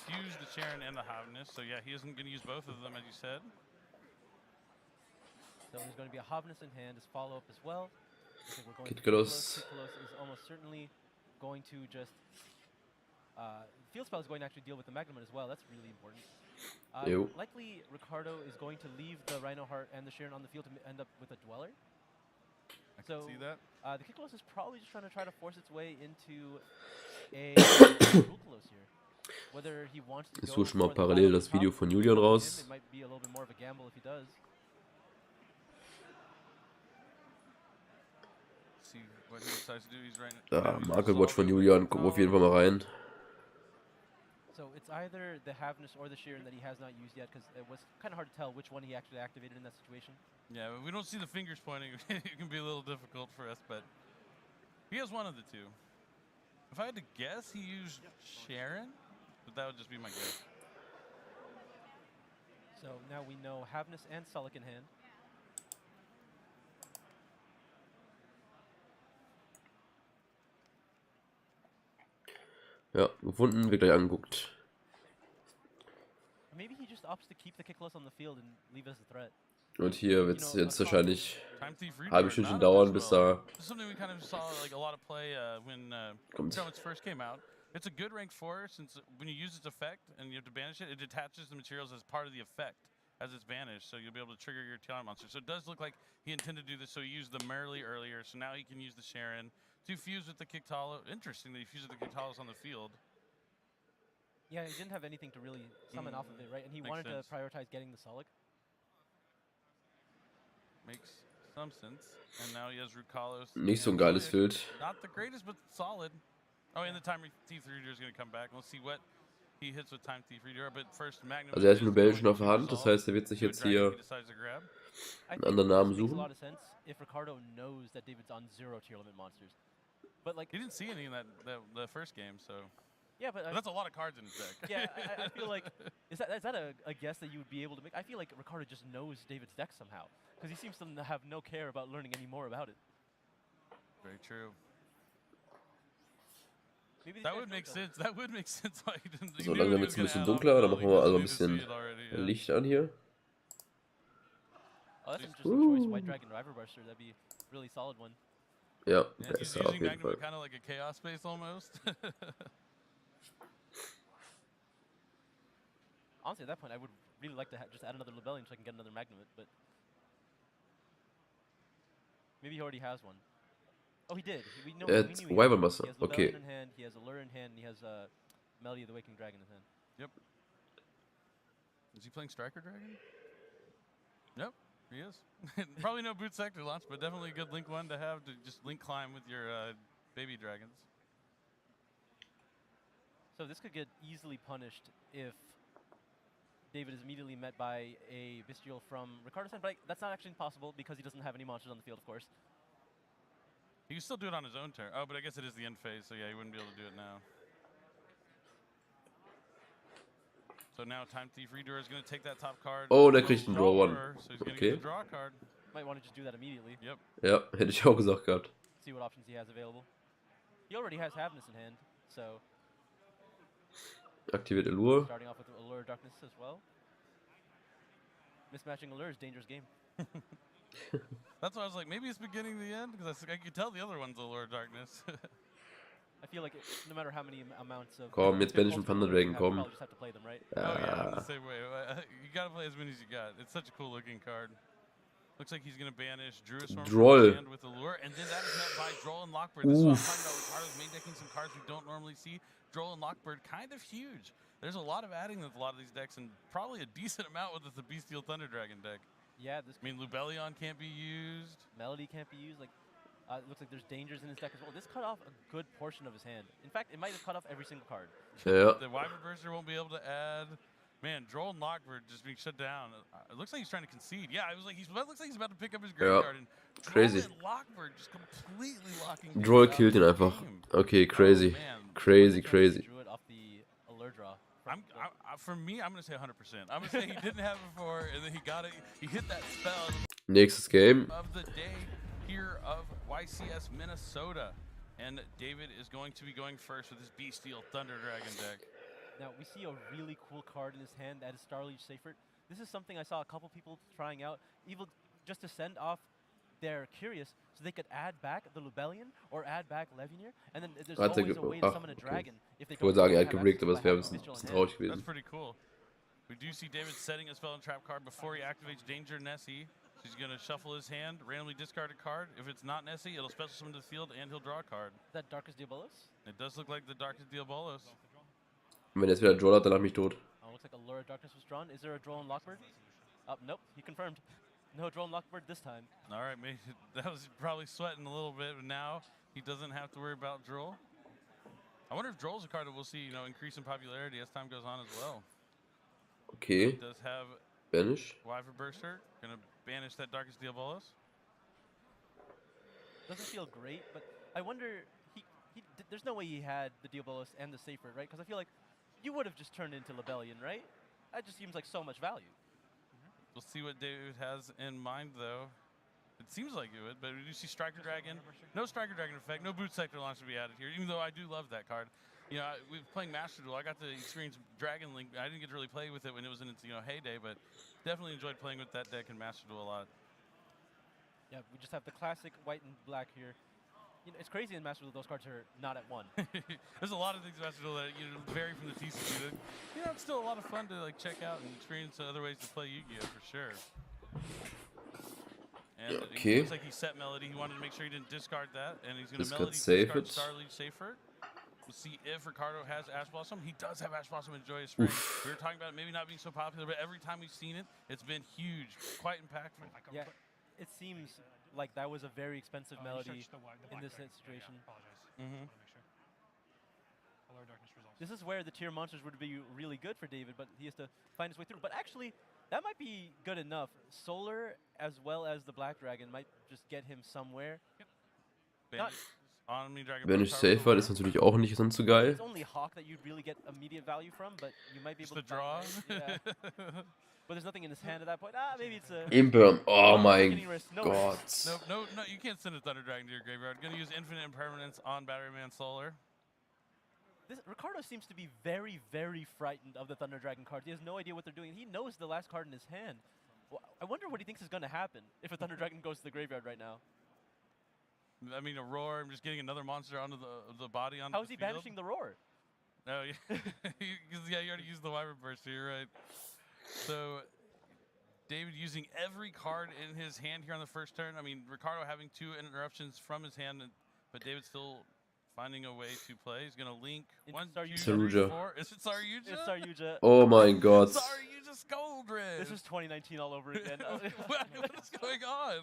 fuse the Sharon and the Havness, so yeah, he isn't going to use both of them as you said. So there's going to be a Havness in hand as follow up as well. I think we're going Kiktalos is almost certainly going to just Field Spell is going to actually deal with the Magnum as well. That's really important. Likely Ricardo is going to leave the Rhino Heart and the Sharon on the field to end up with a Dweller. I can see that. The Kiktalos is probably just trying to force its way into a Rulkalos here. Whether he wants to Ich suche schon mal parallel das Video von Julian raus. It might be a little bit more of a gamble if he does. See what he decides to do. He's right. Da, Market Watch von Julian, gucken wir auf jeden Fall mal rein. So it's either the Havness or the Sharon that he has not used yet, because it was kind of hard to tell which one he actually activated in that situation. Yeah, we don't see the fingers pointing. It can be a little difficult for us, but he has one of the 2. If I had to guess, he used Sharon, but that would just be my guess. So now we know Havness and Sulik in hand. Ja, gefunden, wird gleich angeguckt. Maybe he just opts to keep the Kiklos on the field and leave it as a threat. Und hier wird es jetzt wahrscheinlich eine halbe Stündchen dauern, bis da something we kind of saw like a lot of play when Helmets first came out. It's a good rank 4 since when you use its effect and you have to banish it, it detaches the materials as part of the effect as it's banished, so you'll be able to trigger your talent monster. So it does look like he intended to do this, so he used the Merrily earlier, so now he can use the Sharon to fuse with the Kiktalos. Interesting that he fused with the Kiktalos on the field. Yeah, he didn't have anything to really summon off of it, right? And he wanted to prioritize getting the Sulik. Makes some sense. And now he has Rukalos. nicht so ein geiles Bild. Not the greatest, but solid. Oh, and the Time Thief Reader is going to come back. We'll see what he hits with Time Thief Reader. But first, Magnum. Also er hat einen Belgischen auf der Hand, das heißt, er wird sich jetzt hier einen anderen Namen suchen. Makes a lot of sense if Ricardo knows that David's on 0 tier limit monsters. But like he didn't see any in the first game, so. Yeah, but that's a lot of cards in his deck. Yeah, I feel like is that a guess that you would be able to make? I feel like Ricardo just knows David's deck somehow, because he seems to have no care about learning any more about it. Very true. That would make sense. That would make sense why he didn't. So langsam wird es ein bisschen dunkler, dann machen wir also ein bisschen Licht an hier. Oh, that's an interesting choice. White Dragon River Buster, that'd be a really solid one. Ja, der ist da auf jeden Fall. Kind of like a chaos space almost. Honestly, at that point, I would really like to just add another Lebellion so I can get another Magnumit, but maybe he already has one. Oh, he did. We knew Wyvern Buster. He has Okay. Lebellion in hand, he has Allure in hand, and he has Melody of the Waking Dragon in hand. Yep. Is he playing Striker Dragon? Yep, he is. Probably no boot sector launch, but definitely a good link one to have to just link climb with your baby dragons. So this could get easily punished if David is immediately met by a Bestial from Ricardo's hand, but that's not actually possible because he doesn't have any monsters on the field, of course. He can still do it on his own turn. Oh, but I guess it is the end phase, so yeah, he wouldn't be able to do it now. So now Time Thief Reader is going to take that top card. Oh, der kriegt einen Draw One. So he's going to Okay. get the draw card. Might want to just do that immediately. Yep. Ja, hätte ich auch gesagt gehabt. See what options he has available. He already has Havness in hand, so Aktiviert Allure. Starting off with Allure Darkness as well. Mismatching Allure is dangerous game. That's why I was like, maybe it's beginning the end, because I could tell the other one's Allure Darkness. I feel like no matter how many amounts of Komm, jetzt bin ich im multiple Thunder Allures you Dragon, have, you komm. probably just have to play them, right? Oh yeah, I'm the Ah. same way. You gotta play as many as you got. It's such a cool looking card. Looks like he's gonna banish Druistorm from Droll. his hand with Allure, and then that is met by Droll and Lockbird. This is what I'm talking about. Ricardo's main decking some cards we don't normally see. Droll and Lockbird kind of huge. There's a lot of adding with a lot of these decks, and probably a decent amount with the Bestial Thunder Dragon deck. Yeah, this I mean, Lubellion can't be used. Melody can't be used. Like, it looks like there's dangers in his deck as well. This cut off a good portion of his hand. In fact, it might have cut off every single card. Ja. The Wyvern Burster won't be able to add. Man, Droll and Lockbird just being shut down. It looks like he's trying to concede. Yeah, it looks like he's about to pick up his graveyard. And Crazy. Droll and Lockbird just completely locking. Droll things out killt ihn of the einfach. game. Okay, crazy. Oh, man. Crazy, crazy. Drew it off the Allure draw. For me, I'm gonna say 100%. I'm gonna say he didn't have it before, and then he got it. He hit that spell Nächstes Game. of the day here of YCS Minnesota, and David is going to be going first with his Bestial Thunder Dragon deck. Now, we see a really cool card in his hand, that is Starliege Seifert. This is something I saw a couple people trying out, even just to send off their Curious, so they could add back the Lubellion or add back Levineer, and then there's Hat er always a way to ach, summon a okay. dragon if they Ich wollte sagen, er hat have geblickt, access aber to es wäre ein having bisschen Bestial zu in traurig That's gewesen. pretty cool. We do see David setting a spell and trap card before he activates Danger Nessie. So he's going to shuffle his hand, randomly discard a card. If it's not Nessie, it'll special summon to the field, and he'll draw a card. Is that Darkest Diabolos? It does look like the Darkest Diabolos. Und wenn jetzt wieder Droll hat, dann lach mich tot. Oh, looks like Allure Darkness was drawn. Is there a Droll and Lockbird? Nope, he confirmed. No Droll and Lockbird this time. All right, maybe that was probably sweating a little bit, but now he doesn't have to worry about Droll. I wonder if Droll's a card that we'll see, increase in popularity as time goes on as well. Okay, He does have Banish. Wyvern Burster, gonna banish that Darkest Diabolos. Doesn't feel great, but I wonder, there's no way he had the Diabolos and the Seifert, right? Because I feel like you would have just turned into Lubellion, right? That just seems like so much value. We'll see what David has in mind, though. It seems like it would, but we do see Striker Dragon. No Striker Dragon effect, no Boot Sector launch to be added here, even though I do love that card. We were playing Master Duel. I got to experience Dragon Link. I didn't get to really play with it when it was in its heyday, but definitely enjoyed playing with that deck in Master Duel a lot. Yeah, we just have the classic white and black here. It's crazy in Master Duel, those cards are not at one. There's a lot of things in Master Duel that vary from the TCG. That, it's still a lot of fun to check out and experience other ways to play Yu-Gi-Oh for sure. And Okay. it looks like he set Melody. He wanted to make sure he didn't discard that, and he's going This to could Melody save discard it. Starliege Seifert. We'll see if Ricardo has Ash Blossom. He does have Ash Blossom and Joyous Spring. We were talking about it maybe not being so popular, but every time we've seen it, it's been huge, quite impactful. Yeah, it seems like that was a very expensive melody in this situation. Mm-hmm. This is where the tier monsters would be really good for David, but he has to find his way through. But actually, that might be good enough. Solar as well as the Black Dragon might just get him somewhere. Not, Omni Dragon Banish Power Seifert Roller. ist natürlich auch nicht ganz so geil. it's only Hawk that you'd really get immediate value from, but you might be Just able the to draw. Yeah. But there's nothing in his hand at that point. Maybe it's a... Imperm. Oh mein Getting risk. No risk. Gott. No, you can't send a Thunder Dragon to your graveyard. Gonna use Infinite Impermanence on Battery Man Solar. Ricardo seems to be very, very frightened of the Thunder Dragon cards. He has no idea what they're doing. He knows the last card in his hand. Well, I wonder what he thinks is going to happen if a Thunder Dragon goes to the graveyard right now. I mean, a Roar. I'm just getting another monster onto the body onto How is the he field. banishing the Roar? Oh, yeah. Yeah, you already used the Wyvern Burst, you're right. So, David using every card in his hand here on the first turn. I mean, Ricardo having 2 interruptions from his hand, but David still finding a way to play. He's going to link It's 1, 2, Saryuja. 3, 4. Is it Saryuja? It's Saryuja. Oh mein Gott. Saryuja Scoldred. This is 2019 all over again. what is going on?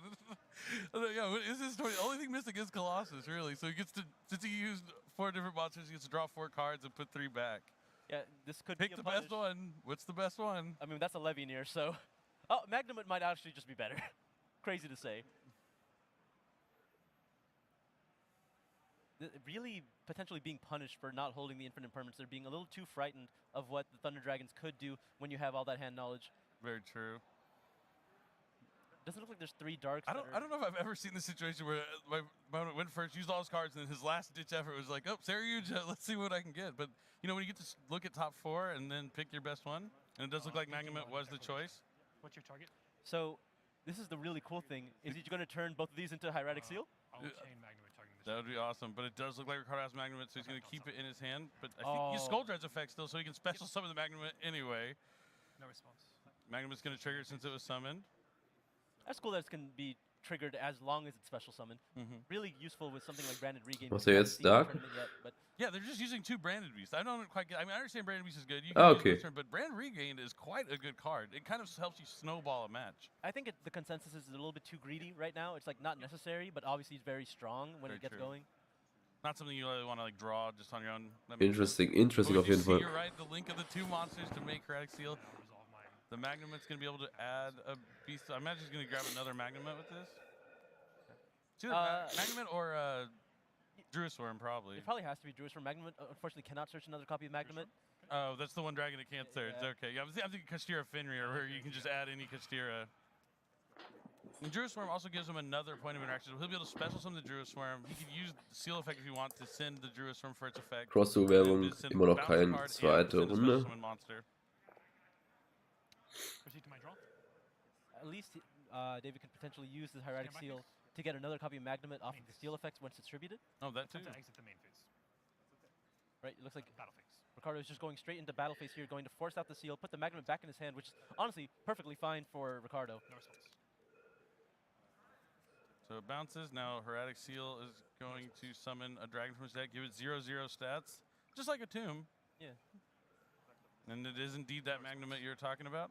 Yeah, what is this story? The only thing missing is Colossus, really. So he gets to, since he used 4 different monsters, he gets to draw 4 cards and put 3 back. Yeah, this could Pick be a the punish. best one. What's the best one? I mean, that's a Levineer, so... Oh, Magnum might actually just be better. Crazy to say. Really potentially being punished for not holding the infinite impermanence. They're being a little too frightened of what the Thunder Dragons could do when you have all that hand knowledge. Very true. doesn't look like there's 3 darks. I don't know if I've ever seen this situation where my opponent went first, used all his cards, and then his last ditch effort was like, oh, Yugioh, let's see what I can get. But you know, when you get to look at top 4 and then pick your best one, and it does look like Magnemite was the choice. What's your target? So this is the really cool thing. Is he going to turn both of these into Hieratic Seal? I'll chain Magnemite targeting this. That would be awesome, but it does look like Ricardo has Magnemite, so he's going to keep it in his hand. But I think he has Skull Dread's effect still, so he can special summon the Magnemite anyway. No response. Magnemite's going to trigger since it was summoned. That's cool that it can be triggered as long as it's special summoned. Really useful with something like Branded Regain. Was er jetzt da? But Yeah, they're just using 2 Branded Beasts. I don't quite get. I mean, I understand Branded Beast is good. You Ah, use okay. this turn, but Branded Regain is quite a good card. It kind of helps you snowball a match. I think the consensus is a little bit too greedy right now. It's like not necessary, but obviously it's very strong when Very it gets true. going. Not something you really want to like draw just on your own. Interesting But auf you jeden see, Fall. you're right. The link of the 2 monsters to make Hieratic Seal. I'll resolve mine. The Magnemite's going to be able to add a beast. I imagine he's going to grab another Magnemite with this. It's either Magnemite or Druisworm, probably. It probably has to be Druisworm. Magnemite unfortunately cannot search another copy of Magnemite. Oh, that's the one dragon it can't search. Yeah. Okay, yeah, I'm thinking Kastira Fenrir, where you can just add any Kastira. And Druisworm also gives him another point of interaction. He'll be able to special summon the Druisworm. He can use the seal effect if you want to send the Druisworm for its effect. Cross-Werbung, And send immer noch bounce kein card and zweite send a special Runde. summon monster. Proceed to my draw. At least David could potentially use the Hieratic Seal to get another copy of Magnemite off of the steel effects once it's distributed. Oh, that too. Time to exit the main phase. Right, it looks like Battle phase. Ricardo's just going straight into battle phase here, going to force out the seal, put the Magnemite back in his hand, which is honestly perfectly fine for Ricardo. No response. So it bounces. Now Hieratic Seal is going to summon a dragon from his deck, give it 0/0 stats, just like a tomb. Yeah. And it is indeed that Magnemite you're talking about.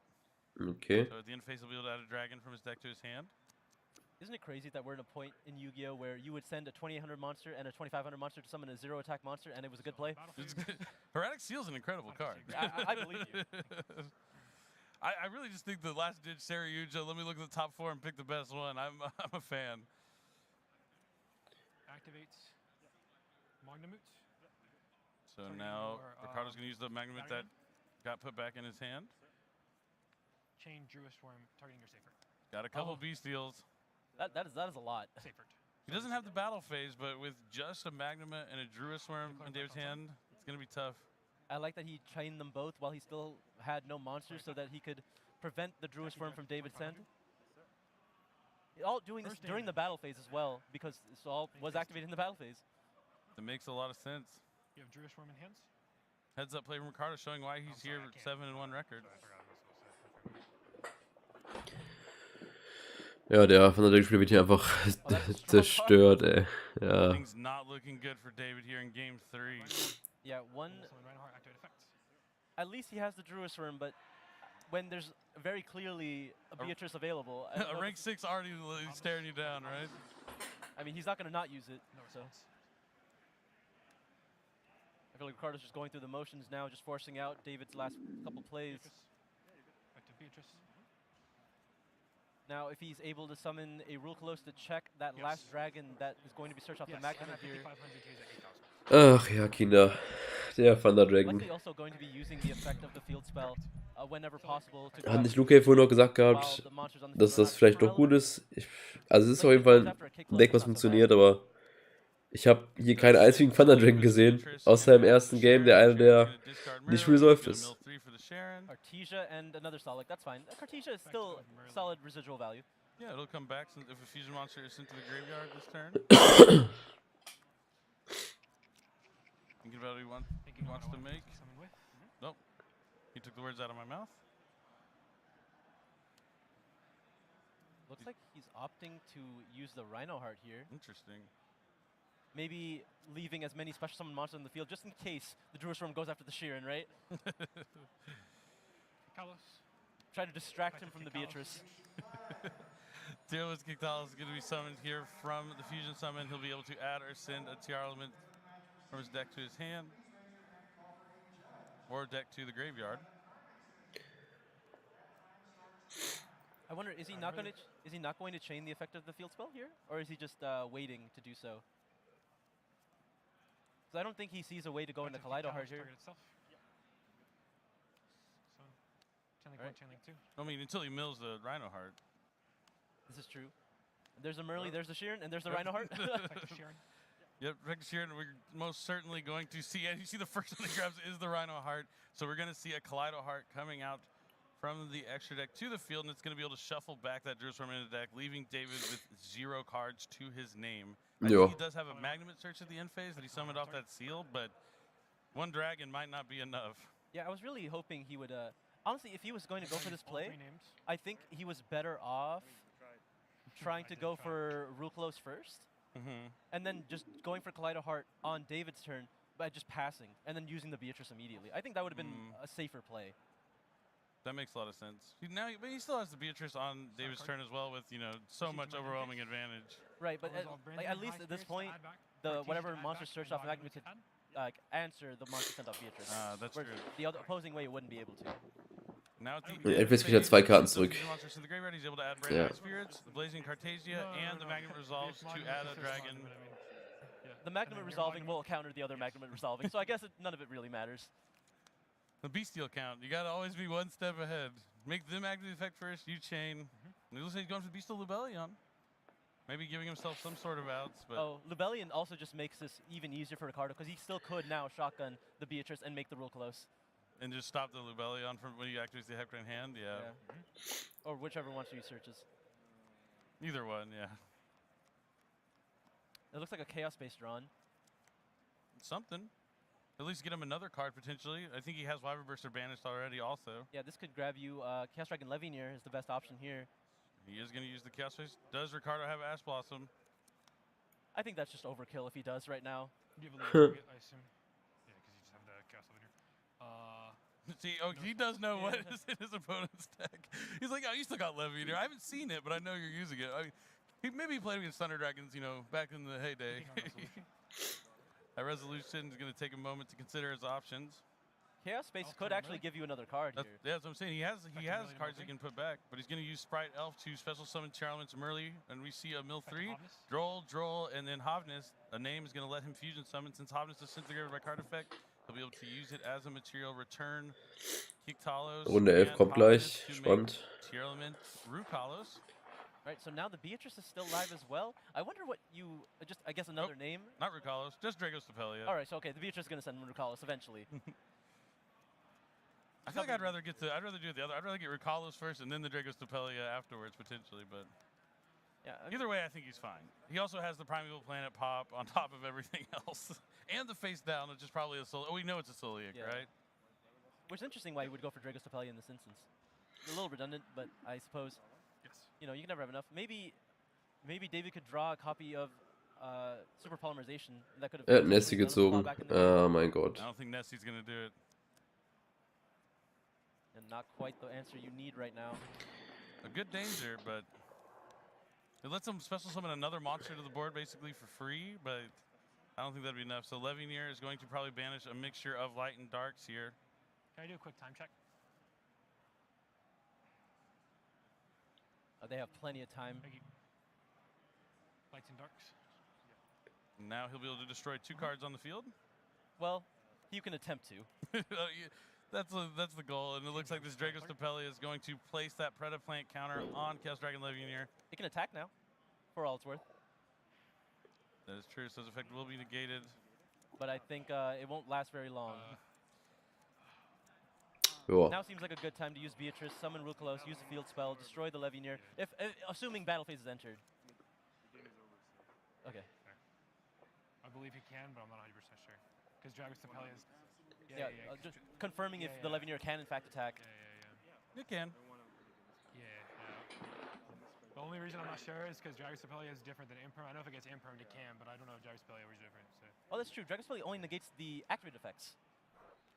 Okay. So at the end phase, he'll be able to add a dragon from his deck to his hand. Isn't it crazy that we're in a point in Yu-Gi-Oh where you would send a 2800 monster and a 2500 monster to summon a 0 attack monster and it was a good play? Battle It's phase. good. Hieratic Seal's an incredible card. I believe you. I really just think the last ditch Yugioh, let me look at the top 4 and pick the best one. I'm a fan. Activates Magnemite. So Targeting now your, Ricardo's going to use the Magnemite that got put back in his hand. Chain Druisworm targeting your Safer. Got a couple Bestials. That is a lot. Safered. He doesn't have the battle phase, but with just a Magnemite and a Druisworm in David's hand, it's going to be tough. I like that he chained them both while he still had no monsters so that he could prevent the Druisworm from David's hand. All doing this during the battle phase as well, because this all was activated in the battle phase. That makes a lot of sense. You have Druisworm in hands. Heads up play from Ricardo showing why he's here with 7-1 record. Ja, der von der Deckspiel wird hier einfach zerstört, ey. Ja. Things not looking good for David here in game 3. Yeah, one. Summon Reinhardt, activate effects. At least he has the Druisworm, but when there's very clearly a Beatrice available, I don't A know rank 6 already staring you down, right? I mean, he's not going to not use it. No So response. I feel like Ricardo's just going through the motions now, just forcing out David's last couple plays. Beatrice. Active Beatrice. Now, if he's able to summon a Rule Close to check that last dragon that is going to be searched off Yes, the and Magnemite at here. 5500 to use at 8000. Ach ja, Kinder. Der Thunder Dragon. Likely also going to be using the effect of the field spell whenever possible. To Hat grab nicht Luke vorhin noch gesagt while gehabt, the monsters on the dass field das are vielleicht active noch for gut relevance? ist? Also es ist auf jeden Fall ein Deck, was funktioniert, aber ich habe hier keinen einzigen Thunder Dragon gesehen, außer im ersten Game, der eine, der nicht resolved ist. Artesia and another Solid. That's fine. Artesia is still solid residual value. Yeah, it'll come back if a fusion monster is sent to the graveyard this turn. Thinking about what he wants to make. Summon with. Nope. He took the words out of my mouth. Looks like he's opting to use the Rhino Heart here. Interesting. Maybe leaving as many special summon monsters in the field just in case the Druisworm goes after the Sheeran, right? Kalos. Try to distract him from the Beatrice. Tearless Kictal is going to be summoned here from the fusion summon. He'll be able to add or send a Tiara element from his deck to his hand, or deck to the graveyard. I wonder, is he not going to chain the effect of the field spell here, or is he just waiting to do so? Because I don't think he sees a way to go into Kaleido Heart here. Target itself. So, channeling Right. 1, channeling 2. I mean, until he mills the Rhino Heart. This is true. There's a Merle, there's a Sheeran, and there's the Rhino Heart. Yep, Vector Sheeran, we're most certainly going to see, and you see the first one that grabs is the Rhino Heart. So we're going to see a Kaleido Heart coming out from the extra deck to the field, and it's going to be able to shuffle back that Jerusalem into the deck, leaving David with 0 cards to his name. I think he does have a Magnum Search at the end phase that he summoned off that seal, but 1 dragon might not be enough. Yeah, I was really hoping he would, honestly, if he was going to go for this play, I think he was better off trying to go for Ruclos first, and then just going for Kaleido Heart on David's turn by just passing, and then using the Beatrice immediately. I think that would have been a safer play. That makes a lot of sense. But he still has the Beatrice on David's turn as well with, you know, so much overwhelming advantage. Right, but at least at this point, the whatever monster searched off Magnum could answer the monster sent off Beatrice. That's true. The other opposing way it wouldn't be able to. Now at the Endphase kriegt er 2 Karten zurück. In the graveyard, he's able to add Brand Spirits, the Blazing Cartasia, and the Magnum Resolves to add a dragon. The Magnum Resolving will counter the other Magnum Resolving, so I guess none of it really matters. The Bestial count. You gotta always be 1 step ahead. Make them activate effect first, you chain. And it looks like he's going for the Bestial Lubellion. Maybe giving himself some sort of outs. But Lubellion also just makes this even easier for Ricardo, because he still could now shotgun the Beatrice and make the rule close. And just stop the Lubellion from when he activates the Hepburn hand, yeah. Or whichever one to use searches. Either one, yeah. It looks like a Chaos-based run. Something. At least get him another card potentially. I think he has Wyvern Burster banished already also. Yeah, this could grab you. Chaos Dragon Levineer is the best option here. He is going to use the Chaos Face. Does Ricardo have Ash Blossom? I think that's just overkill if he does right now. Do you have a little I assume? Yeah, because you just have the Chaos Levineer. See, he does know what is in his opponent's deck. He's like, oh, you still got Leviator. I haven't seen it, but I know you're using it. Maybe he played against Thunder Dragons, you know, back in the heyday. That resolution is going to take a moment to consider his options. Chaos Space could actually give you another card here. Yeah, that's what I'm saying. He has cards he can put back, but he's going to use Sprite Elf to special summon Charlemagne's Merle, and we see a Mill 3, Droll, and then Hovness. A name is going to let him fusion summon. Since Hovness is disintegrated by card effect, he'll be able to use it as a material return. Kiktalos. Runde 11 kommt gleich. Spannend. Tearlament, Rukalos. Right, so now the Beatrice is still live as well. I wonder what you, I guess another name? Not Rukalos, just Dragos Stapelia. All right, so okay, the Beatrice is going to send Rukalos eventually. I feel like I'd rather do it the other. I'd rather get Rukalos first and then the Dragos Stapelia afterwards, potentially, but yeah. Either way, I think he's fine. He also has the Primeval Planet Pop on top of everything else. And the face down, which is probably a Solic. Oh, we know it's a Solic, right? Which is interesting why you would go for Dragos Stapelia in this instance. A little redundant, but I suppose, you know, you can never have enough. Maybe David could draw a copy of Super Polymerization that could have. Er hat Nessie gezogen. Oh mein Gott. I don't think Nessie's going to do it. And not quite the answer you need right now. A good danger, but it lets him special summon another monster to the board basically for free, but I don't think that'd be enough. So Levineer is going to probably banish a mixture of light and darks here. Can I do a quick time check? They have plenty of time. Lights and darks. Now he'll be able to destroy 2 cards on the field. Well, you can attempt to. That's the goal, and it looks like this Dragos Stapelia is going to place that Predaplant counter on Chaos Dragon Levineer. It can attack now, for all it's worth. That is true, so his effect will be negated. But I think it won't last very long. Ja. Now seems like a good time to use Beatrice, summon Rukalos, use the field spell, destroy the Levineer, assuming battle phase is entered. Okay. I believe he can, but I'm not 100% sure. Because Dragos Stapelia is... Just confirming if the Levineer can in fact attack. It can. Yeah. The only reason I'm not sure is because Dragos Stapelia is different than Imperm. I know if it gets Imperm, it can, but I don't know if Dragos Stapelia is different. So. Oh, that's true. Dragos Stapelia only negates the activated effects.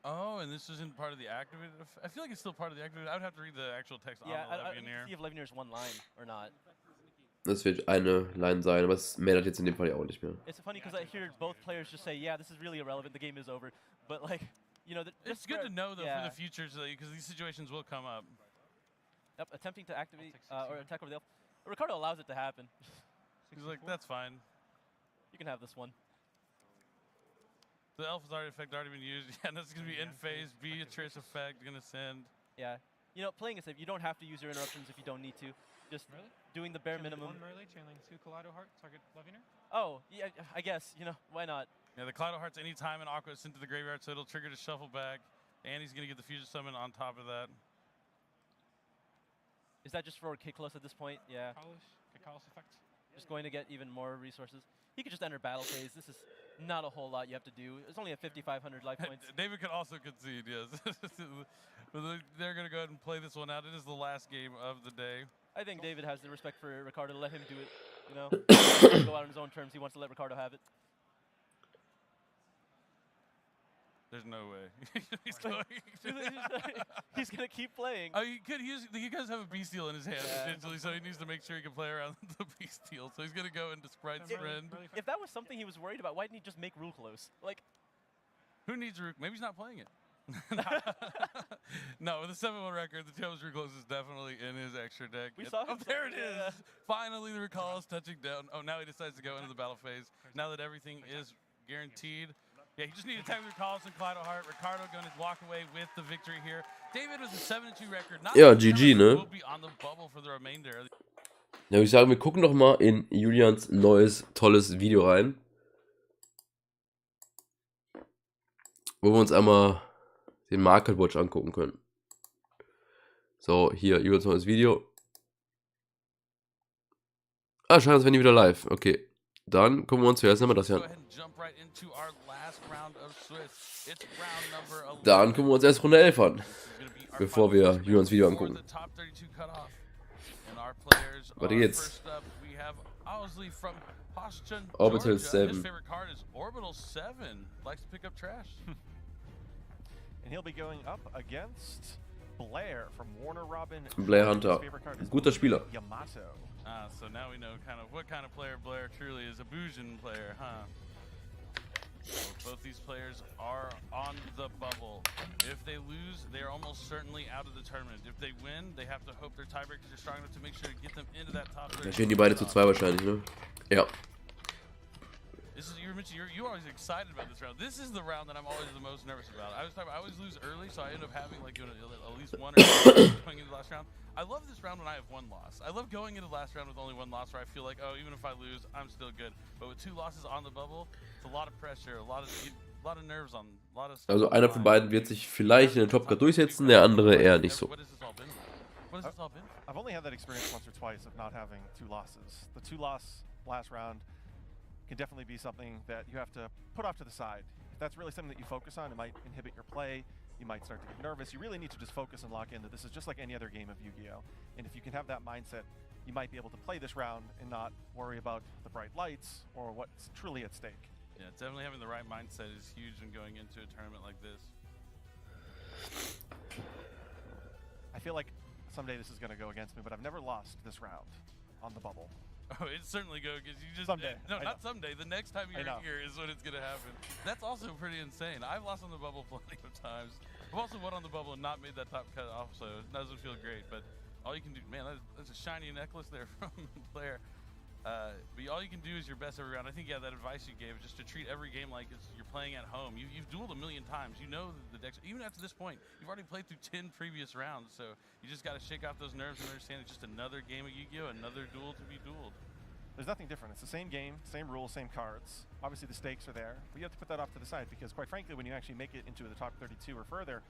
Oh, and this isn't part of the activated. I feel like it's still part of the activated. I would have to read the actual text on the Levineer. See if Levineer is one line or not. Das wird eine Line sein, aber es mattert jetzt in dem Fall ja auch nicht mehr. It's funny because I hear both players just say, yeah, this is really irrelevant, the game is over. But like, you know, it's good to know though for the future, because these situations will come up. Yep, attempting to activate or attack over the elf. Ricardo allows it to happen. He's like, that's fine. You can have this one. The elf's effect already been used. Yeah, that's gonna be in phase. Beatrice effect gonna send. Yeah, you know, playing it safe, you don't have to use your interruptions if you don't need to. just Merle? doing the bare Channeling minimum. One Merle, channeling 2 Kaleido Heart, target Leviner. Oh, yeah, I guess, you know, why not? Yeah, the Kaleido Heart's anytime an Aqua is sent to the graveyard, so it'll trigger to shuffle back. And he's going to get the Fusion Summon on top of that. Is that just for Kiklos at this point? Yeah. Kikalos effect. Just going to get even more resources. He could just enter battle phase. This is not a whole lot you have to do. It's only a 5,500 life points. David could also concede, yes. But they're going to go ahead and play this one out. It is the last game of the day. I think David has the respect for Ricardo to let him do it. You know, go out on his own terms. He wants to let Ricardo have it. There's no way. He's going. He's gonna keep playing. Oh, he could. He does have a beast steal in his hand Yeah. potentially, so he needs to make sure he can play around the beast steal. So he's gonna go into Sprite Sprint. If that was something he was worried about, why didn't he just make Rule close? Like, Who needs Rook? Maybe he's not playing it. No, with the 7-1 record, the Tails Rook close is definitely in his extra deck. We saw him. Oh, there it is. Yeah. Finally, the recall is touching down. Oh, now he decides to go into the battle phase. Now that everything is guaranteed. Yeah, he just needed time to recall some Kaleido Heart. Ricardo going to walk away with the victory here. David was a 7-2 record. Not Ja, GG, ne? Will be on the bubble for the remainder. Ja, würde ich sagen, wir gucken doch mal in Julians neues, tolles Video rein. Wo wir uns einmal den Market Watch angucken können. So, hier, Julians neues Video. Ah, schade, es werden die wieder live. Okay. Dann gucken wir uns zuerst einmal das hier an. Dann gucken wir uns erst Runde 11 an. Bevor wir Julians Video angucken. Weiter geht's. Orbital 7. And he'll be going up against Blair from Warner Robin. Blair Hunter. Guter Spieler. Yamato. So now we know kind of what kind of player Blair truly is. A Bujin player, huh? So both these players are on the bubble. If they lose, they are almost certainly out of the tournament. If they win, they have to hope their tiebreakers are strong enough to make sure to get them into that top 30. Da stehen die beide zu 2 wahrscheinlich, ne? Ja. This is, you're always excited about this round. This is the round that I'm always the most nervous about. I always lose early, so I end up having like at least one or two going into the last round. I love this round when I have one loss. I love going into the last round with only one loss, where I feel like, oh, even if I lose, I'm still good. But with 2 losses on the bubble, it's a lot of pressure, a lot of nerves on, a lot of. Also einer von beiden wird sich vielleicht in den Top-Card durchsetzen, der andere eher nicht so. What has this all been? What has this all been? I've only had that experience once or twice of not having 2 losses. The 2-loss last round can definitely be something that you have to put off to the side. If that's really something that you focus on, it might inhibit your play. You might start to get nervous. You really need to just focus and lock in that this is just like any other game of Yu-Gi-Oh! And if you can have that mindset, you might be able to play this round and not worry about the bright lights or what's truly at stake. Yeah, definitely having the right mindset is huge when going into a tournament like this. I feel like someday this is going to go against me, but I've never lost this round on the bubble. Oh, it's certainly go because you just someday. No, not someday. The next time you're here is when it's gonna happen. That's also pretty insane. I've lost on the bubble plenty of times. I've also won on the bubble and not made that top cut off, so it doesn't feel great. But all you can do, man, that's a shiny necklace there from Blair. But all you can do is your best every round. I think, yeah, that advice you gave, just to treat every game like you're playing at home. You've dueled a million times. You know the decks. Even after this point, you've already played through 10 previous rounds. So you just got to shake off those nerves and understand it's just another game of Yu-Gi-Oh!, another duel to be dueled. There's nothing different. It's the same game, same rules, same cards. Obviously, the stakes are there, but you have to put that off to the side because, quite frankly, when you actually make it into the top 32 or further,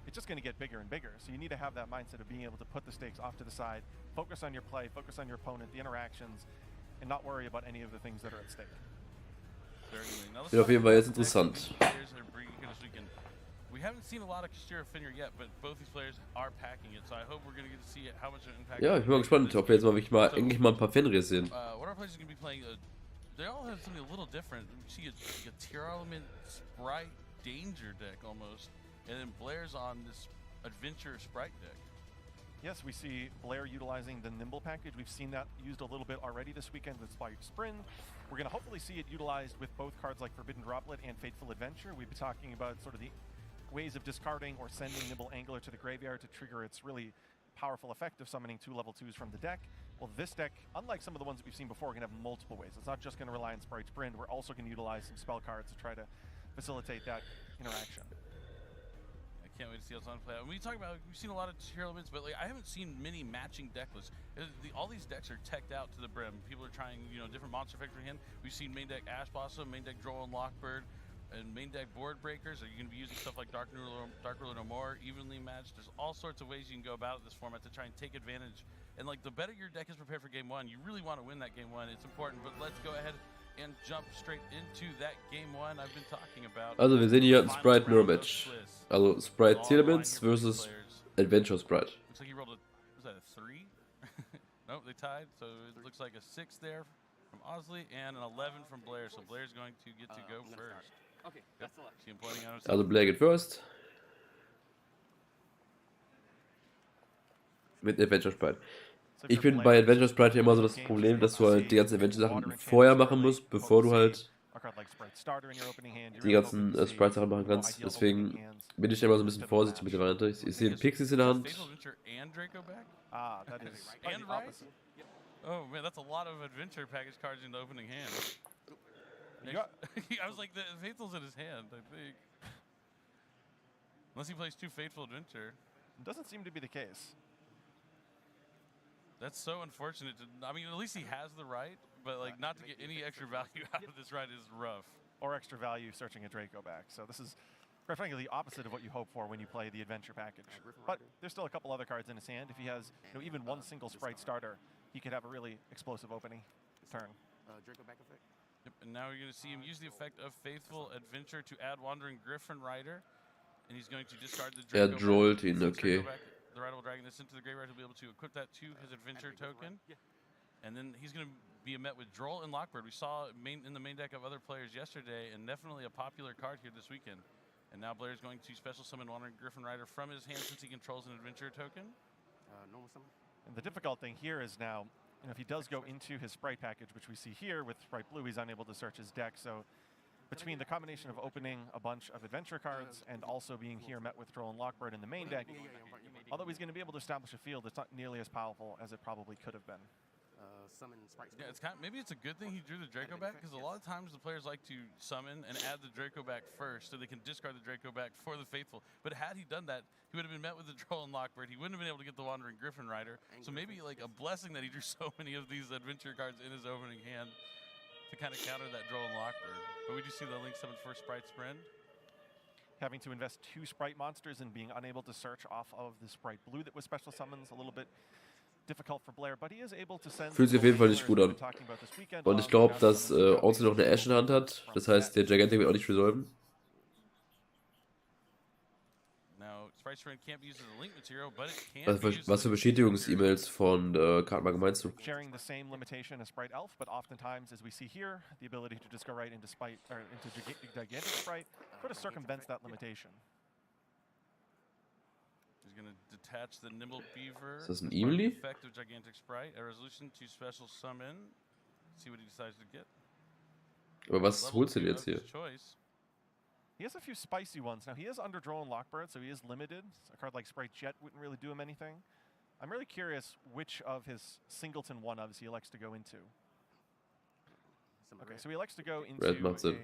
it's just going to get bigger and bigger. So you need to have that mindset of being able to put the stakes off to the side, focus on your play, focus on your opponent, the interactions, and not worry about any of the things that are at stake. Wird auf jeden Fall jetzt interessant. We haven't seen a lot of Kashira Finner yet, but both these players are packing it, so I hope we're going to get to see how much of an impact. Ja, ich bin mal gespannt, ob wir jetzt mal wirklich endlich mal ein paar Fenris sehen. What our players are going to be playing, they all have something a little different. You see a Tier Element Sprite Danger deck almost, and then Blair's on this Adventure Sprite deck. Yes, we see Blair utilizing the Nimble package. We've seen that used a little bit already this weekend with Sprint. We're going to hopefully see it utilized with both cards like Forbidden Droplet and Fateful Adventure. We'll be talking about sort of the ways of discarding or sending Nimble Angler to the graveyard to trigger its really powerful effect of summoning 2 level 2s from the deck. Well, this deck, unlike some of the ones that we've seen before, can have multiple ways. It's not just going to rely on Sprite Sprint. We're also going to utilize some spell cards to try to facilitate that interaction. can't wait to see how it's on play out. When we talk about, we've seen a lot of tier elements, but like I haven't seen many matching deck lists. All these decks are teched out to the brim. People are trying, you know, different monster effects for hand. We've seen main deck Ash Blossom, main deck Droll and Lockbird, and main deck Board Breakers. Are you going to be using stuff like Dark Ruler No More, evenly matched? There's all sorts of ways you can go about this format to try and take advantage. And like the better your deck is prepared for game one, you really want to win that game one. It's important, but let's go ahead and jump straight into that game one I've been talking about. Also, wir sehen hier ein Sprite Mirror Match. Also Sprite Elements versus Adventure Sprite. Looks like he rolled a, was that a 3? Nope, they tied, so it looks like a 6 there from Osley and an 11 from Blair. So Blair's going to get to go first. Okay, that's the luck. See him pointing out Also Blair geht first. Mit Adventure Sprite. Ich bin bei Adventure Sprite immer so das Problem, dass du halt die ganzen Adventure-Sachen vorher machen musst, bevor du halt die ganzen Sprite-Sachen machen kannst. Deswegen bin ich immer so ein bisschen vorsichtig mit der Variante. Ich sehe Pixies in der Hand. Oh man, that's a lot of adventure package cards in the opening hand. I was like, the Faithful's in his hand, I think. Unless he plays 2 Faithful Adventure. Doesn't seem to be the case. That's so unfortunate. I mean, at least he has the right, but like not to get any extra value out of this right is rough. Or extra value searching a Draco back. So this is, quite frankly, the opposite of what you hope for when you play the adventure package. But there's still a couple other cards in his hand. If he has, you know, even one single Sprite starter, he could have a really explosive opening turn. Draco back effect. Yep, and now you're going to see him use the effect of Faithful Adventure to add Wandering Griffin Rider, and he's going to discard the Draco. Drollt ihn, okay. The Rideable Dragon that's into the graveyard, he'll be able to equip that to his adventure token. And then he's going to be met with Droll and Lockbird. We saw in the main deck of other players yesterday, and definitely a popular card here this weekend. And now Blair's going to special summon Wandering Griffin Rider from his hand since he controls an adventure token. Normal summon. And the difficult thing here is now, you know, if he does go into his Sprite package, which we see here with Sprite Blue, he's unable to search his deck. So between the combination of opening a bunch of adventure cards and also being here met with Droll and Lockbird in the main deck, although he's going to be able to establish a field, it's not nearly as powerful as it probably could have been. Summon Sprite. Yeah, it's kind of, maybe it's a good thing he drew the Draco back, because a lot of times the players like to summon and add the Draco back first so they can discard the Draco back for the Faithful. But had he done that, he would have been met with the Droll and Lockbird. He wouldn't have been able to get the Wandering Griffin Rider. So maybe like a blessing that he drew so many of these adventure cards in his opening hand to kind of counter that Droll and Lockbird. But we do see the link summon for Sprite Sprint. Having to invest 2 Sprite monsters and being unable to search off of the Sprite Blue that was special summons, a little bit difficult for Blair, but he is able to send. Fühlt sich auf jeden Fall nicht gut an. Und ich glaube, dass Ozi noch eine Ash in der Hand hat. Das heißt, der Gigantic wird auch nicht resolven. Also, was für Bestätigungs-E-Mails von Kartenmarke meinst du? Sharing the same limitation as Sprite Elf, but oftentimes, as we see here, the ability to just go right into Gigantic Sprite sort of circumvents that limitation. He's going to detach the Nimble Beaver. Ist das ein Emily? Effect of Gigantic Sprite, a resolution to special summon. See what he decides to get. Aber was holst du denn jetzt hier? He has a few spicy ones. Now, he is under Droll and Lockbird, so he is limited. A card like Sprite Jet wouldn't really do him anything. I'm really curious which of his singleton one-ofs he elects to go into. Okay, so he elects to go into a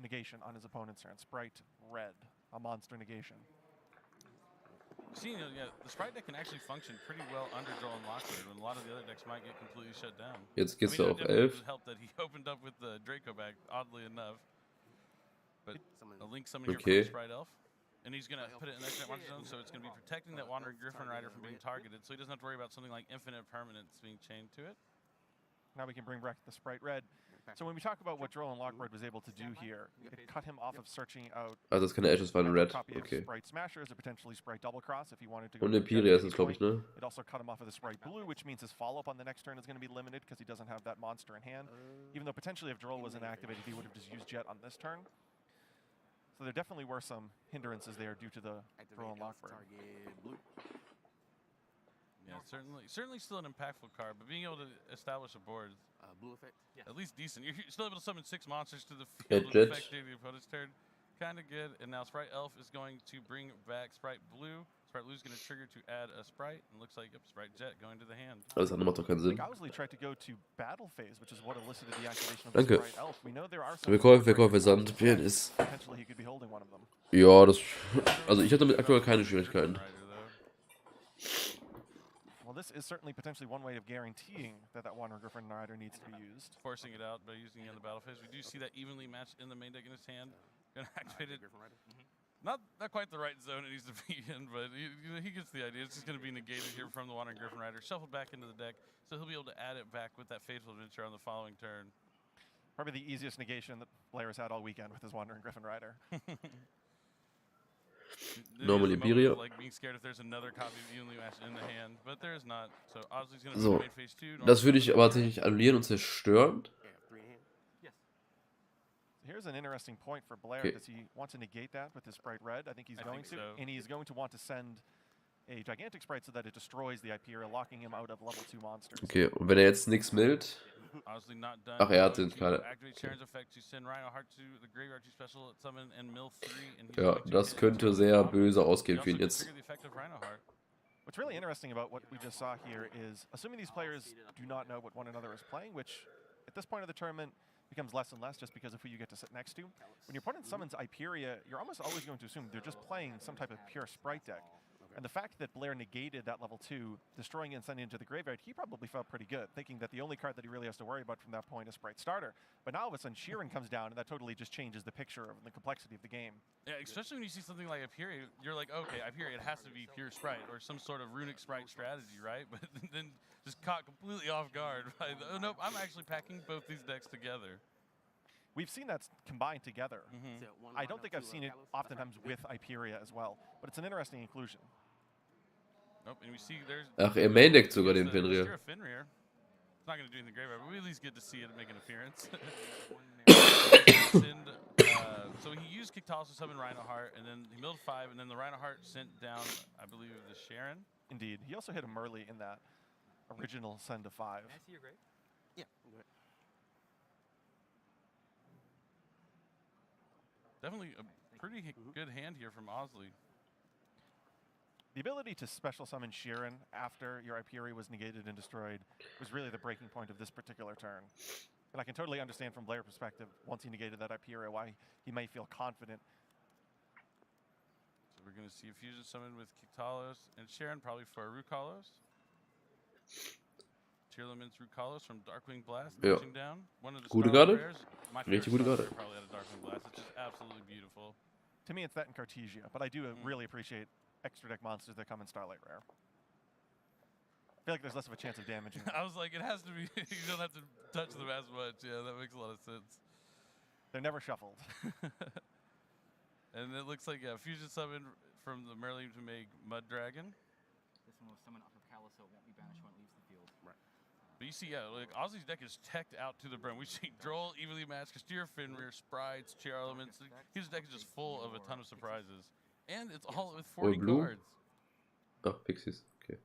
negation on his opponent's turn. Sprite Red, a monster negation. See, yeah, the Sprite deck can actually function pretty well under Droll and Lockbird when a lot of the other decks might get completely shut down. Jetzt geht's doch auf 11. Help that he opened up with the Draco back, oddly enough. But a link summon here from Sprite Elf. And he's going to put it in that monster zone, so it's going to be protecting that Wandering Griffin Rider from being targeted, so he doesn't have to worry about something like infinite permanence being chained to it. Now we can bring back the Sprite Red. So when we talk about what Droll and Lockbird was able to do here, it cut him off of searching out also das ist keine Ashes, war ein Red. Okay. Sprite Smashers or potentially Sprite Double Cross if he wanted to go. Und Imperial ist es, glaube ich, ne? It also cut him off of the Sprite Blue, which means his follow-up on the next turn is going to be limited because he doesn't have that monster in hand. Even though potentially if Droll was inactivated, he would have just used Jet on this turn. So there definitely were some hindrances there due to the Droll and Lockbird. Yeah, certainly still an impactful card, but being able to establish a board, Blue effect, at least decent. You're still able to summon 6 monsters to the field with effect the opponent's turn. Kind of good. And now Sprite Elf is going to bring back Sprite Blue, Sprite Blue's going to trigger to add a Sprite, and looks like, yep, Sprite Jet going to the hand. Alles andere macht doch keinen Sinn. Like Owsley tried to go to battle phase, which is what elicited the activation of the Danke. Sprite Elf. We know there are some Verkäufer, Sand, ist. potentially he could be holding one of them. Ja, das. Also ich hatte damit aktuell keine Schwierigkeiten. Well, this is certainly potentially one way of guaranteeing that that Wandering Griffin Rider needs to be used. Forcing it out by using it in the battle phase. We do see that evenly matched in the main deck in his hand. Gonna activate it. Not quite the right zone it needs to be in, but he gets the idea. It's just gonna be negated here from the Wandering Griffin Rider, shuffled back into the deck, so he'll be able to add it back with that Fateful Adventure on the following turn. Probably the easiest negation that Blair has had all weekend with his Wandering Griffin Rider. Normally Biria. Like being scared if there's another copy of evenly matched in the hand, but there is not. So Owsley's gonna So, main phase 2. das würde ich aber tatsächlich annullieren und zerstören. Yes. Here's an interesting point for Blair. Okay. Does he want to negate that with his Sprite Red? I think he's going to. so. And he's going to want to send a gigantic Sprite so that it destroys the Hyperia, locking him out of level 2 monsters. Okay, und wenn er jetzt nichts mildt. Obviously not done. Ach, er hat den To keine. activate Sharon's effect to send Rhinoheart to the graveyard to special summon and mill 3. And he's Ja, going to das hit könnte into sehr the böse top. ausgehen He für ihn also jetzt. can trigger the effect of Rhinoheart. What's really interesting about what we just saw here is, assuming these players do not know what one another is playing, which at this point of the tournament becomes less and less just because of who you get to sit next to. When your opponent summons Hyperia, you're almost always going to assume they're just playing some type of pure Sprite deck. And the fact that Blair negated that level 2, destroying it and sending it into the graveyard, he probably felt pretty good, thinking that the only card that he really has to worry about from that point is Sprite Starter. But now all of a sudden Sheeran comes down, and that totally just changes the picture of the complexity of the game. Yeah, especially when you see something like Hyperia, you're like, okay, Hyperia, it has to be pure Sprite or some sort of runic Sprite strategy, right? But then just caught completely off guard. Right? Oh, nope, I'm actually packing both these decks together. We've seen that combined together. Mm-hmm. I don't think I've seen it oftentimes with Hyperia as well, but it's an interesting inclusion. Nope, and we see there's. Ach, er maindeckt sogar den Fenrir. Fenrir. Fenrir. It's not going to do anything great, but we at least get to see it make an appearance. So he used Kictalis to summon Rhinoheart, and then he milled 5, and then the Rhinoheart sent down, I believe, the Sharon. Indeed. He also hit him early in that original send of 5. Can I see your grade? Yeah, go ahead. Definitely a pretty good hand here from Owsley. The ability to special summon Sheeran after your Hyperia was negated and destroyed was really the breaking point of this particular turn. And I can totally understand from Blair's perspective, once he negated that Hyperia, why he might feel confident. So we're going to see a fusion summon with Kictalis and Sharon, probably for a Rukalos. Tearlament's Rukalos from Darkwing Blast, Ja. pushing down. One of the Gute Star Garde. Rares. My Richtig favorite gute Star Garde. Rare probably had a Darkwing Blast. It's just absolutely beautiful. To me, it's that in Cartesia, but I do really appreciate extra deck monsters that come in Starlight Rare. I feel like there's less of a chance of damaging them. I was like, it has to be, you don't have to touch them as much. Yeah, that makes a lot of sense. They're never shuffled. And it looks like, yeah, fusion summon from the Merlin to make Mud Dragon. This one will summon off of Callus, so it won't be banished when it leaves the field. Right. But you see, yeah, like Ozzy's deck is teched out to the brim. We see Droll, evenly matched, Castir, Fenrir, Sprites, Chair Elements. His deck is just full of a ton of surprises. And it's all with 40 blue? cards. Ach, Pixies. Okay.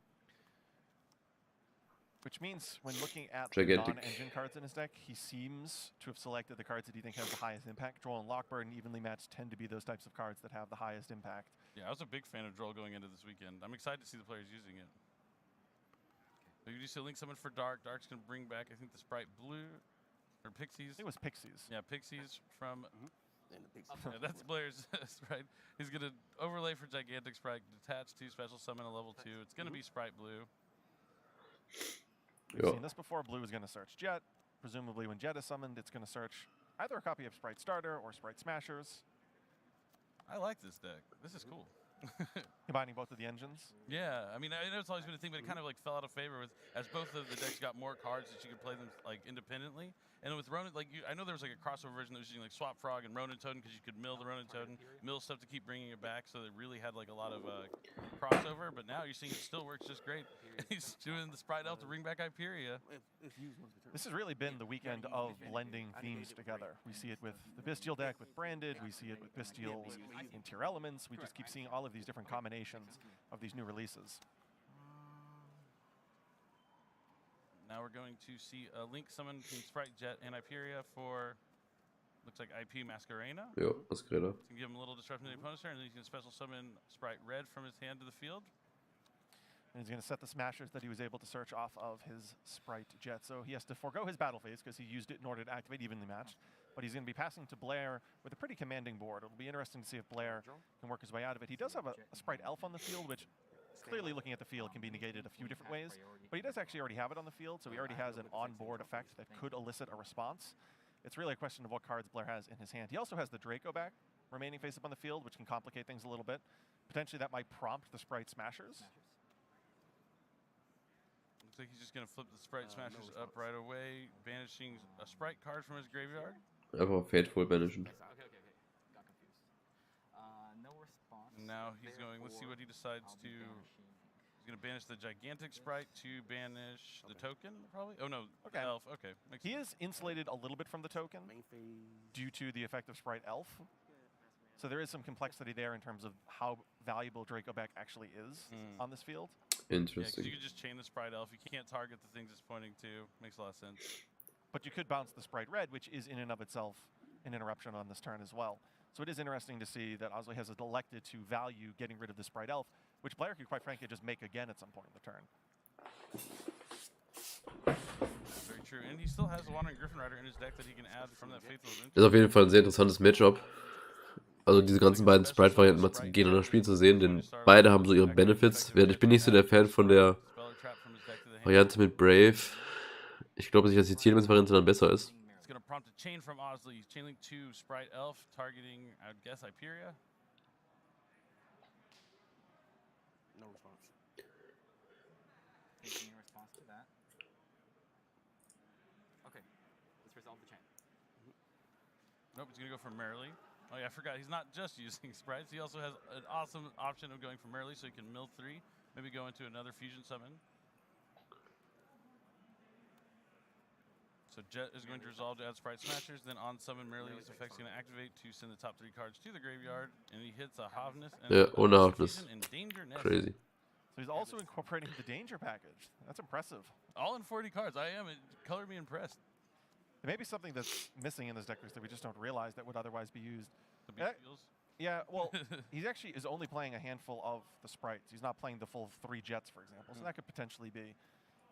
Which means when looking at the Gigantic. non-engine cards in his deck, he seems to have selected the cards that he thinks have the highest impact. Droll and Lockbird and evenly matched tend to be those types of cards that have the highest impact. Yeah, I was a big fan of Droll going into this weekend. I'm excited to see the players using it. So you do see a link summon for Dark. Dark's going to bring back, I think, the Sprite Blue. Or Pixies. It was Pixies. Yeah, Pixies from... And the big Yeah, that's Blair's Sprite. He's going to overlay for Gigantic Sprite, detach to special summon a level 2. It's going to be Sprite Blue. We've Ja. seen this before. Blue is going to search Jet. Presumably when Jet is summoned, it's going to search either a copy of Sprite Starter or Sprite Smashers, I like this deck. This is cool. combining both of the engines. Yeah, I mean, I know it's always been a thing, but it kind of like fell out of favor with as both of the decks got more cards that you could play them like independently. And with Ronin, like I know there was like a crossover version that was using like Swap Frog and Ronin Totem because you could mill the Ronin Totem, mill stuff to keep bringing it back, so it really had like a lot of crossover. But now you're seeing it still works just great. He's doing the Sprite Elf to bring back Hyperia. if used once per turn. This has really been the weekend of blending themes together. We see it with the Bestial deck with Branded. We see it with Bestials in Tier Elements. We just keep seeing all of these different combinations of these new releases. Now we're going to see a link summon between Sprite Jet and Hyperia for Looks like IP Masquerena. Jo, Masquerena. To give him a little disruption to the opponent's turn, and then he's going to special summon Sprite Red from his hand to the field. And he's going to set the smashers that he was able to search off of his Sprite Jet. So he has to forego his battle phase because he used it in order to activate evenly matched. But he's going to be passing to Blair with a pretty commanding board. It'll be interesting to see if Blair can work his way out of it. He does have a Sprite Elf on the field, which clearly looking at the field can be negated a few different ways. But he does actually already have it on the field, so he already has an on-board effect that could elicit a response. It's really a question of what cards Blair has in his hand. He also has the Draco back remaining face up on the field, which can complicate things a little bit. Potentially that might prompt the Sprite Smashers. Looks like he's just going to flip the Sprite Smashers up right away, banishing a Sprite card from his graveyard. Einfach Fateful banishen. Okay. Got confused. No response. Now he's going, let's see what he decides to. He's going to banish the gigantic Sprite to banish the token, probably? Oh, no, Okay. Elf. Okay. Makes He sense. is insulated a little bit from the token due to the effect of Sprite Elf. So there is some complexity there in terms of how valuable Dracoback actually is on this field. Yeah, because Interesting. you could just chain the Sprite Elf. You can't target the things it's pointing to. Makes a lot of sense. But you could bounce the Sprite Red, which is in and of itself an interruption on this turn as well. So it is interesting to see that Osley has elected to value getting rid of the Sprite Elf, which Blair could quite frankly just make again at some point in the turn. Very true. And he still has a Wandering Griffin Rider in his deck that he can add from that Faithful Adventure. Das ist auf jeden Fall ein sehr interessantes Matchup. Also diese ganzen beiden Sprite-Varianten mal gegeneinander spielen zu sehen, denn beide haben so ihre Benefits. Während ich bin nicht so der Fan von der Variante mit Brave. Ich glaube nicht, dass die Zielmens-Variante dann besser ist. It's going to prompt a chain from Osley. Chainlink 2 Sprite Elf, targeting, I would guess, Hyperia. No response. Taking a response to that. Okay, let's resolve the chain. Nope, he's going to go for Merrily. Oh yeah, I forgot. He's not just using Sprites. He also has an awesome option of going for Merrily, so he can mill 3. Maybe go into another Fusion Summon. So Jet is going to resolve to add Sprite Smashers, then on summon Merrily's effect's going to activate to send the top 3 cards to the graveyard, and he hits a Havness and Ja, ohne Havness. and Danger Nest. Crazy. So he's also incorporating the Danger package. That's impressive. All in 40 cards. I am. It colored me impressed. There may be something that's missing in this deck list that we just don't realize that would otherwise be used. The beat feels. Yeah, well, he actually is only playing a handful of the Sprites. He's not playing the full 3 Jets, for example. So that could potentially be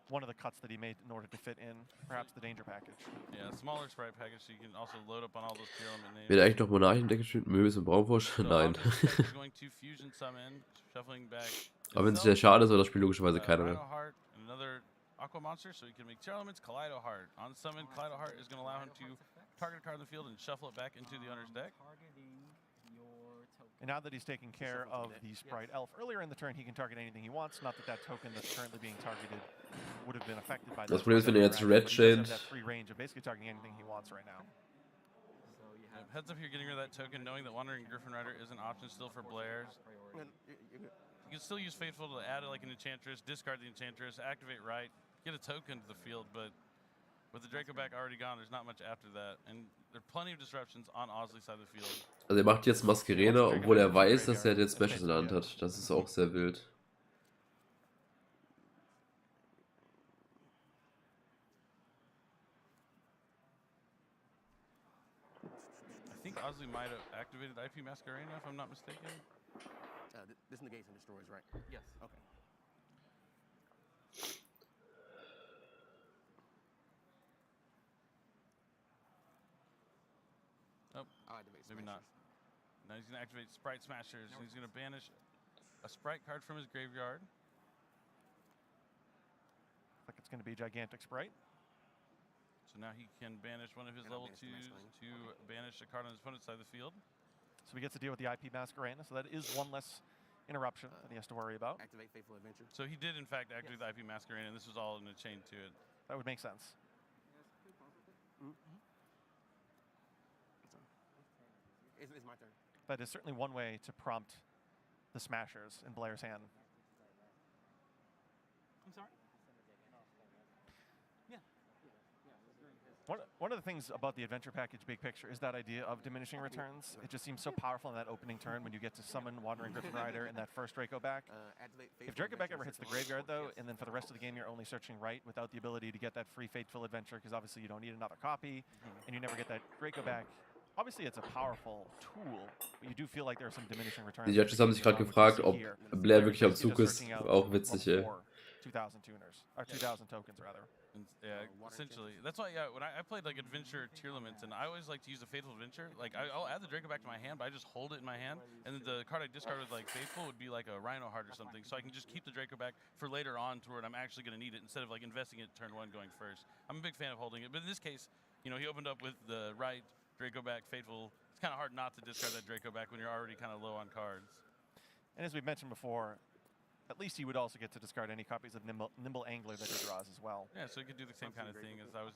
one of the cuts that he made in order to fit in perhaps the Danger package. Yeah, smaller Sprite package, so you can also load up on all those tier element names. Wird eigentlich noch Monarchen im Deck gespielt? Möbis und Braunfrosch? So Nein. Havness is going to Fusion Summon, shuffling back. Aber wenn es sehr schade ist, aber das spielt logischerweise keiner mehr. Kaleido Heart, and another Aqua Monster, so he can make tier elements. Kaleido Heart. On summon, Kaleido Heart is going to allow him to target a card in the field and shuffle it back into the owner's deck. And now that he's taking care of the Sprite Elf earlier in the turn, he can target anything he wants. Not that that token that's currently being targeted would have been affected by Das Problem ist, wenn er jetzt Red chained. that free range of basically targeting anything he wants right now. Heads up here, getting rid of that token, knowing that Wandering Griffin Rider is an option still for Blairs. You can still use Faithful to add like an Enchantress, discard the Enchantress, activate right, get a token to the field, but with the Dracoback already gone, there's not much after that. And there are plenty of disruptions on Osley's side of the field. Also er macht jetzt Masquerena, obwohl er weiß, dass er jetzt Smashes in der Hand hat. Das ist auch sehr wild. I think Osley might have activated IP Masquerena, if I'm not mistaken. This negates and destroys, right? Yes. Okay. Nope. I'll activate Maybe not. Smashers. Now he's going to activate Sprite Smashers, and he's going to banish a Sprite card from his graveyard. Like it's going to be Gigantic Sprite. So now he can banish one of his And I'll level banish 2s the to banish a card on his opponent's side of the field. So he gets to deal with the IP Masquerena. So that is one less interruption that he has to worry about. Activate Faithful Adventure. So he did, in fact, activate the IP Masquerena, and this was all in a chain to it. That would make sense. It's my turn. That is certainly one way to prompt the Smashers in Blair's hand. I'm sorry? One of the things about the adventure package big picture is that idea of diminishing returns. It just seems so powerful in that opening turn when you get to summon Wandering Griffin Rider and that first Draco back. Activate If Faithful Draco back Adventure ever hits the 6 months. graveyard though, and then for the rest of the game you're only searching right without the ability to get that free Fateful Adventure because obviously you don't need another copy, and you never get that Draco back, Obviously, it's a powerful tool, but you do feel like there are some diminishing returns. Die Judges haben sich gerade gefragt, ob Blair wirklich am Zug ist. Auch witzig, ey. 2,000 tuners, or 2,000 tokens rather. Yeah, essentially. That's why, yeah, when I played like adventure tier limits, and I always like to use a Faithful Adventure. Like, I'll add the Draco back to my hand, but I just hold it in my hand, and then the card I discard with like Faithful would be like a Rhino Heart or something, so I can just keep the Draco back for later on to where I'm actually going to need it, instead of like investing it turn 1 going first. I'm a big fan of holding it, but in this case, you know, he opened up with the right Draco back, Faithful. It's kind of hard not to discard that Draco back when you're already kind of low on cards. And as we mentioned before, at least you would also get to discard any copies of Nimble Angler that he draws as well. Yeah, so you could do the same kind of thing as I was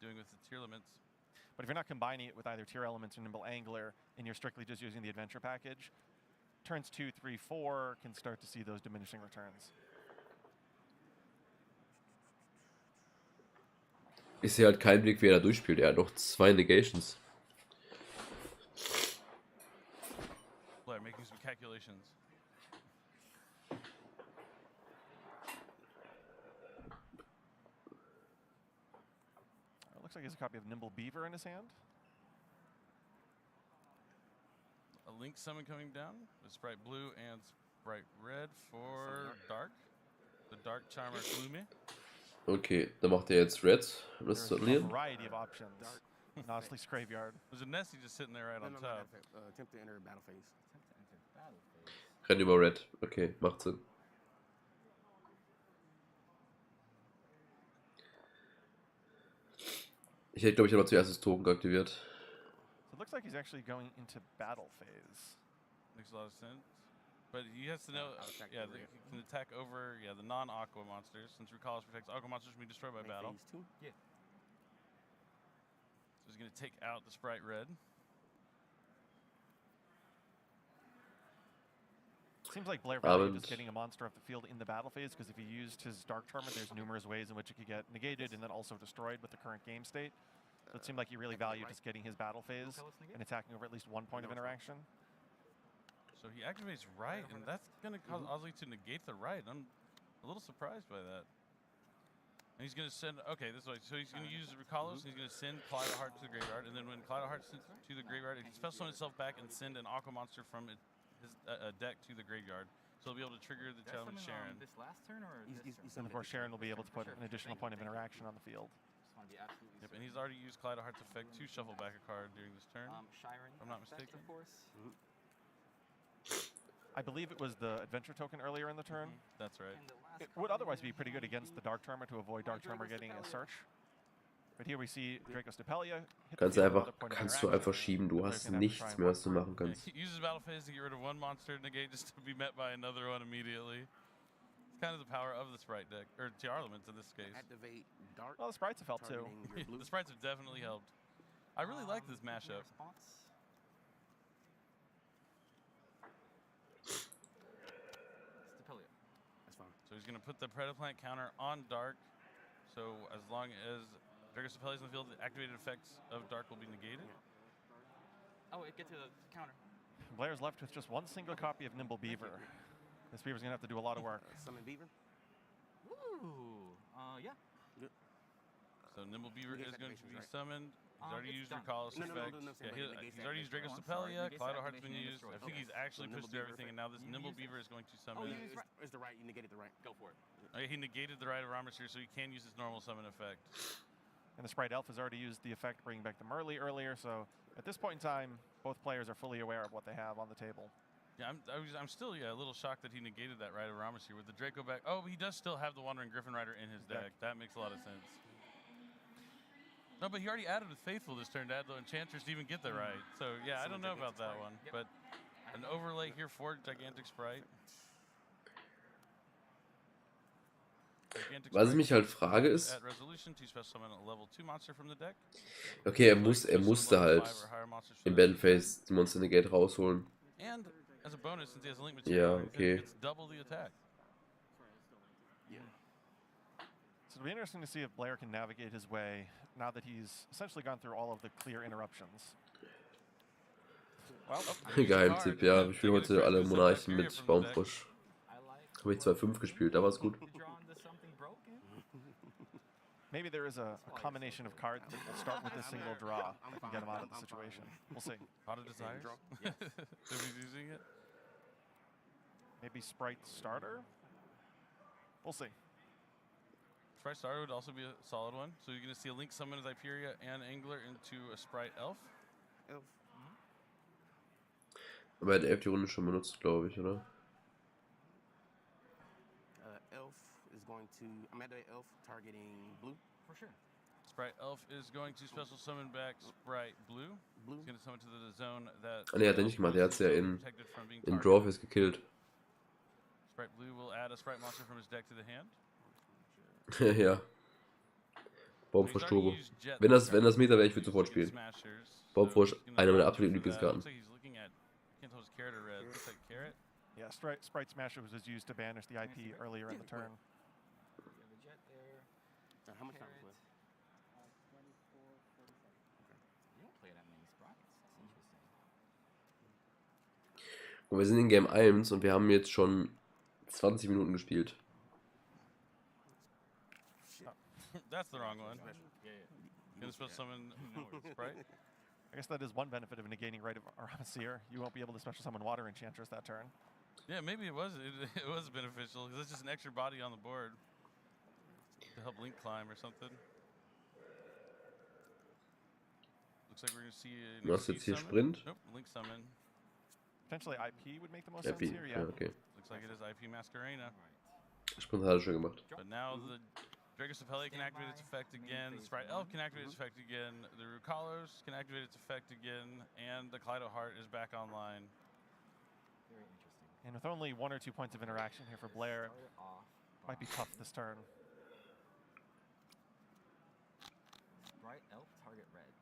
doing with the tier limits. But if you're not combining it with either tier elements or Nimble Angler, and you're strictly just using the adventure package, turns 2, 3, 4 can start to see those diminishing returns. Ich sehe halt keinen Weg, wie er da durchspielt. Er hat noch 2 Negations. Blair making some calculations. Looks like he has a copy of Nimble Beaver in his hand. A Link summon coming down with Sprite Blue and Sprite Red for Dark. The Dark Charmer Gloomy. Okay, dann macht er jetzt Red, um das zu There's a annullieren. variety of options. Nautilus Graveyard. There's a Nessie just sitting there right on top. Attempt to enter battle phase. Renn über Red. Okay, macht Sinn. Ich hätte, glaube ich, aber zuerst das Token aktiviert. So it looks like he's actually going into battle phase. Makes a lot of sense. But he has to know, yeah, he can attack over, the non-aqua monsters, since Recall protects aqua monsters from being destroyed by battle. Yeah. So he's going to take out the Sprite Red. Seems like Blair valued just getting a monster off the field in the battle phase, because if he used his Dark Tournament, there's numerous ways in which it could get negated and then also destroyed with the current game state. So it seemed like he really valued just getting his battle phase and attacking over at least one point of interaction. So he activates right, and that's going to cause Ozzy to negate the right. I'm a little surprised by that. And he's going to send, okay, this way. So he's going to use Recalos, and he's going to send Kaleido Heart to the graveyard, and then when Kaleido Heart sends to the graveyard, it can special summon itself back and send an aqua monster from his deck to the graveyard. So he'll be able to trigger the challenge Sharon. This last turn or And of course, Sharon will be able to put an additional point of interaction on the field. Yep, and he's already used Kaleido Heart's effect to shuffle back a card during this turn. Sharon, if I'm not mistaken. I believe it was the adventure token earlier in the turn. That's right. It would otherwise be pretty good against the Dark Charmer to avoid Dark Charmer getting a search. But here we see Draco Stapelia. Kannst du einfach schieben, du hast nichts mehr, was du machen kannst. He uses battle phase to get rid of one monster negate just to be met by another one immediately. It's kind of the power of the Sprite deck, or Tier Elements in this case. Activate Dark. Well, the Sprites have helped too. The Sprites have definitely helped. I really like this mashup. That's fine. So he's going to put the Predaplant counter on Dark. So as long as Draco Stapelia is in the field, the activated effects of Dark will be negated. Oh, it gets to the counter. Blair's left with just one single copy of Nimble Beaver. This Beaver's going to have to do a lot of work. Summon Beaver. Ooh, yeah. So Nimble Beaver is going to be summoned. He's already used done. Recall's No, no, no, effect. no, no, Yeah, he's already used Draco Oh, I'm sorry. Stapelia. Negates Kaleido Heart's activation been and used. I destroys. think Okay. he's actually So pushed Nimble through Beaver everything, and now this You Nimble use it. Beaver is going to Oh, summon. you use right. Is the right? You negated the right. Go for it. He negated the right of Ramos here, so he can use his normal summon effect. And the Sprite Elf has already used the effect bringing back the Merly earlier, so at this point in time, both players are fully aware of what they have on the table. Yeah, I'm still a little shocked that he negated that right of Ramos here with the Draco back. Oh, he does still have the Wandering Griffin Rider in his deck. That makes a lot of sense. No, but he already added with Faithful this turn to add the Enchantress to even get the right. So, yeah, I don't know about that one. But an overlay here for Gigantic Sprite. Was ich mich halt frage ist, At resolution to special summon a level 2 monster from the deck. okay, er musste halt im Bandface die Monster Negate rausholen. And as a bonus, since he has a link Ja, material, okay. it's double the attack. So it'll be interesting to see if Blair can navigate his way now that he's essentially gone through all of the clear interruptions. Well, Geheimtipp, ja, ich spiele heute alle Monarchen mit Baumfrosch. Habe ich 2-5 gespielt, da war es gut. Maybe there is a combination of cards that will start with a single draw and get him out of the situation. We'll see. Pot of Desires? If he's using it? Maybe Sprite Starter? We'll see. Sprite Starter would also be a solid one. So you're going to see a Link summon as Hyperia and Angler into a Sprite Elf. Elf. Aber er hat Elf die Runde schon benutzt, glaube ich, oder? Elf is going to. I'm at the Elf targeting blue. For sure. Sprite Elf is going to special summon back Sprite Blue. Blue. He's going to summon to the zone that. Ah, ne, hat er nicht gemacht. Er hat es ja in Draw Drawfest gekillt. Sprite Blue will add a Sprite monster from his deck to the hand. Ja. Baumfrosch Turbo. Wenn das Meta wäre, ich würde sofort spielen. Baumfrosch, einer meiner absoluten Lieblingskarten. Yeah, Sprite Smasher was used to banish the IP earlier in the turn. How much time is left? You don't play that many sprites. That's interesting. Und wir sind in Game 1 und wir haben jetzt schon 20 Minuten gespielt. That's the wrong one. Gonna special summon Sprite. I guess that is one benefit of negating Right of Aramaseer. You won't be able to special summon Water Enchantress that turn. Yeah, maybe it was beneficial because it's just an extra body on the board to help Link climb or something. Looks like we're gonna see a Was jetzt hier Sprint? Nope, Link summon. Potentially IP would make the most IP, sense here, yeah. okay. Looks like it is IP Masquerena. Sprint hat er schon gemacht. But now the Dragosopelli can activate its effect again, the Sprite Elf can activate its effect again, the Rukalos can activate its effect again, and the Kaleido Heart is back online. Very interesting. And with only 1 or 2 points of interaction here for Blair, might be tough this turn. Sprite Elf, target red.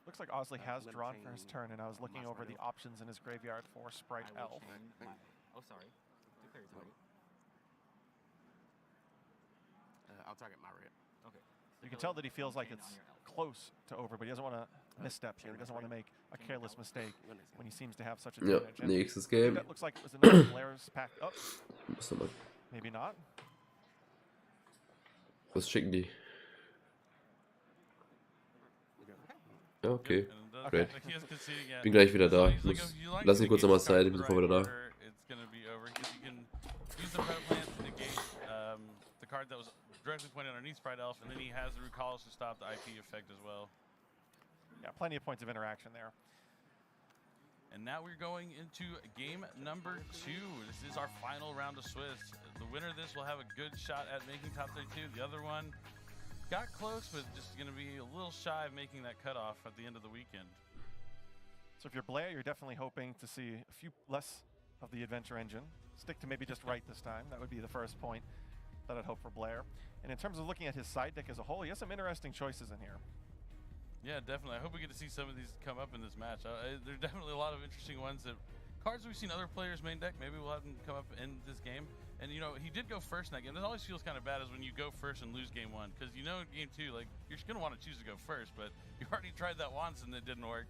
Looks like Osley has drawn for his turn, and I was looking over the options in his graveyard for Sprite Elf. Oh, sorry. Declare target. I'll target my red. Okay. You can tell that he feels like it's close to over, but he doesn't want to misstep here. He doesn't want to make a careless mistake when he seems to have such Ja, advantage. And nächstes I think Game. that looks like it was another Blair's pack up. Muss mal. Maybe not. Was schicken die? Ja, okay. Great. Bin gleich wieder da. Lass ihn kurz nochmal Zeit, ich bin sofort wieder da. It's gonna be over because you can use the red plant to negate the card that was directly pointed underneath Sprite Elf, and then he has the Rukalos to stop the IP effect as well. Yeah, plenty of points of interaction there. And now we're going into game number 2. This is our final round of Swiss. The winner of this will have a good shot at making top 32. The other one got close, but just going to be a little shy of making that cutoff at the end of the weekend. So if you're Blair, you're definitely hoping to see a few less of the adventure engine. Stick to maybe just right this time. That would be the first point that I'd hope for Blair. And in terms of looking at his side deck as a whole, he has some interesting choices in here. Yeah, definitely. I hope we get to see some of these come up in this match. There are definitely a lot of interesting ones that cards we've seen other players' main deck. Maybe we'll have them come up in this game. And, you know, he did go first in that game. That always feels kind of bad is when you go first and lose game 1. Because, you know, in game 2, like, you're going to want to choose to go first. But you already tried that once and it didn't work.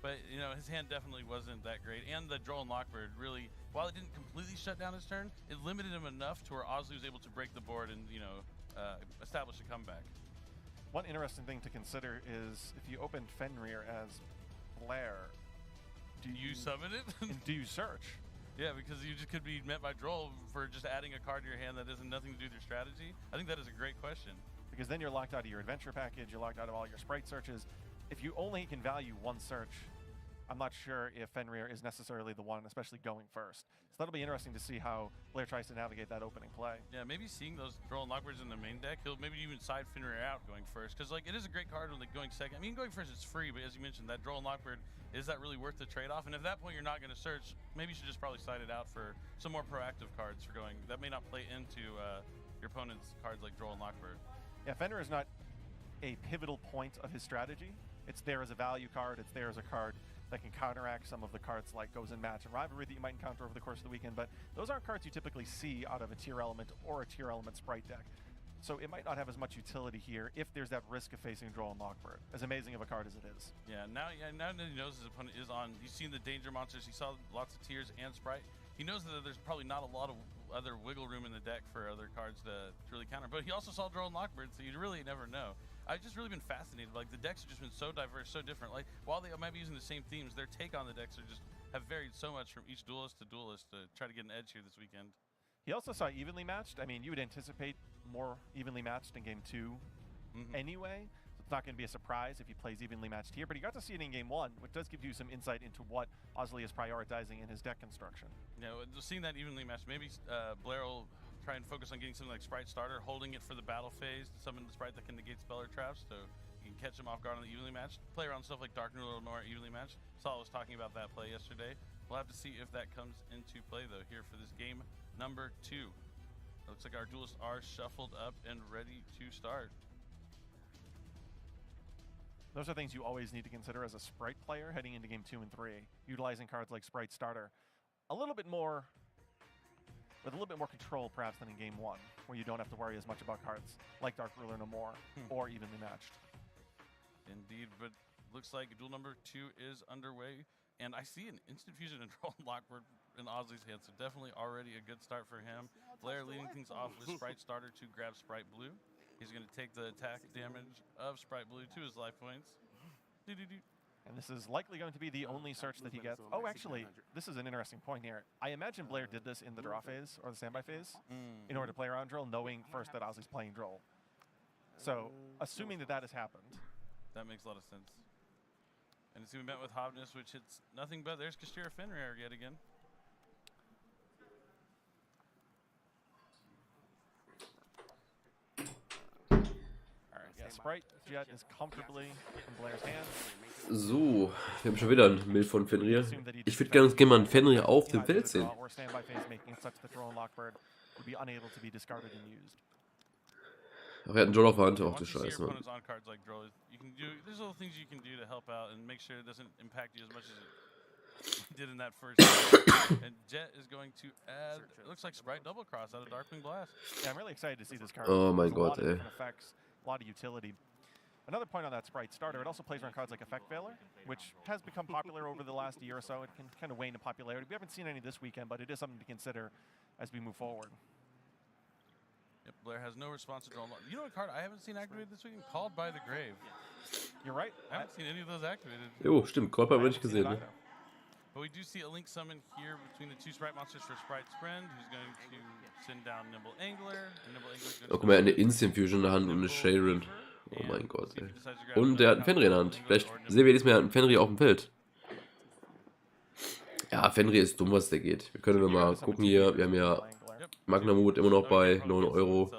But, you know, his hand definitely wasn't that great. And the Droll and Lockbird really, while it didn't completely shut down his turn, it limited him enough to where Osley was able to break the board and, you know, establish a comeback. One interesting thing to consider is if you open Fenrir as Blair, do you summon it? And do you search? Yeah, because you just could be met by Droll for just adding a card to your hand that has nothing to do with your strategy. I think that is a great question. Because then you're locked out of your adventure package, you're locked out of all your sprite searches. If you only can value one search, I'm not sure if Fenrir is necessarily the one, especially going first. So that'll be interesting to see how Blair tries to navigate that opening play. Yeah, maybe seeing those Droll and Lockbirds in the main deck, he'll maybe even side Fenrir out going first. Because, like, it is a great card when like, going second. I mean, going first is free, but as you mentioned, that Droll and Lockbird, is that really worth the trade-off? And at that point, you're not going to search. Maybe you should just probably side it out for some more proactive cards for going. That may not play into your opponent's cards like Droll and Lockbird. Yeah, Fenrir is not a pivotal point of his strategy. It's there as a value card. It's there as a card that can counteract some of the cards like Goes in Match and Rivalry that you might encounter over the course of the weekend, but those aren't cards you typically see out of a tier element or a tier element sprite deck. So it might not have as much utility here if there's that risk of facing Droll and Lockbird, as amazing of a card as it is. Yeah, now that he knows his opponent is on, he's seen the danger monsters, he saw lots of Tears and Sprite. He knows that there's probably not a lot of other wiggle room in the deck for other cards to really counter, but he also saw Droll and Lockbird, so you really never know. I've just really been fascinated. Like, the decks have just been so diverse, so different. Like, while they might be using the same themes, their take on the decks have varied so much from each duelist to try to get an edge here this weekend. He also saw evenly matched. I mean, you would anticipate more evenly matched in game 2 anyway. So it's not going to be a surprise if he plays evenly matched here, but he got to see it in game 1, which does give you some insight into what Osley is prioritizing in his deck construction. Yeah, seeing that evenly matched, maybe Blair will try and focus on getting something like Sprite Starter, holding it for the battle phase to summon the Sprite that can negate spell or traps, so you can catch him off guard on the evenly matched. Play around stuff like Dark Noodle or evenly matched. Saul was talking about that play yesterday. We'll have to see if that comes into play, though, here for this game number 2. It looks like our duelists are shuffled up and ready to start. Those are things you always need to consider as a Sprite player heading into game 2 and 3, utilizing cards like Sprite Starter. With a little bit more control perhaps than in game 1, where you don't have to worry as much about cards like Dark Ruler No More or evenly matched. Indeed, but looks like duel number 2 is underway, and I see an instant fusion and Droll and Lockbird in Osley's hand, so definitely already a good start for him. Blair leading things off with Sprite Starter to grab Sprite Blue. He's going to take the attack damage of Sprite Blue to his life points. And this is likely going to be the only search that he gets. Oh, actually, this is an interesting point here. I imagine Blair did this in the draw phase or the standby phase in order to play around Droll, knowing first that Osley's playing Droll. So, assuming that that has happened. That makes a lot of sense. And it's even met with Hobness, which hits nothing but there's Kashira Fenrir yet again. Yeah, Sprite Jet is comfortably in Blair's hands. So, wir haben schon wieder ein Bild von Fenrir. Ich würde gerne mal einen Fenrir auf dem Feld sehen. Ach, er hat einen Droll auf der Hand, auch die Scheiße, Mann. There's little things you can do to help out and make sure it doesn't impact you as much as it did in that first game. And Jet is going to add, it looks like Sprite Double Cross out of Darkwing Blast. Yeah, I'm really excited to see this card. Oh mein Gott, ey. A lot of utility. Another point on that Sprite Starter, it also plays around cards like Effect Veiler, which has become popular over the last year or so. It can kind of wane in popularity. We haven't seen any this weekend, but it is something to consider as we move forward. Yep, Blair has no response to Droll. You know what card I haven't seen activated this weekend? Called by the Grave. You're right. I haven't seen any of those activated. Jo, stimmt. Called by habe ich nicht gesehen, ne? But we do see a link summon here between the 2 Sprite monsters for Sprite's friend, who's going to send down Nimble Angler. And Nimble Angler's going Oh, guck mal, er hat eine Instant Fusion in der Hand und eine Sharon. Oh mein Gott, ey. Und er hat einen Fenrir in der Hand. Vielleicht sehen wir diesmal einen Fenrir auf dem Feld. Ja, Fenrir ist dumm, was der geht. Wir können mal gucken hier. Wir haben ja Magnamut immer noch bei 9 Euro.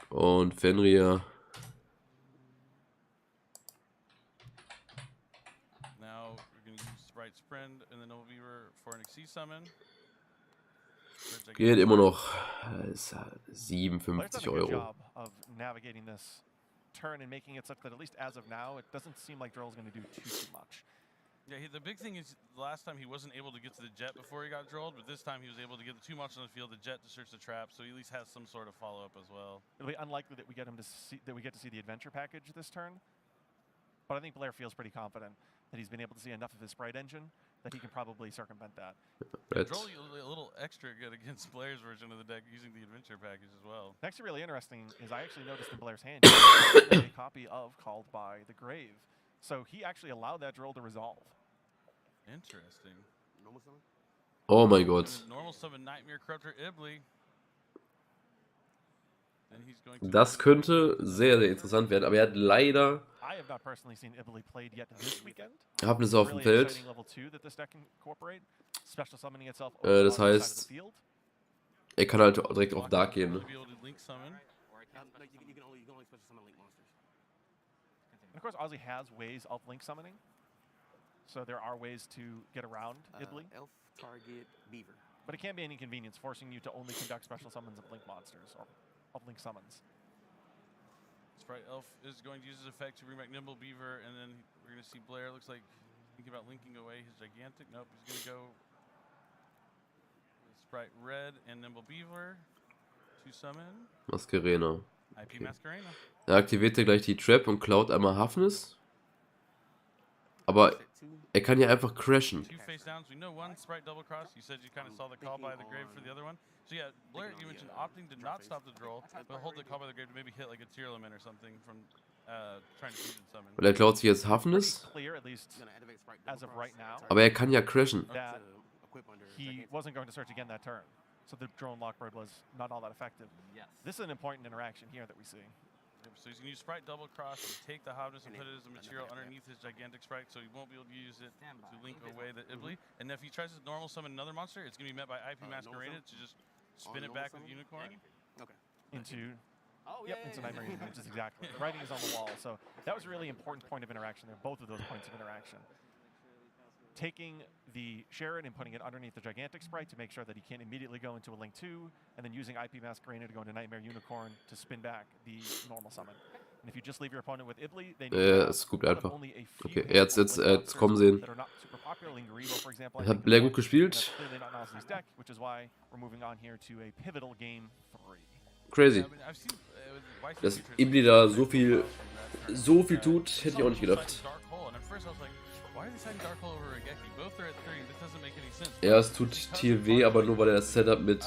Und Fenrir. Now we're going to use Sprite's friend and then Noble Beaver for an XC summon. Geht immer noch 57 Euro. Navigating this turn and making it such that at least as of now, it doesn't seem like Droll's going to do too much. Yeah, the big thing is the last time he wasn't able to get to the Jet before he got Drolled, but this time he was able to get the 2 monsters on the field, the Jet to search the trap, so he at least has some sort of follow-up as well. It'll be unlikely that we get to see the adventure package this turn, but I think Blair feels pretty confident that he's been able to see enough of his Sprite engine that he can probably circumvent that. Droll a little extra good against Blair's version of the deck using the adventure package as well. Next, really interesting is I actually noticed in Blair's hand a copy of Called by the Grave, so he actually allowed that Droll to resolve. Interesting. Oh mein Gott. Normal summon Nightmare Corruptor Ibli. Das könnte sehr, sehr interessant werden, aber er hat leider Hafnis auf dem Feld. Das heißt, er kann halt direkt auf Dark gehen. Ne? Of course, Ozzy has ways of link summoning, so there are ways to get around Ibli. Elf target Beaver. But it can be an inconvenience, forcing you to only conduct special summons of link monsters or of link summons. Sprite Elf is going to use his effect to bring back Nimble Beaver, and then we're going to see Blair. Looks like thinking about linking away his gigantic. Nope, he's going to go with Sprite Red and Nimble Beaver. to summon Masquerena. IP Okay. Masquerena. Er aktivierte gleich die Trap und klaut einmal Hafnis. Aber Set 2. er kann ja einfach crashen. Two face downs. We know one sprite double cross. You said you kind of saw the call by the grave for the other one. So yeah, Blair, you mentioned opting to not stop the draw, but hold the call by the grave to maybe hit like a tier element or something from trying to fusion summon. Und er klaut sich jetzt Hafnis. Clear, at least Gonna activate Sprite as double of right cross. now, Aber er kann ja crashen. that To equip under he gigantic wasn't going to search again that turn. So the drone lockbird was not all that effective. Yes. This is an important interaction here that we see. Yep, so he's gonna use sprite double cross to take the hotness and And put it as a material another underneath his gigantic sprite, so he won't be able to use it Stand to by. link away the Ibli. And if he tries to normal summon another monster, it's gonna be met by IP normal Masquerena summon? to just spin it normal back with summon? Unicorn. Okay. Into Oh yep, into Nightmare Union, which is exactly. The writing is on the wall, so that was a really important point of interaction there. Both of those points of interaction. Taking the Sharon and putting it underneath the gigantic sprite to make sure that he can't immediately go into a Link 2, and then using IP Masquerena to go into Nightmare Unicorn to spin back the normal summon. And if you just leave your opponent with Ibli, they need to have Es guckt one of einfach. only a few Okay, handful of Link jetzt kommen monsters sehen. that are not super popular. Lingerivo, for example, I Er hat think, is Blair one, gut and gespielt. that's clearly not Nosley's deck, which is why we're moving on here to a pivotal game 3. Crazy. Yeah, I mean, I've seen, with YCS Dass features, Ibli like, da like so viel tut, hätte ich auch nicht gedacht. Dark Hole, and at first I was like, why are they citing Dark Hole over Regeki? Both are at 3. This doesn't make any sense. Ja, es tut Tier weh, aber nur weil er das Setup mit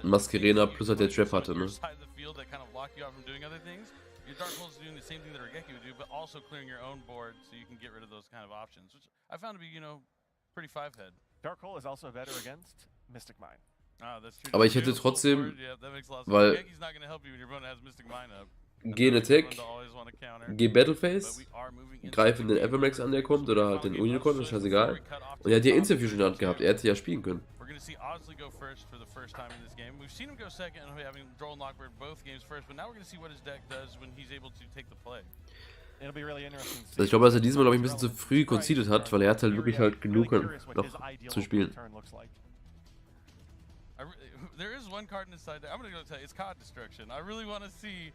Masquerena plus halt der Trap hatte, ne? Side of the field that kind of block you out from doing other things. Your Dark Hole is doing the same thing that Regeki would do, but also clearing your own board so you can get rid of those kind of options, which I found to be, you know, pretty five-head. Dark Hole is also better against Mystic Mine. Ah, that's true. Aber ich hätte Full trotzdem, board, yeah, that makes a lot of sense. weil Regeki's not going to help you when your opponent has Mystic Mine up. geh Attack, Everyone to always want to counter. geh But Battleface, we are moving into greife the den game. Evermax an, der kommt, oder halt den Final game Unicorn, of ist Swift scheißegal. before we cut off to Und er hat the ja top Instant Fusion in der Hand two. gehabt, er hätte ja spielen können. We're going to see Osley go first for the first time in this game. We've seen him go second and having Droll and Lockbird both games first, but now we're going to see what his deck does when he's able to take the play. It'll be really interesting to see. Also ich glaube, dass er diesmal, glaube ich, ein bisschen zu früh conceded hat, weil er hat halt wirklich halt genug noch zu spielen. There is one card in this side deck. I'm going to go tell you, it's Card Destruction. I really want to see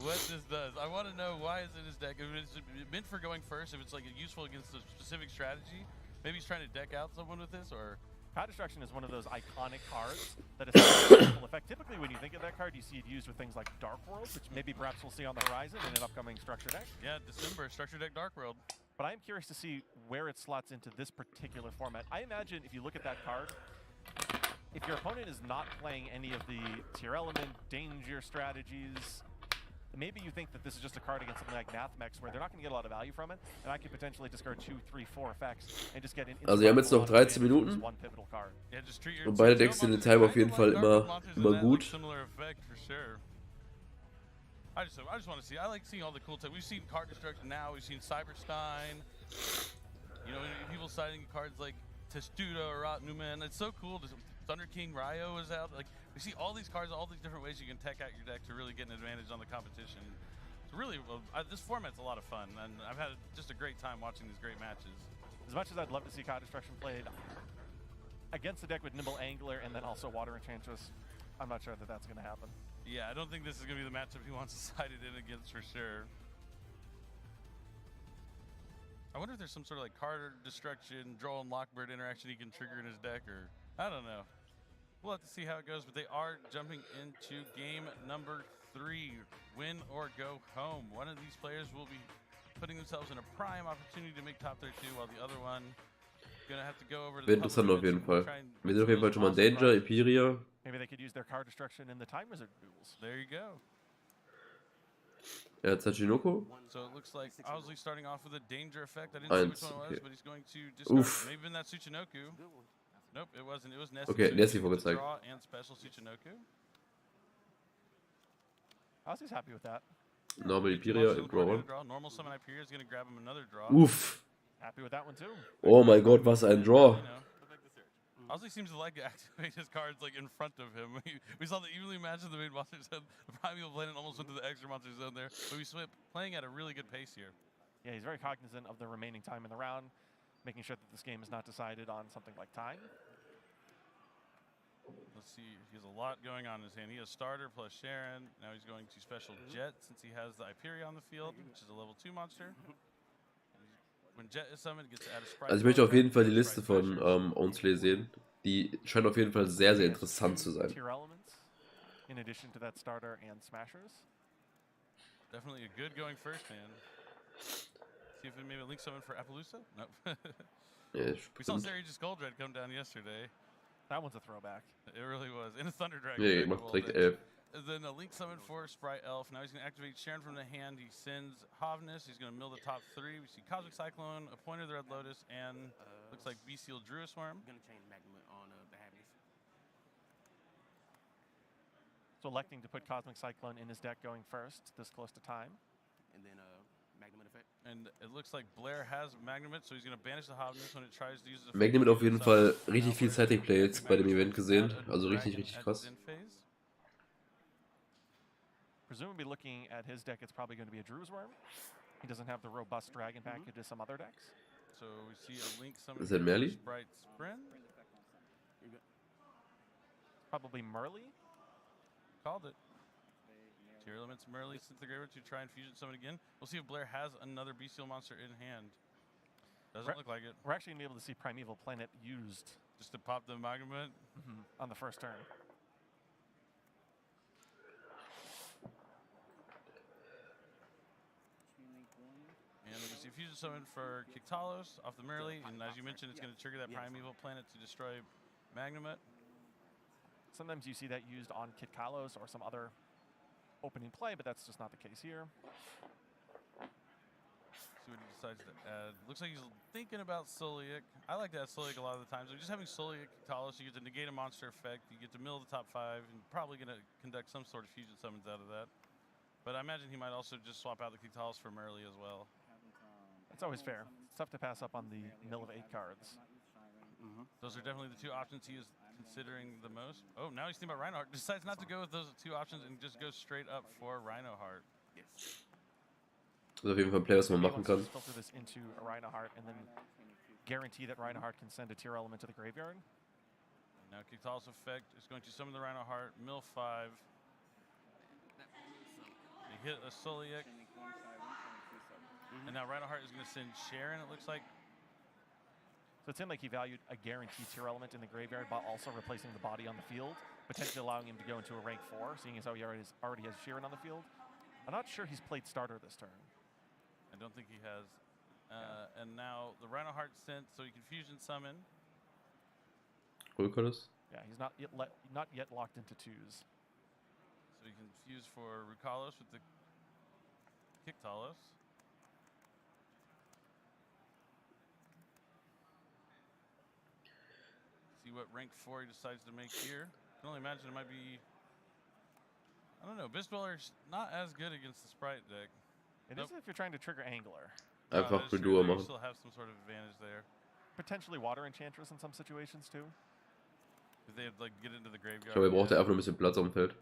what this does. I want to know why is in his deck. If it's meant for going first, if it's like useful against a specific strategy. Maybe he's trying to deck out someone with this, or... Card Destruction is one of those iconic cards that is a full effect. Typically, when you think of that card, you see it used with things like Dark World, which maybe perhaps we'll see on the horizon in an upcoming Structure deck. Yeah, December, Structure Deck Dark World. But I am curious to see where it slots into this particular format. I imagine if you look at that card, if your opponent is not playing any of the tier element, danger strategies, maybe you think that this is just a card against something like Nathmex where they're not going to get a lot of value from it, and I could potentially discard 2, 3, 4 effects and just get an Also wir haben jetzt noch 13 Minuten one pivotal card. Yeah, just treat your und beide Decks sind in Time auf jeden Fall immer gut. Similar effect for sure. I just want to see. I like seeing all the cool stuff. We've seen Card Destruction now. We've seen Cyberstein. You know, people citing cards like Testudo or Rot Newman. It's so cool. Thunder King Ryo is out. Like we see all these cards, all these different ways you can tech out your deck to really get an advantage on the competition. It's really, this format's a lot of fun, and I've had just a great time watching these great matches. As much as I'd love to see Card Destruction played against the deck with Nimble Angler and then also Water Enchantress, I'm not sure that that's going to happen. Yeah, I don't think this is going to be the matchup he wants to side it in against for sure. I wonder if there's some sort of like card destruction, draw and lockbird interaction he can trigger in his deck, or I don't know. We'll have to see how it goes, but they are jumping into game number 3, win or go home. One of these players will be putting themselves in a prime opportunity to make top 32, while the other one gonna have to go over to the Interessant auf jeden Fall. Wir sehen auf jeden Fall schon mal Danger, Imperia. Maybe they could use their card destruction in the Time Wizard duels. There you go. Er hat Sachinoko. So it looks like Osley starting off with a danger effect. I didn't see which one it was, but he's going to discard. Uff. Maybe in that Tsuchinoku. Nope, it wasn't. It was Nessie. Okay, So Nessie he gets a vorgezeigt. draw and special Tsuchinoku. Osley's happy with that. Normal Imperia im Draw 1. Normal summon Hyperia is going to grab him another draw. Uff. Happy with that one too. Oh mein Gott, was ein Draw. You know, Osley seems to like to activate his cards like in front of him. We saw the evenly match of the main monster zone. The Primeval Planet almost went to the extra monster zone there, but we swip playing at a really good pace here. Yeah, he's very cognizant of the remaining time in the round, making sure that this game is not decided on something like time. Let's see, he has a lot going on in his hand. He has starter plus Sharon. Now he's going to special Jet since he has the Hyperia on the field, which is a level 2 monster. When Jet is summoned, gets to add a sprite. Also ich möchte auf jeden Fall die Liste von Onsley sehen. Die scheint auf jeden Fall sehr, sehr interessant zu sein. Tier elements. in addition to that starter and smashers. Definitely a good going first hand. See if it maybe link summon for Appaloosa? Nope. Ja, We saw stimmt. Sarius Goldred come down yesterday. That one's a throwback. It really was. In a Thunder Dragon. Nee, deck macht of all direkt decks. 11. And then a link summon for Sprite Elf. Now he's going to activate Sharon from the hand. He sends Hovness. He's going to mill the top 3. We see Cosmic Cyclone, a Pointer of the Red Lotus, and looks like Bestial Druid Swarm. I'm gonna change Magma on the Habits. So electing to put Cosmic Cyclone in his deck going first, this close to time. And then Magma effect. And it looks like Blair has Magnamit, so he's going to banish the Hovness when it tries to use the... Magnum hat auf jeden Fall richtig viel Setting Play jetzt bei dem Event gesehen. Also richtig, richtig krass. Presumably looking at his deck, it's probably going to be a Drew's Worm. He doesn't have the robust dragon package as some other decks. So we see a link summon Is that Merly? Sprite Sprint. Probably Merly. Called it. Tier Elements Merly since the graveyard to try and fusion summon again. We'll see if Blair has another bestial monster in hand. Doesn't look like it. We're actually going to be able to see Primeval Planet used just to pop the Magnamit on the first turn. And we see fusion summon for Kiktalos off the Merly, and as you mentioned, it's going to trigger that Primeval Planet to destroy Magnamit. Sometimes you see that used on Kit Kalos or some other opening play, but that's just not the case here. See what he decides to add. Looks like he's thinking about Solic. I like to add Solic a lot of the times. So just having Solic, Kiktalos, you get to negate a monster effect, you get to mill the top 5, and probably going to conduct some sort of fusion summons out of that. But I imagine he might also just swap out the Kiktalos for Merly as well. That's always fair. It's tough to pass up on the mill of 8 cards. Those are definitely the 2 options he is considering the most. Oh, now he's thinking about Rhino Heart. Decides not to go with those 2 options and just goes straight up for Rhino Heart. Yes. Das ist auf jeden Fall ein Play, was man machen kann. Filter this into a Rhino Heart and then guarantee that Rhino Heart can send a tier element to the graveyard. Now Kiktalos effect is going to summon the Rhino Heart, mill 5. They hit a Solic. And now Rhino Heart is going to send Sharon, it looks like. So it seemed like he valued a guaranteed tier element in the graveyard, but also replacing the body on the field, potentially allowing him to go into a rank 4, seeing as how he already has Sharon on the field. I'm not sure he's played starter this turn. I don't think he has. And now the Rhino Heart sent, so he can fusion summon. Rukolos? Yeah, he's not yet locked into 2s. So he can fuse for Rukalos with the Kiktalos. See what rank 4 he decides to make here. I can only imagine it might be... I don't know, Abyss Dweller's not as good against the Sprite deck. It is if you're trying to trigger Angler. Einfach that is Redur true. You machen. still have some sort of advantage there. Potentially Water Enchantress in some situations too. If they like get into the graveyard. Ich glaube, er braucht einfach nur ein bisschen Platz auf dem Feld.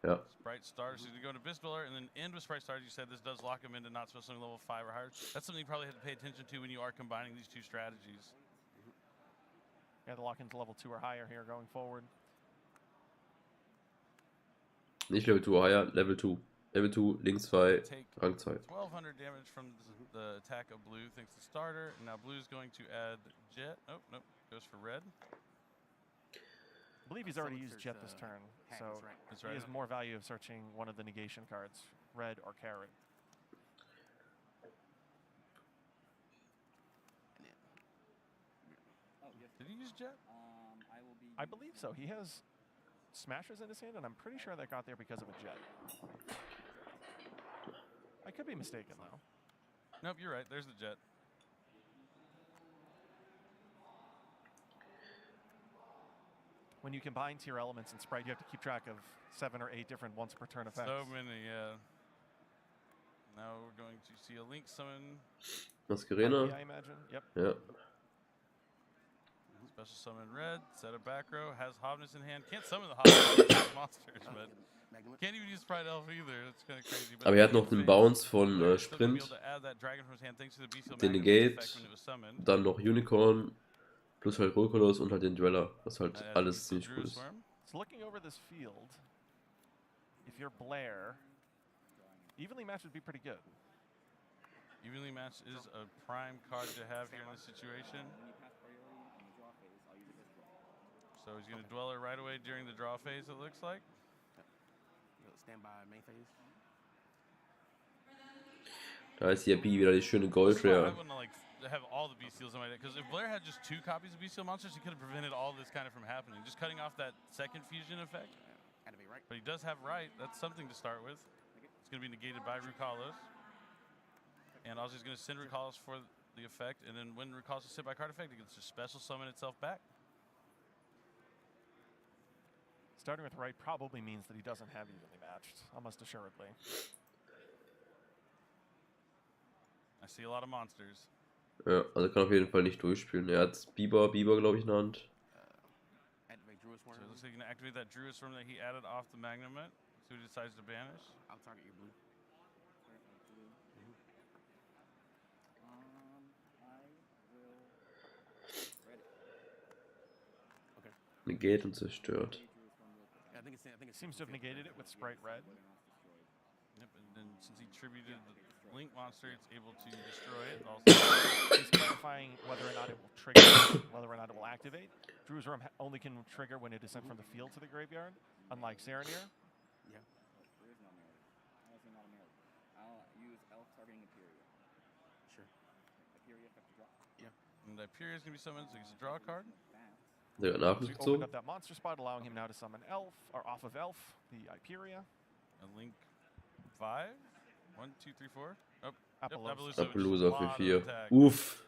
Ja. Sprite Stars, he's going to go into Abyss Dweller and then end with Sprite Stars. You said this does lock him into not special level 5 or higher. That's something you probably have to pay attention to when you are combining these 2 strategies. Yeah, the lock into level 2 or higher here going forward. Nicht Level 2, higher, Level 2. Level 2, links 2, Rang 2. 1200 damage from the attack of blue thanks to starter. And now blue's going to add Jet. Oh, nope. Goes for red. I believe he's already used Jet this turn, so That's right. he has more value of searching one of the negation cards, red or carrot. Did he use Jet? I believe so. He has smashers in his hand, and I'm pretty sure that got there because of a Jet. I could be mistaken, though. Nope, you're right. There's the Jet. When you combine tier elements in Sprite, you have to keep track of 7 or 8 different once per turn effects. So many, yeah. Now we're going to see a link summon. Masquerena. I imagine. Yep. Ja. Special summon red, set a back row, has Hovness in hand. Can't summon the Hovness monsters, but can't even use Sprite Elf either. That's kind of crazy. Aber er hat noch den Bounce von Sprint, den Negate, dann noch Unicorn, plus halt Rukolos und halt den Dweller, was halt alles ziemlich cool ist. So looking over this field, if you're Blair, evenly matched would be pretty good. Evenly matched is a prime card to have here in this situation. So he's going to Dweller right away during the draw phase, it looks like. standby main phase. Da ist hier B wieder die schöne Gold I Rare. wouldn't like have all the beast steals in my deck, because if Blair had just 2 copies of beast steel monsters, he could have prevented all this kind of from happening. Just cutting off that second fusion effect. Activate right. But he does have right. That's something to start with. It's going to be negated by Rukalos. And I was just going to send Rukalos for the effect, and then when Rukalos is hit by card effect, it gets to special summon itself back. Starting with right probably means that he doesn't have evenly matched, almost assuredly. I see a lot of monsters. Ja, also kann auf jeden Fall nicht durchspielen. Er hat Bieber glaube ich, in der Hand. Activate Druid So Swarm. it looks like you're going to activate that Druid Swarm that he added off the Magnemite. So he decides to banish. I'll target your blue. Negate und zerstört. Yeah, I think it Seems to have negated it with Sprite Red. Yep, and then since he tributed the Link monster, it's able to destroy it. Also, He's clarifying whether or not it will trigger, whether or not it will activate. Drew's Worm only can trigger when it is sent from the field to the graveyard, unlike Serenir. Yeah. There is no melee. Honestly, not a melee. I'll use Elf targeting Imperia. Sure. Imperia effect to drop. and Hyperia is going to be summoned, so he gets to draw a card. Der hat So Nachwuchs we opened gezogen. up that monster spot, allowing him now to summon Elf, or off of Elf, the Hyperia. A Link 5. 1, 2, 3, 4. Oh, Appaloosa. Yep, Appaloosa, which is a Appaloosa lot für of 4. attack. Uff.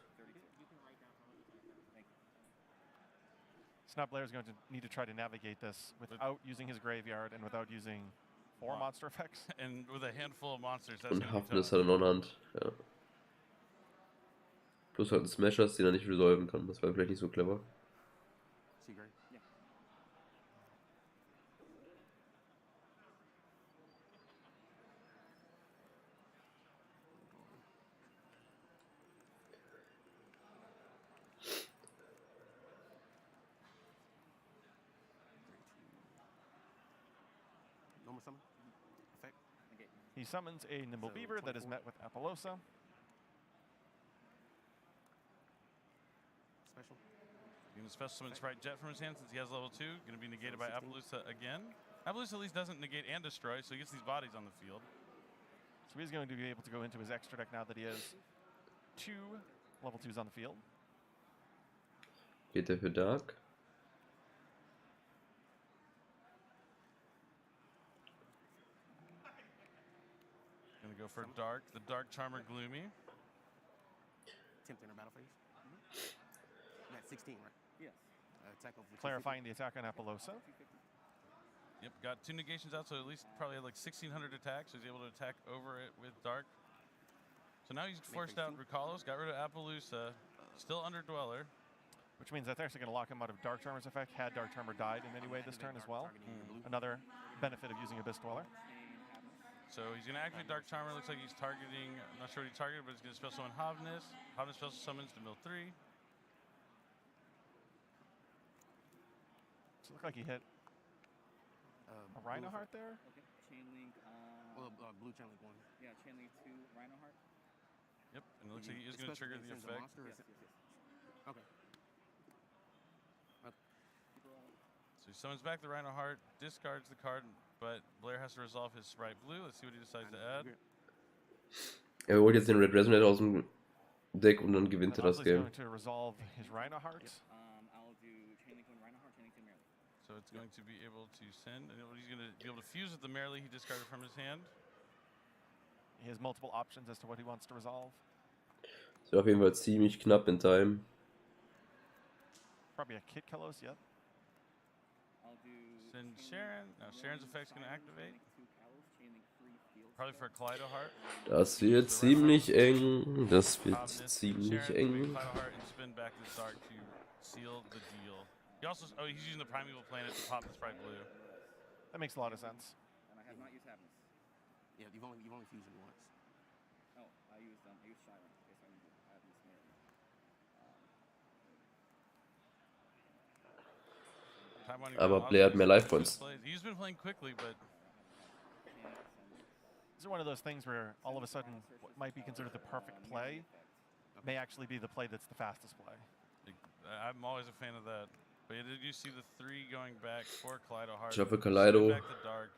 Snap Blair is going to need to try to navigate this without using his graveyard and without using 4 monster effects. And with a handful of monsters, that's Und going to be Hafnis tough. hat er noch in der Hand. Ja. Plus halt ein Smashers, den er nicht resolven kann. Das wäre vielleicht nicht so clever. Seagrave. Yeah. Normal summon. Effect. Okay. He summons a Nimble So, Beaver that is 24. met with Appaloosa. Special. He's going to special summon Sprite Jet from his hand since he has level 2. Going to be negated by Appaloosa again. Appaloosa at least doesn't negate and destroy, so he gets these bodies on the field. So he's going to be able to go into his extra deck now that he has 2 level 2s on the field. Geht er für Dark? Going to go for Dark, the Dark Charmer Gloomy. 10th inner battle phase. That's 16, right? Yes. Attack over 250. Clarifying the attack on Appaloosa. Yep, got 2 negations out, so at least probably had like 1600 attack, so he's able to attack over it with Dark. So now he's forced out Rukalos, got rid of Appaloosa, still under Dweller. Which means that's actually going to lock him out of Dark Charmer's effect had Dark Charmer died in any way this turn as well. Targeting your blue. Another benefit of using Abyss Dweller. So he's going to activate Dark Charmer. Looks like he's targeting, I'm not sure what he targeted, but he's going to special summon Havnis. Havnis special summons to mill 3. So it looked like he hit a Rhino Heart there. Okay. Chain link. Well, blue chain link 1. Yeah, chain link 2. Rhino Heart. Yep, and it looks like he is going to trigger the effect. Yes, yes, yes. Okay. So he summons back the Rhino Heart, discards the card, but Blair has to resolve his Sprite Blue. Let's see what he decides to add. Er holt jetzt den Red Resonate aus dem Deck und dann gewinnt er das Mosley's Game. going to resolve his Rhino Heart. I'll do chain link 1 Rhino Heart, chain link 2 Merely. So it's going to be able to send, and he's going to be able to fuse with the Merely he discarded from his hand. He has multiple options as to what he wants to resolve. Ist auf jeden Fall ziemlich knapp in Time. Probably a Kit Kalos, yep. I'll do Send chain Sharon. link Now 1 Sharon's effect's going to Fire, activate. chain link 2 Kalos, chain link 3 Field Probably for a Kaleido Heart. Das wird ziemlich eng. Das wird Havnis, ziemlich Sharon, eng. Kaleido Heart, and spin back this Dark to seal the deal. He also, he's using the Primeval Planet to pop the Sprite Blue. That makes a lot of sense. and I have not used Havnis. Yeah, you've only fused it once. Oh, I used Shiren. I guess I need to Havnis Merely. Time winding Aber down, Blair hat obviously, mehr Life he's Points. been He's been playing quickly, but This is one of those things where all of a sudden what might be considered the perfect play may actually be the play that's the fastest play. I'm always a fan of that. But did you see the 3 going back for Kaleido Heart? Ich hoffe, Spin Kaleido back to Dark.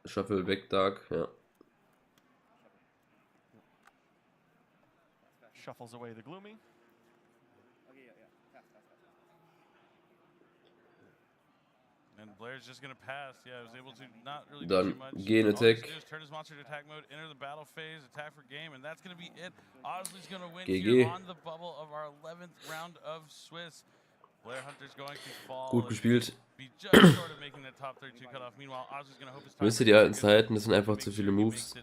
Shuffle weg, Dark, ja. Shuffles away the Gloomy. And Blair's just gonna pass. Yeah, was able to not really do Dann too much. gehen All he has Attack. to do is turn his monster to attack mode, enter the battle phase, attack for game, and that's gonna be it. Osley's gonna win GG. here on the bubble of our 11th round of Swiss. Blair Hunter's going to fall. Gut gespielt. Be just short of making the top 32 cutoff. Meanwhile, Osley's gonna hope his Wisst ihr, die alten Zeiten, das sind einfach zu viele Moves.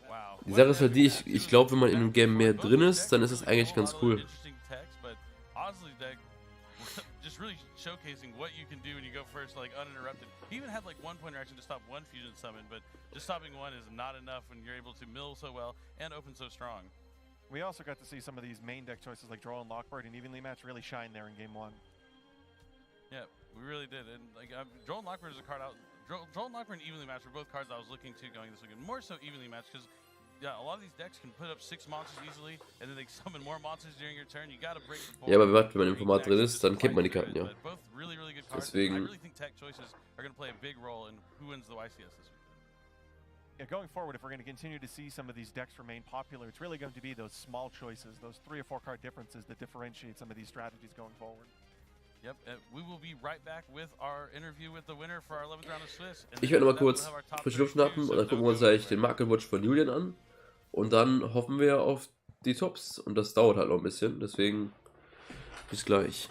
Wow. Die Sache ist halt die, ich glaube, wenn man in einem Game mehr drin ist, dann ist es eigentlich ganz cool. Osley's deck just really showcasing what you can do when you go first, like uninterrupted. He even had like one point reaction to stop one fusion summon, but just stopping one is not enough when you're able to mill so well and open so strong. We also got to see some of these main deck choices like Draw and Lockbird and Evenly Match really shine there in game 1. Yeah, we really did. And like Draw and Lockbird is a card out. Draw and Lockbird and Evenly Match were both cards I was looking to going this weekend. More so Evenly Match because yeah, a lot of these decks can put up 6 monsters easily, and then they summon more monsters during your turn. You gotta break the board. Ja, aber wenn man im Format drin ist, dann kennt man die Karten, ja. Both really, really good cards. I Deswegen. really think tech choices are gonna play a big role in who wins the YCS this weekend. Yeah, going forward, if we're going to continue to see some of these decks remain popular, it's really going to be those small choices, those 3 or 4 card differences that differentiate some of these strategies going forward. Yep, we will be right back with our interview with the winner for our 11th round of Swiss. Ich werde nochmal kurz frische Luft schnappen und dann gucken wir uns gleich den Market Watch von Julian an. Und dann hoffen wir auf die Tops. Und das dauert halt noch ein bisschen. Deswegen bis gleich.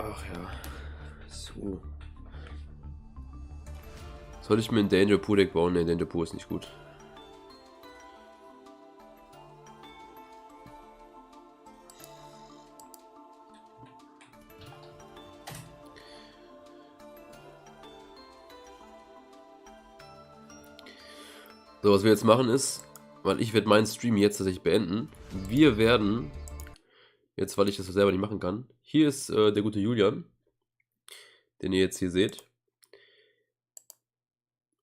Ach ja. So. Soll ich mir ein Danger Pool Deck bauen? Ne, Danger Pool ist nicht gut. So, was wir jetzt machen ist, weil ich werde meinen Stream jetzt tatsächlich beenden. Wir werden, jetzt weil ich das selber nicht machen kann, hier ist der gute Julian, den ihr jetzt hier seht,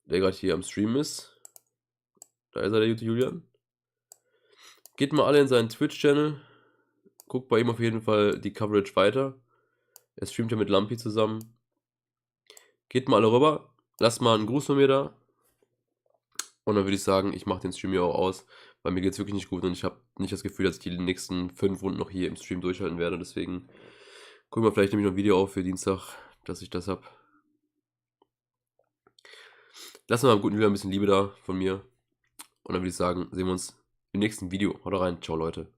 der gerade hier am Stream ist. Da ist er, der gute Julian. Geht mal alle in seinen Twitch-Channel, guckt bei ihm auf jeden Fall die Coverage weiter. Er streamt ja mit Lampi zusammen. Geht mal alle rüber, lasst mal einen Gruß von mir da. Und dann würde ich sagen, ich mache den Stream hier auch aus, weil mir geht es wirklich nicht gut und ich habe nicht das Gefühl, dass ich die nächsten 5 Runden noch hier im Stream durchhalten werde. Deswegen gucken wir vielleicht nämlich noch ein Video auf für Dienstag, dass ich das habe. Lassen wir mal dem guten Julian ein bisschen Liebe da von mir. Und dann würde ich sagen, sehen wir uns im nächsten Video. Haut rein, ciao Leute.